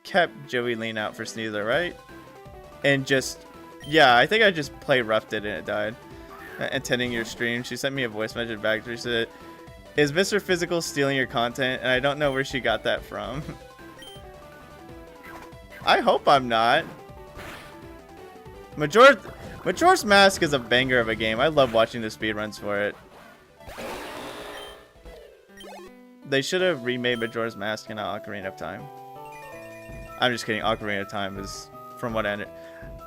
A: kept Joey Lean out for Sneasler, right? And just yeah, I think I just play roughed it and it died. Attending your stream, she sent me a voice message back. She said, "Is Mr. Physical stealing your content?" And I don't know where she got that from. I hope I'm not. Majora's Mask is a banger of a game. I love watching the speedruns for it. They should have remade Majora's Mask in Ocarina of Time. I'm just kidding. Ocarina of Time is, from what I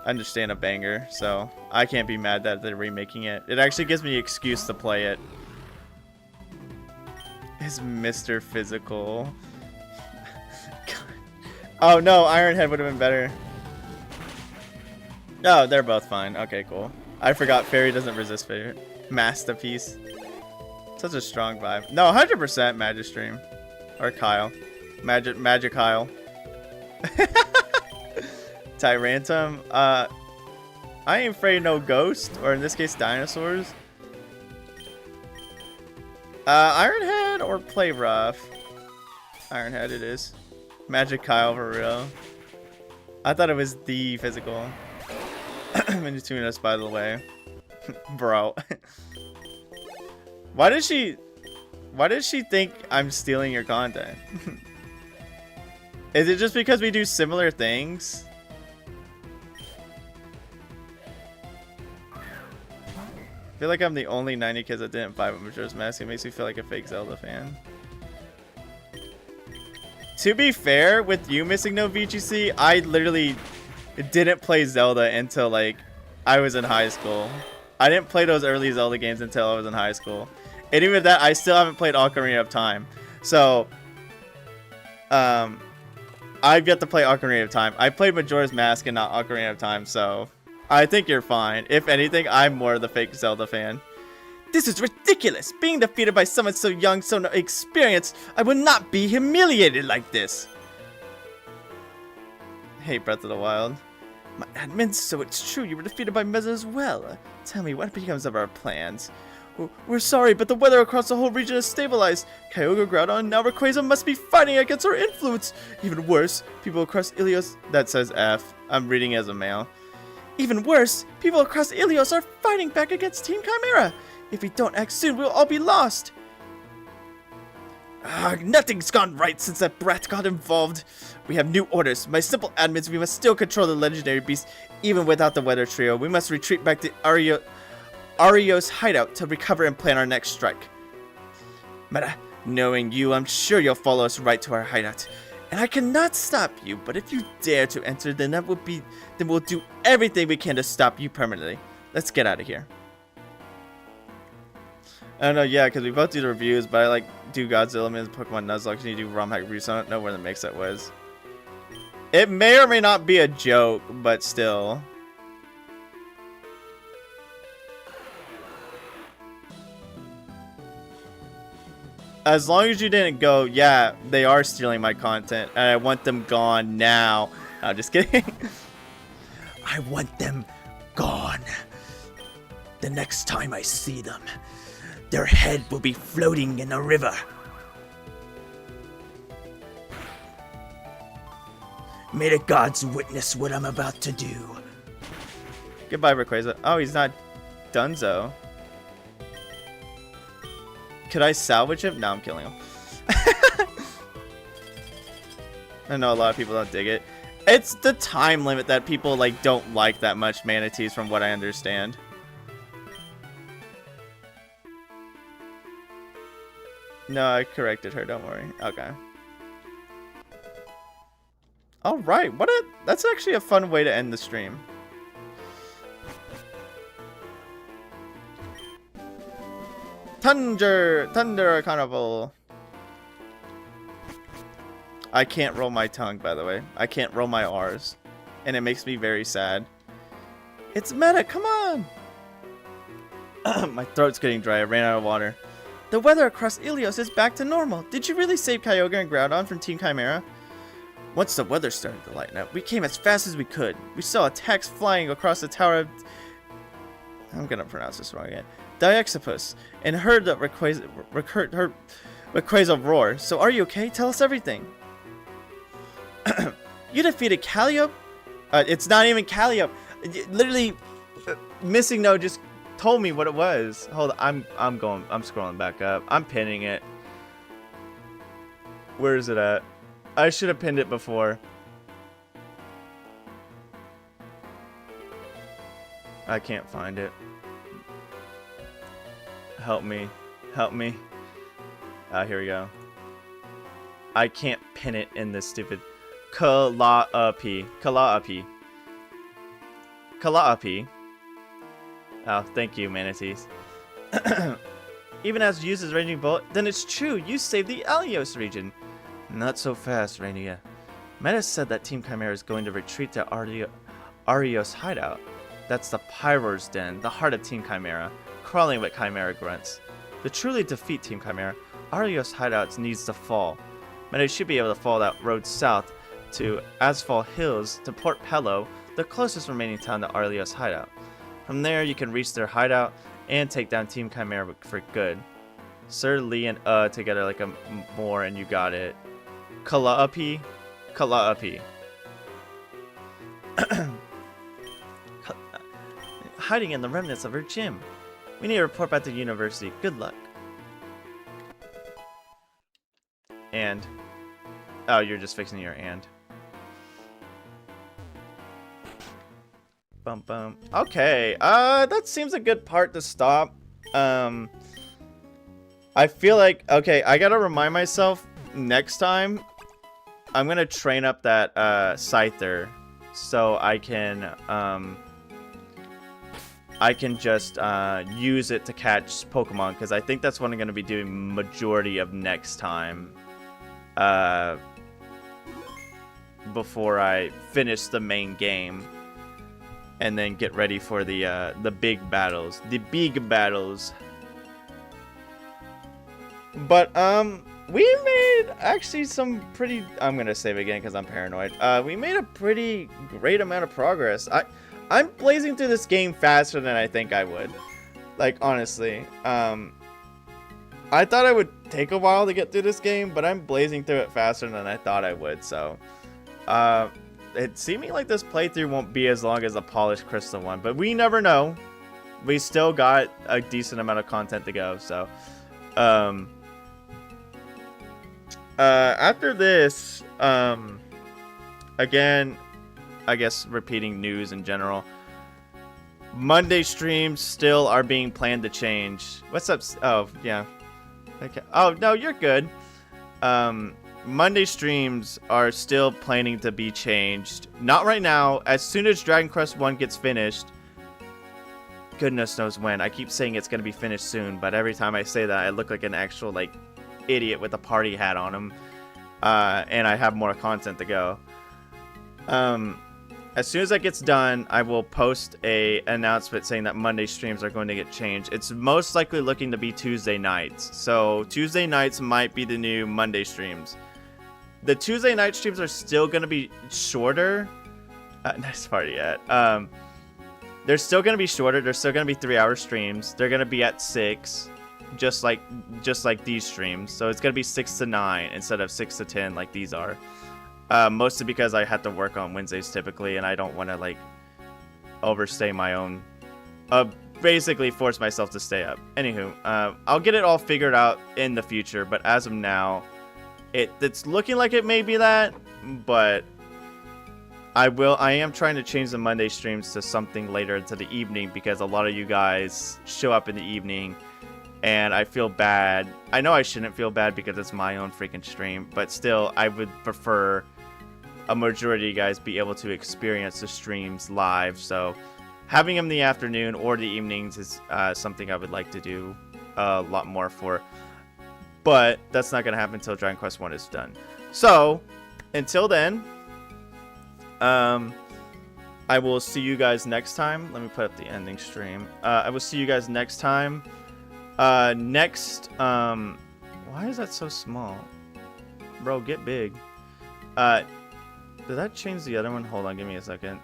A: understand, a banger, so I can't be mad that they're remaking it. It actually gives me an excuse to play it. Is Mr. Physical? Oh no, Ironhead would have been better. Oh, they're both fine. Okay, cool. I forgot Fairy doesn't resist favorite. Masterpiece. Such a strong vibe. No, 100% Magistream. Or Kyle. Magic Kyle. Tyrantum. I ain't afraid of no ghost, or in this case, dinosaurs. Ironhead or Play Rough? Ironhead it is. Magic Kyle for real. I thought it was the physical. I'm just tuning us by the way. Bro. Why does she think I'm stealing your content? Is it just because we do similar things? I feel like I'm the only 90 kids that didn't buy Majora's Mask. It makes me feel like a fake Zelda fan. To be fair, with you missing no VGC, I literally didn't play Zelda until like I was in high school. I didn't play those early Zelda games until I was in high school. And even that, I still haven't played Ocarina of Time. So, I've yet to play Ocarina of Time. I played Majora's Mask and not Ocarina of Time, so I think you're fine. If anything, I'm more the fake Zelda fan. This is ridiculous! Being defeated by someone so young, so inexperienced, I would not be humiliated like this! Hey, Breath of the Wild. My admin, so it's true, you were defeated by Meza as well. Tell me, what becomes of our plans? We're sorry, but the weather across the whole region has stabilized. Kyogre, Groudon, and now Rayquaza must be fighting against our influence. Even worse, people across Ilios... That says F. I'm reading as a male. Even worse, people across Ilios are fighting back against Team Chimera. If we don't act soon, we'll all be lost. Nothing's gone right since that brat got involved. We have new orders. My simple admins, we must still control the legendary beast, even without the weather trio. We must retreat back to Ario's hideout to recover and plan our next strike. Meta, knowing you, I'm sure you'll follow us right to our hideout. And I cannot stop you, but if you dare to enter, then we'll do everything we can to stop you permanently. Let's get out of here. I don't know, yeah, because we both do the reviews, but I like do Godzilla and Pokemon Nuzlocke, and you do ROM hack reviews, so I don't know where the mix-up was. It may or may not be a joke, but still. As long as you didn't go, yeah, they are stealing my content, and I want them gone now. I'm just kidding. I want them gone. The next time I see them, their head will be floating in a river. May the gods witness what I'm about to do. Goodbye, Rayquaza. Oh, he's not Dunzo. Could I salvage him? No, I'm killing him. I know a lot of people don't dig it. It's the time limit that people like don't like that much, manatees, from what I understand. No, I corrected her, don't worry. Okay. Alright, that's actually a fun way to end the stream. Thunder Carnival. I can't roll my tongue, by the way. I can't roll my R's. And it makes me very sad. It's meta, come on! My throat's getting dry, I ran out of water. The weather across Ilios is back to normal. Did you really save Kyogre and Groudon from Team Chimera? Once the weather started to lighten up, we came as fast as we could. We saw attacks flying across the tower of... I'm gonna pronounce this wrong again. Diexipus, and heard that Rayquaza roar. So are you okay? Tell us everything. You defeated Calliope? It's not even Calliope. Literally, Missing No just told me what it was. Hold on, I'm scrolling back up. I'm pinning it. Where is it at? I should have pinned it before. I can't find it. Help me. Help me. Here we go. I can't pin it in this stupid Calliope. Oh, thank you, manatees. Even as you use his raging bolt, then it's true, you saved the Ilios region. Not so fast, Rainia. Meta said that Team Chimera is going to retreat to Ario's hideout. That's the Pyro's Den, the heart of Team Chimera, crawling with Chimera grunts. To truly defeat Team Chimera, Arlios hideouts needs to fall. But they should be able to follow that road south to Asphalt Hills to Port Pello, the closest remaining town to Arlios hideout. From there, you can reach their hideout and take down Team Chimera for good. Sir, Lee, and together like a more, and you got it. Kala'api. Kala'api. Hiding in the remnants of her gym. We need to report back to the university. Good luck. And. Oh, you're just fixing your and. Bum bum. Okay. That seems a good part to stop. I feel like, okay, I gotta remind myself next time I'm gonna train up that Scyther so I can just use it to catch Pokemon, because I think that's what I'm gonna be doing majority of next time before I finish the main game and then get ready for the big battles. The big battles. But, we made actually some pretty... I'm gonna save again because I'm paranoid. We made a pretty great amount of progress. I'm blazing through this game faster than I think I would. Like, honestly. I thought I would take a while to get through this game, but I'm blazing through it faster than I thought I would, so... It's seeming like this playthrough won't be as long as the Polished Crystal one, but we never know. We still got a decent amount of content to go, so... after this, again, I guess repeating news in general. Monday streams still are being planned to change. What's up? Oh, yeah. Okay. Oh, no, you're good. Monday streams are still planning to be changed. Not right now. As soon as Dragon Quest 1 gets finished, goodness knows when. I keep saying it's going to be finished soon, but every time I say that, I look like an actual, like, idiot with a party hat on him. And I have more content to go. As soon as that gets done, I will post a announcement saying that Monday streams are going to get changed. It's most likely looking to be Tuesday nights. So Tuesday nights might be the new Monday streams. The Tuesday night streams are still going to be shorter. Nice party yet. They're still going to be shorter. They're still going to be 3-hour streams. They're going to be at 6. Just like these streams. So it's going to be 6 to 9 instead of 6 to 10 like these are. Mostly because I have to work on Wednesdays typically, and I don't want to, like, overstay my own... basically force myself to stay up. Anywho, I'll get it all figured out in the future, but as of now, it's looking like it may be that, but I am trying to change the Monday streams to something later into the evening, because a lot of you guys show up in the evening, and I feel bad. I know I shouldn't feel bad because it's my own freaking stream, but still, I would prefer a majority of you guys be able to experience the streams live. So having them in the afternoon or the evenings is something I would like to do a lot more for. But that's not going to happen until Dragon Quest 1 is done. So until then, I will see you guys next time. Let me put up the ending stream. I will see you guys next time. Why is that so small? Bro, get big. Did that change the other one? Hold on, give me a second.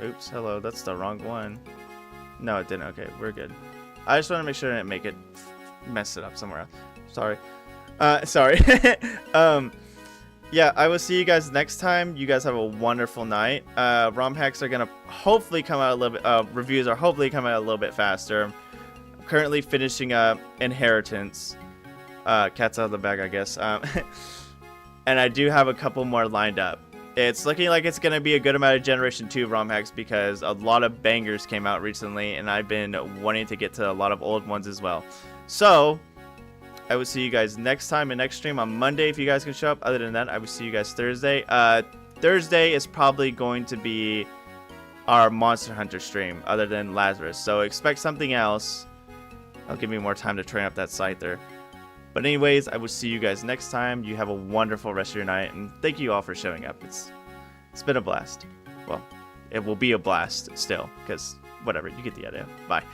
A: Oops, hello, that's the wrong one. No, it didn't. Okay, we're good. I just want to make sure I didn't make it mess it up somewhere else. Sorry. Sorry. Yeah, I will see you guys next time. You guys have a wonderful night. ROM hacks are gonna hopefully come out a little bit. Reviews are hopefully coming out a little bit faster. I'm currently finishing up Inheritance. Cat's out of the bag, I guess. And I do have a couple more lined up. It's looking like it's going to be a good amount of Generation 2 ROM hacks because a lot of bangers came out recently, and I've been wanting to get to a lot of old ones as well. So, I will see you guys next time in next stream on Monday if you guys can show up. Other than that, I will see you guys Thursday. Thursday is probably going to be our Monster Hunter stream other than Lazarus. So, expect something else. I'll give me more time to train up that Scyther. But anyways, I will see you guys next time. You have a wonderful rest of your night, and thank you all for showing up. It's been a blast. Well, it will be a blast still, because whatever, you get the idea. Bye.